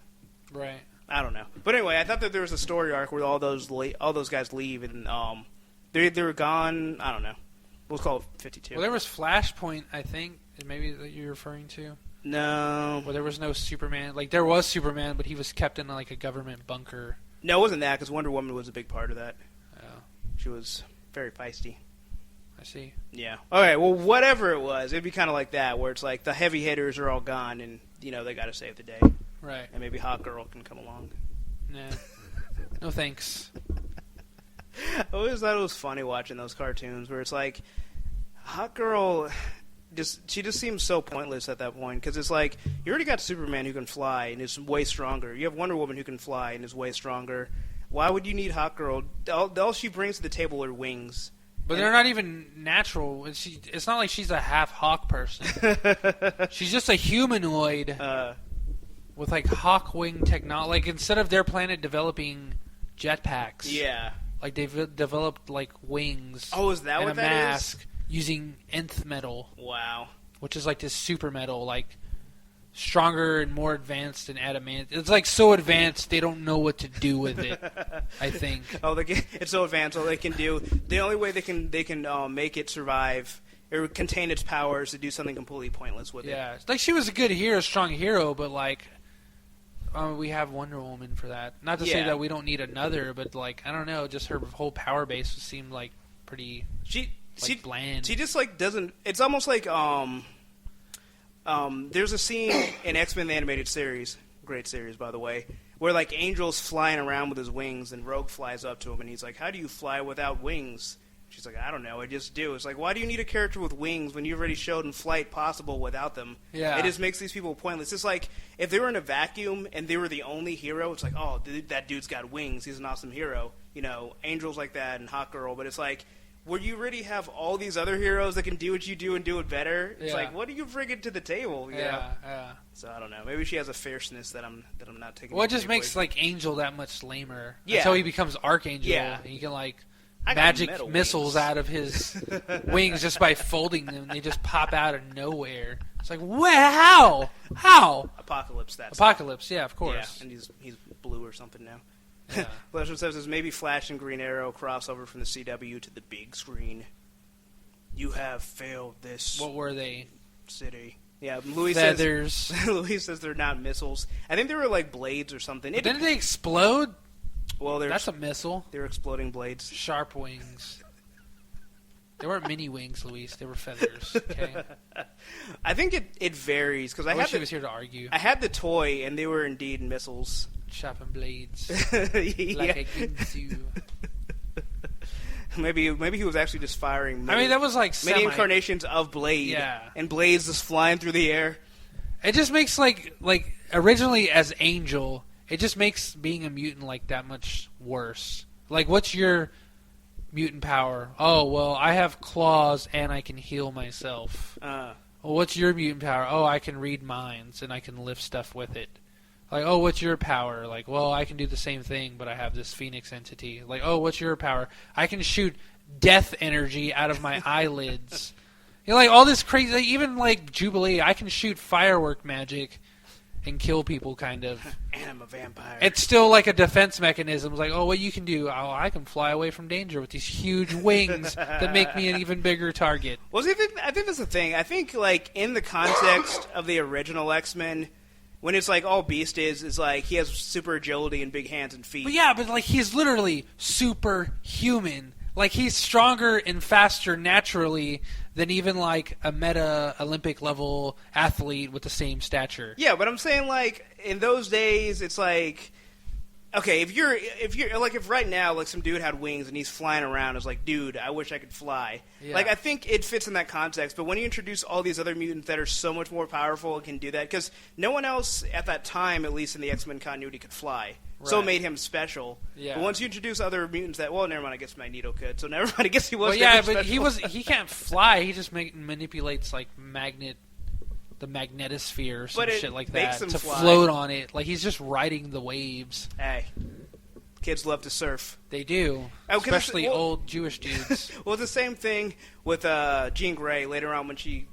Right. I don't know. But anyway, I thought that there was a story arc where all those guys leave, and they were gone, I don't know. We'll call it 52. Well, there was Flashpoint, I think, maybe that you're referring to. No. Well, there was no Superman. Like, there was Superman, but he was kept in, like, a government bunker. No, it wasn't that, because Wonder Woman was a big part of that. Oh. She was very feisty. I see. Yeah. Okay, well, whatever it was, it'd be kind of like that, where it's like the heavy hitters are all gone, and, they got to save the day. Right. And maybe Hot Girl can come along. Nah. No thanks. I always thought it was funny watching those cartoons where it's like, Hot Girl, she just seems so pointless at that point, because it's like, you already got Superman who can fly and is way stronger. You have Wonder Woman who can fly and is way stronger. Why would you need Hot Girl? All she brings to the table are wings. But they're not even natural. It's not like she's a half-hawk person. She's just a humanoid with, like, hawk wing technology. Like, instead of their planet developing jetpacks. Yeah. Like, they've developed, like, wings. Oh, is that and what a that mask is? Using nth metal. Wow. Which is like this super metal, like stronger and more advanced than adamant. It's like so advanced they don't know what to do with it. I think. Oh, it's so advanced. All they can do, the only way they can make it survive or contain its powers to do something completely pointless with it. Yeah, like she was a good hero, strong hero, but like we have Wonder Woman for that. Not to say that we don't need another, but like I don't know, just her whole power base seemed like pretty. She bland. She just like doesn't. It's almost like there's a scene in X-Men the Animated Series, great series by the way, where like Angel's flying around with his wings and Rogue flies up to him and he's like, "How do you fly without wings?" She's like, "I don't know, I just do." It's like, why do you need a character with wings when you've already shown flight possible without them? Yeah. It just makes these people pointless. It's like if they were in a vacuum and they were the only hero, it's like, oh, that dude's got wings, he's an awesome hero. Angel's like that and Hot Girl, but it's like, where you already have all these other heroes that can do what you do and do it better, it's like, what do you bring to the table? Yeah. So I don't know. Maybe she has a fierceness that I'm not taking. Well, it just makes like Angel that much lamer. Yeah. Until he becomes Archangel. Yeah. And he can like magic missiles out of his wings just by folding them. They just pop out of nowhere. It's like, how? Apocalypse. Apocalypse. Yeah, of course. Yeah, and he's blue or something now. Yeah. Legend says is maybe Flash and Green Arrow crossover from the CW to the big screen. You have failed this What were they? city. Yeah, Louis Feathers. says Louis says they're not missiles. I think they were like blades or something. Didn't they explode? Well, That's a missile. they're exploding blades. Sharp wings. They weren't mini wings, Luis. They were feathers. Okay. I think it varies because I wish he was here to argue. I had the toy and they were indeed missiles. Chopping blades Yeah. like a ginsu. Maybe he was actually just firing. I mean, that was like many incarnations of Blade. Yeah. And Blade's just flying through the air. It just makes like originally as Angel, it just makes being a mutant like that much worse. Like, what's your mutant power? Oh, well, I have claws and I can heal myself. Well, what's your mutant power? Oh, I can read minds and I can lift stuff with it. Like, oh, what's your power? Like, well, I can do the same thing, but I have this phoenix entity. Like, oh, what's your power? I can shoot death energy out of my eyelids. You know, like, all this crazy... Like, even, like, Jubilee, I can shoot firework magic and kill people, kind of. And I'm a vampire. It's still, like, a defense mechanism. It's like, oh, what you can do? Oh, I can fly away from danger with these huge wings that make me an even bigger target. Well, see, I think that's the thing. I think, like, in the context of the original X-Men... When it's like all Beast is like he has super agility and big hands and feet. But yeah, but like he's literally superhuman. Like he's stronger and faster naturally than even like a meta Olympic level athlete with the same stature. Yeah, but I'm saying like in those days it's like okay, if you're like if right now like some dude had wings and he's flying around, it's like, dude, I wish I could fly. Yeah. Like I think it fits in that context. But when you introduce all these other mutants that are so much more powerful and can do that, because no one else at that time, at least in the X-Men continuity, could fly. Right. So it made him special. Yeah. But once you introduce other mutants that, well, never mind. I guess Magneto could. So never mind. I guess he was. Well, yeah, but special. he can't fly. He just manipulates like the magnetosphere or some shit like that to float on it. Like he's just riding the waves. Hey. Kids love to surf. They do. Especially old Jewish dudes. Well, it's the same thing with Jean Grey later on when she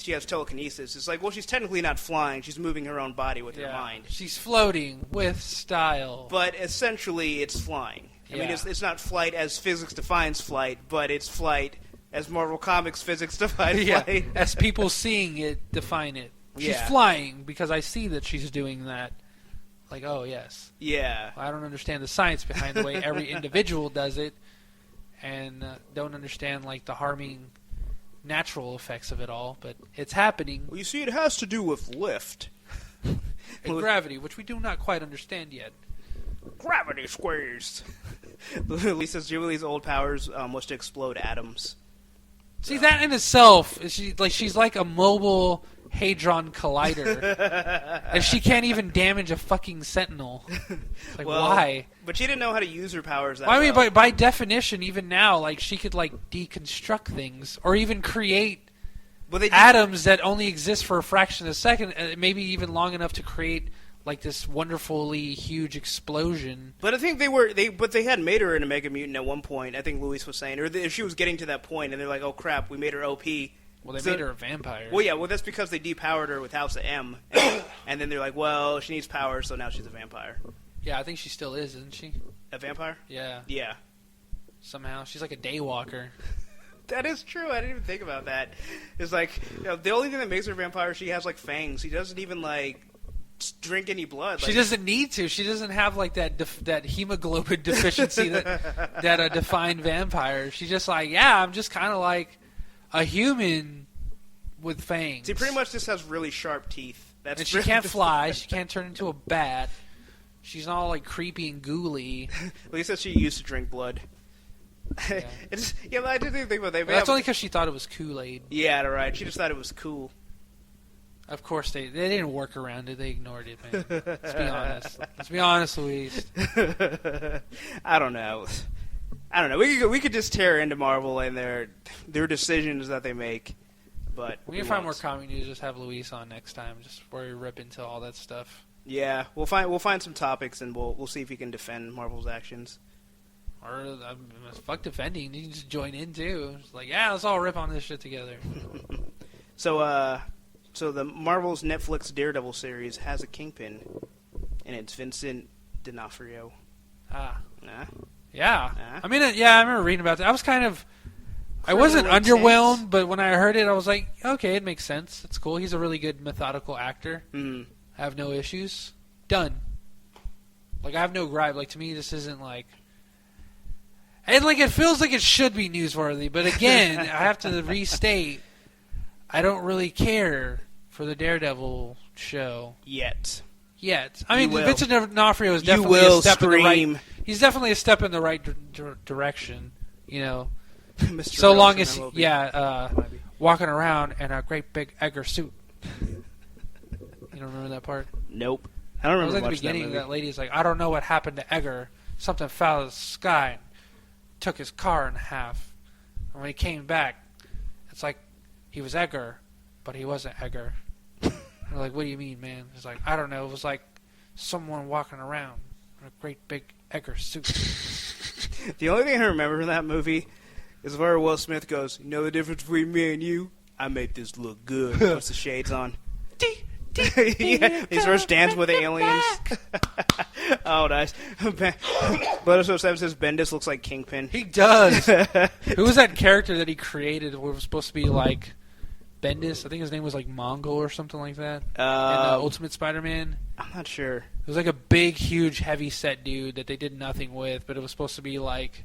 has telekinesis. It's like, well, she's technically not flying. She's moving her own body with her mind. She's floating with style. But essentially, it's flying. I mean, it's not flight as physics defines flight, but it's flight as Marvel Comics physics defines flight. As people seeing it define it. She's flying because I see that she's doing that. Like, oh, yes. Yeah. I don't understand the science behind the way every individual does it, and don't understand, like, the harming natural effects of it all, but it's happening. Well, you see, it has to do with lift. And gravity, which we do not quite understand yet. Gravity squeezed. Lisa's Jubilee's old powers was to explode atoms. See, that in itself, she's like a mobile Hadron Collider. And she can't even damage a fucking Sentinel. Like, why? But she didn't know how to use her powers that well. I mean, well. by definition, even now, like, she could, like, deconstruct things. Or even create atoms that only exist for a fraction of a second, maybe even long enough to create, like, this wonderfully huge explosion. But I think they had made her an Omega Mutant at one point, I think Luis was saying. Or she was getting to that point, and they're like, oh, crap, we made her OP. Well, they made her a vampire. Well, yeah, that's because they depowered her with House of M. And then they're like, well, she needs power, so now she's a vampire. Yeah, I think she still is, isn't she? A vampire? Yeah. Yeah. Somehow. She's like a daywalker. That is true. I didn't even think about that. It's like, the only thing that makes her a vampire, she has, like, fangs. She doesn't even, like, drink any blood. She doesn't need to. She doesn't have, like, that hemoglobin deficiency that a defined vampire. She's just like, yeah, I'm just kind of like a human with fangs. She pretty much just has really sharp teeth. And she can't fly. She can't turn into a bat. She's all like creepy and ghouly. Lisa, she used to drink blood. Yeah, I didn't think about that. That's only because she thought it was Kool-Aid. Yeah, right. She just thought it was cool. Of course, they didn't work around it. They ignored it, man. Let's be honest. Let's be honest, Luis. I don't know. We could just tear into Marvel and their decisions that they make, but we can find more comic news. Just have Luis on next time, just where we rip into all that stuff. Yeah, we'll find some topics and we'll see if he can defend Marvel's actions. Or fuck defending. You can just join in too. It's like, yeah, let's all rip on this shit together. So the Marvel's Netflix Daredevil series has a Kingpin, and it's Vincent D'Onofrio. Ah. Nah. Yeah. Nah. I mean, I remember reading about that. I was kind of I wasn't criminal underwhelmed, intent. but when I heard it, I was like, okay, it makes sense. It's cool. He's a really good methodical actor. Mm. I have no issues. Done. Like, I have no gripe. Like, to me, this isn't like... And, like, it feels like it should be newsworthy. But, again, I have to restate, I don't really care for the Daredevil show. Yet. I mean, will. Vincent D'Onofrio is You definitely will a step in the scream. right... He's definitely a step in the right direction, you know. Mr. So long Rosen, as, I will be. walking around in a great big Egger suit. You don't remember that part? Nope. I don't It was remember at the much of that beginning. movie. That lady's like, I don't know what happened to Egger. Something fell out of the sky and took his car in half. And when he came back, it's like he was Egger, but he wasn't Egger. They're like, what do you mean, man? He's like, I don't know. It was like someone walking around in a great big Egger suit. The only thing I remember from that movie is where Will Smith goes, you know the difference between me and you? I made this look good. Puts the shades on. Yeah, he starts dancing with aliens. Oh, nice. But episode 7 says Bendis looks like Kingpin. He does. Who was that character that he created where it was supposed to be like Bendis? I think his name was like Mongol or something like that. In Ultimate Spider-Man. I'm not sure. It was like a big, huge, heavy-set dude that they did nothing with, but it was supposed to be like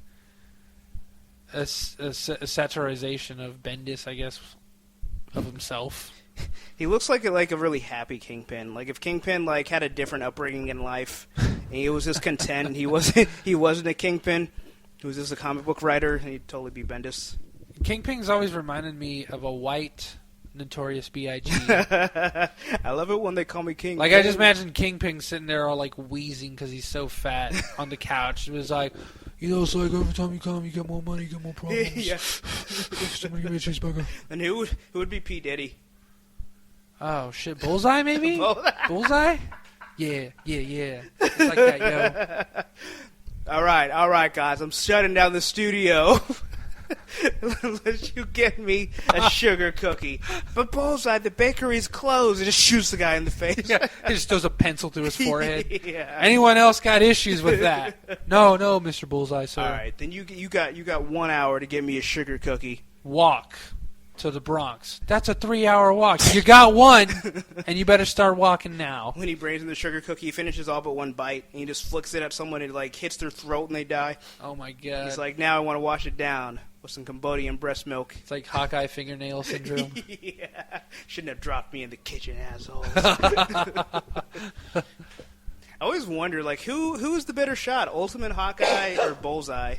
a satirization of Bendis, I guess, of himself. He looks like a really happy Kingpin. Like if Kingpin like had a different upbringing in life, and he was just content. He wasn't a Kingpin. He was just a comic book writer, and he'd totally be Bendis. Kingpin's always reminded me of a white Notorious B.I.G. I love it when they call me King. Like I just imagine Kingpin sitting there all like wheezing because he's so fat on the couch. It was like, you know, it's like every time you come, you get more money, you get more problems. Yeah. Somebody give me a cheeseburger. And who would be P. Diddy? Oh shit, Bullseye maybe? Bullseye? Yeah. It's like that, yo. All right, guys. I'm shutting down the studio. Unless you get me a sugar cookie. But Bullseye, the bakery's closed. It just shoots the guy in the face. Yeah, he just throws a pencil through his forehead. Yeah. Anyone else got issues with that? No, Mr. Bullseye, sir. All right, then you got 1 hour to get me a sugar cookie. Walk to the Bronx. That's a 3-hour walk. You got one, and you better start walking now. When he brings in the sugar cookie, he finishes all but one bite, and he just flicks it at someone, and it like hits their throat, and they die. Oh my god. He's like, now I want to wash it down with some Cambodian breast milk. It's like Hawkeye fingernail syndrome. Yeah, shouldn't have dropped me in the kitchen, assholes. I always wonder, like, who's the better shot, Ultimate Hawkeye or Bullseye?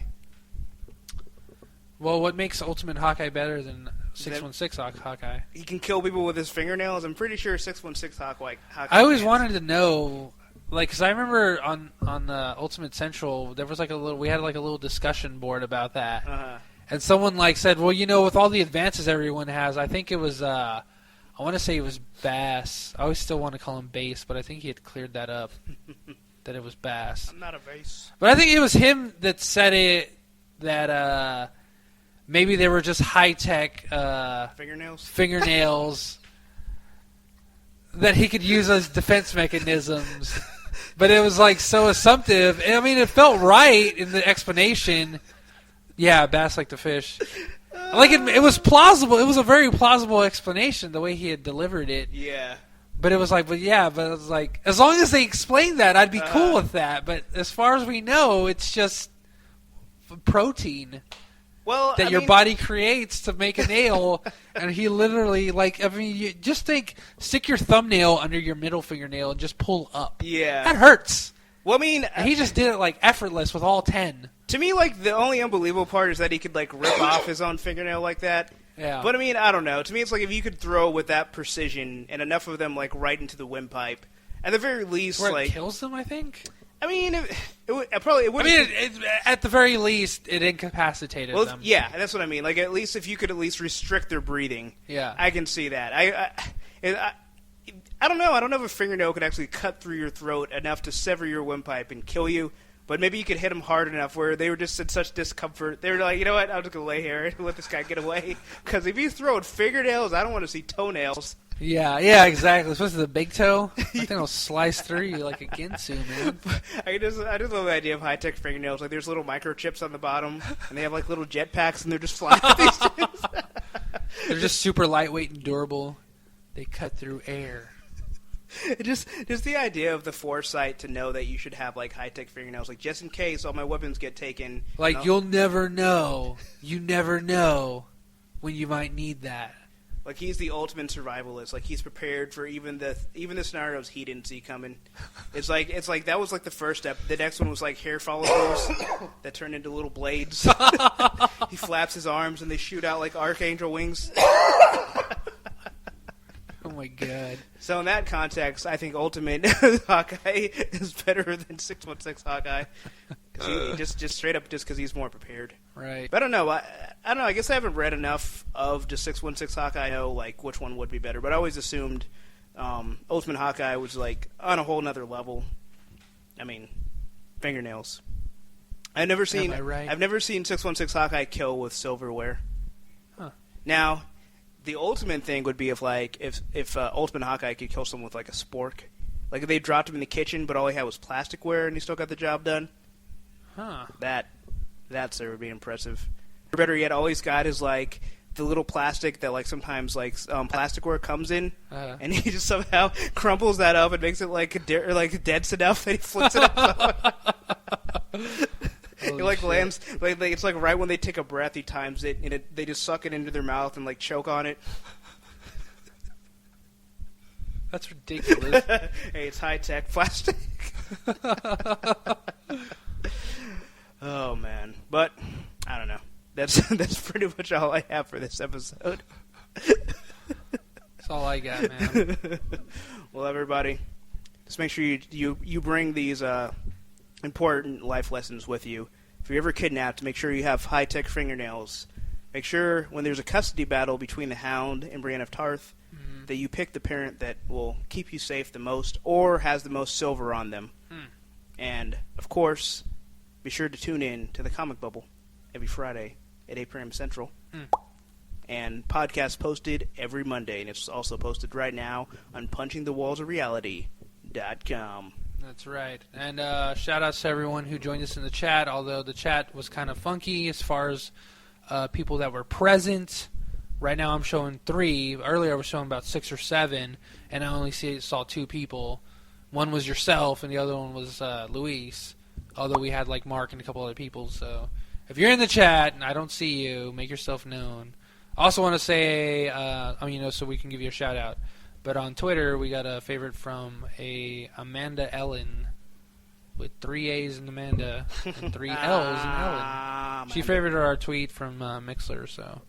Well, what makes Ultimate Hawkeye better than 616 Hawkeye? He can kill people with his fingernails. I'm pretty sure 616 Hawkeye. I always wanted to know, like, because I remember on Ultimate Central, there was like we had like a little discussion board about that, and someone like said, well, you know, with all the advances everyone has, I think it was, I want to say it was Bass. I always still want to call him Bass, but I think he had cleared that up, that it was Bass. I'm not a base. But I think it was him that said it, that maybe they were just high-tech fingernails that he could use as defense mechanisms. But it was like so assumptive. I mean, it felt right in the explanation. Yeah, bass like the fish. Like it was plausible. It was a very plausible explanation the way he had delivered it. Yeah. But it was like, but it was like, as long as they explained that, I'd be cool with that. But as far as we know, it's just protein. Well, That your body creates to make a nail, and he literally, like, I mean, you just stick your thumbnail under your middle fingernail and just pull up. Yeah. That hurts. Well, I mean, And he just did it, like, effortless with all 10. to me, like, the only unbelievable part is that he could, like, rip off his own fingernail like that. Yeah. But, I mean, I don't know. To me, it's like if you could throw with that precision and enough of them, like, right into the windpipe, at the very least, Where like... it kills them, I think? I mean, it would... At the very least, it incapacitated them. Yeah, that's what I mean. Like, at least if you could at least restrict their breathing. Yeah. I can see that. I don't know. I don't know if a fingernail could actually cut through your throat enough to sever your windpipe and kill you. But maybe you could hit them hard enough where they were just in such discomfort. They were like, you know what, I'm just going to lay here and let this guy get away. Because if he's throwing fingernails, I don't want to see toenails. Yeah, exactly. Especially the big toe. That thing will slice through you like a Ginsu, man. I just love the idea of high-tech fingernails. Like, there's little microchips on the bottom, and they have, like, little jetpacks, and they're just flying at these things. They're just super lightweight and durable. They cut through air. Just the idea of the foresight to know that you should have, like, high-tech fingernails. Like, just in case all my weapons get taken. Like, you'll never know. You never know when you might need that. Like, he's the ultimate survivalist. Like, he's prepared for even the scenarios he didn't see coming. It's like that was like the first step. The next one was like hair follicles that turn into little blades. He flaps his arms and they shoot out like archangel wings. Oh my god. So in that context, I think Ultimate Hawkeye is better than 616 Hawkeye. He just straight up just because he's more prepared. Right. But I don't know. I don't know. I guess I haven't read enough of just 616 Hawkeye. I know like which one would be better. But I always assumed Ultimate Hawkeye was like on a whole nother level. I mean, fingernails. I've never seen 616 Hawkeye kill with silverware. Huh. Now, the ultimate thing would be if Ultimate Hawkeye could kill someone with like a spork. Like if they dropped him in the kitchen, but all he had was plasticware, and he still got the job done. Huh. That's would be impressive. Or better yet, all he's got is like the little plastic that like sometimes like plasticware comes in, and he just somehow crumples that up and makes it like dense enough that he flips it up. It like lands like it's like right when they take a breath, he times it, and they just suck it into their mouth and like choke on it. That's ridiculous. Hey, it's high tech plastic. Oh man, but I don't know. That's pretty much all I have for this episode. That's all I got, man. Well, everybody, just make sure you bring these important life lessons with you. If you're ever kidnapped, make sure you have high-tech fingernails. Make sure when there's a custody battle between the Hound and Brienne of Tarth, that you pick the parent that will keep you safe the most or has the most silver on them. And, of course, be sure to tune in to the Comic Bubble every Friday at 8 p.m. Central. And podcast posted every Monday, and it's also posted right now on punchingthewallsofreality.com. That's right. And shout-outs to everyone who joined us in the chat, although the chat was kind of funky as far as people that were present. Right now I'm showing 3. Earlier I was showing about 6 or 7, and I only saw 2 people. One was yourself, and the other one was Luis, although we had like Mark and a couple other people. So if you're in the chat and I don't see you, make yourself known. I also want to say, so we can give you a shout-out. But on Twitter, we got a favorite from Amanda Ellen with 3 A's in Amanda and 3 L's in Ellen. She favorited our tweet from Mixler, so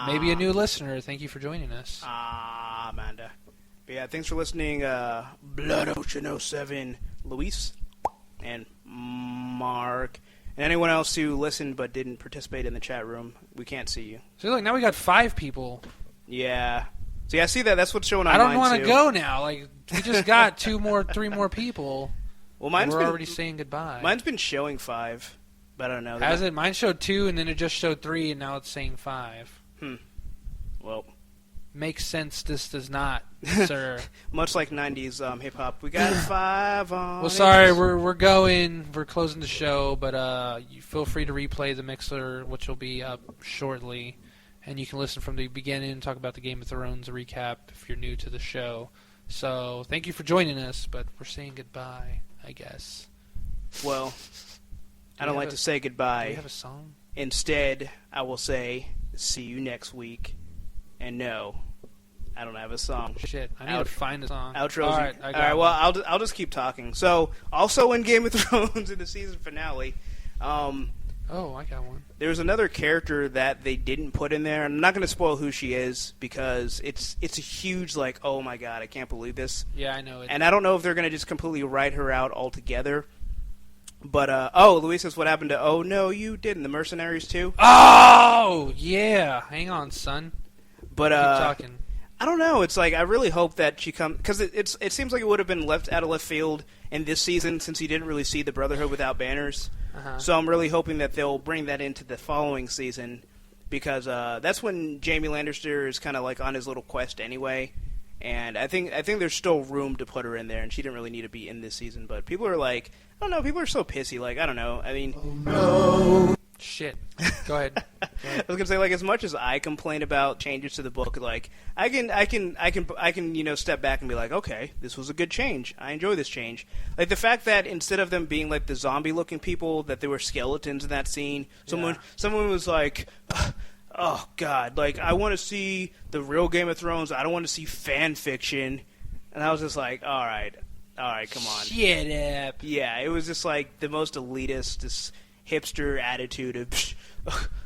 maybe a new listener. Thank you for joining us. Amanda. But yeah, thanks for listening, Blood Ocean 07, Luis, and Mark, and anyone else who listened but didn't participate in the chat room. We can't see you. So look, now we got 5 people. Yeah. So yeah, I see that. That's what's showing on I don't mine, want too. to go now. Like we just got 3 more people. Well, we're already saying goodbye. Mine's been showing 5, but I don't know. Has it? Mine showed 2, and then it just showed 3, and now it's saying 5. Well, makes sense. This does not, sir. Much like 90s hip hop, we got 5 on. Well, sorry, we're going. We're closing the show, but you feel free to replay the Mixler, which will be up shortly. And you can listen from the beginning and talk about the Game of Thrones recap if you're new to the show. So thank you for joining us, but we're saying goodbye, I guess. Well, I don't like to say goodbye. Do we have a song? Instead, I will say, see you next week. And no, I don't have a song. Shit, I need to find a song. Outros. All right, well, I'll just keep talking. So, also in Game of Thrones in the season finale, I got one. There's another character that they didn't put in there. I'm not going to spoil who she is because it's a huge, like, oh my god, I can't believe this. Yeah, I know it. And I don't know if they're going to just completely write her out altogether. But, Luis says, what happened to, oh no, you didn't, the mercenaries too? Oh, yeah. Hang on, son. But, keep talking. I don't know. It's like, I really hope that she comes, because it seems like it would have been left out of left field in this season since you didn't really see the Brotherhood without banners. So I'm really hoping that they'll bring that into the following season because that's when Jaime Lannister is kind of like on his little quest anyway. And I think there's still room to put her in there, and she didn't really need to be in this season. But people are like, I don't know, people are so pissy. Like, I don't know. I mean, Shit. Go ahead. I was gonna say, like, as much as I complain about changes to the book, like, I can, step back and be like, okay, this was a good change. I enjoy this change. Like the fact that instead of them being like the zombie-looking people, that there were skeletons in that scene. Someone was like, oh God, like I want to see the real Game of Thrones. I don't want to see fan fiction. And I was just like, all right, come on. Shut up. Yeah, it was just like the most elitist, this hipster attitude of,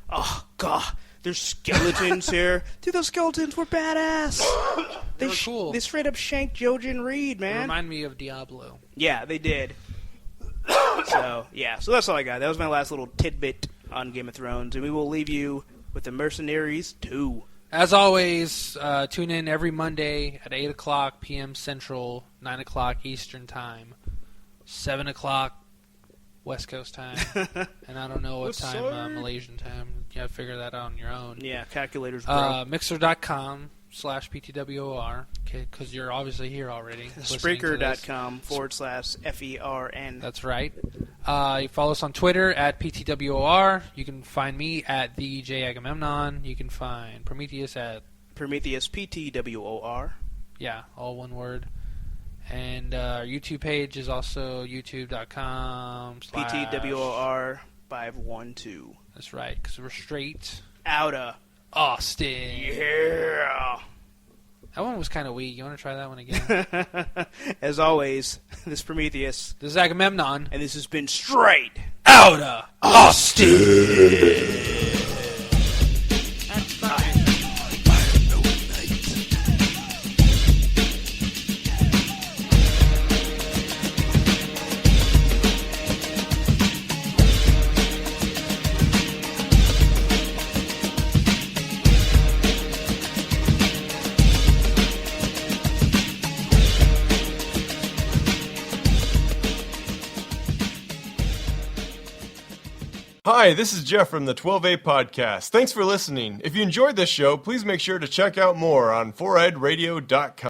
oh God, there's skeletons here. Dude, those skeletons were badass. They were cool. They straight up shanked Jojen Reed, man. They remind me of Diablo. Yeah, they did. So that's all I got. That was my last little tidbit on Game of Thrones, and we will leave you with The Mercenaries 2. As always, tune in every Monday at 8 o'clock p.m. Central, 9 o'clock Eastern Time, 7 o'clock West Coast time, and I don't know what time Malaysian time. You gotta figure that out on your own. Yeah, calculators, bro. Mixer.com/PTWOR, because you're obviously here already. Spreaker.com/FERN. That's right. You follow us on Twitter at PTWOR. You can find me at DJ Agamemnon. You can find Prometheus at Prometheus PTWOR. Yeah, all one word. And our YouTube page is also youtube.com/ PTWOR 512. That's right, because we're straight Outta Austin. Yeah. That one was kind of weak. You want to try that one again? As always, this is Prometheus. This is Agamemnon. And this has been Straight Outta Austin. Hi, this is Jeff from the 12A Podcast. Thanks for listening. If you enjoyed this show, please make sure to check out more on 4eyeradio.com.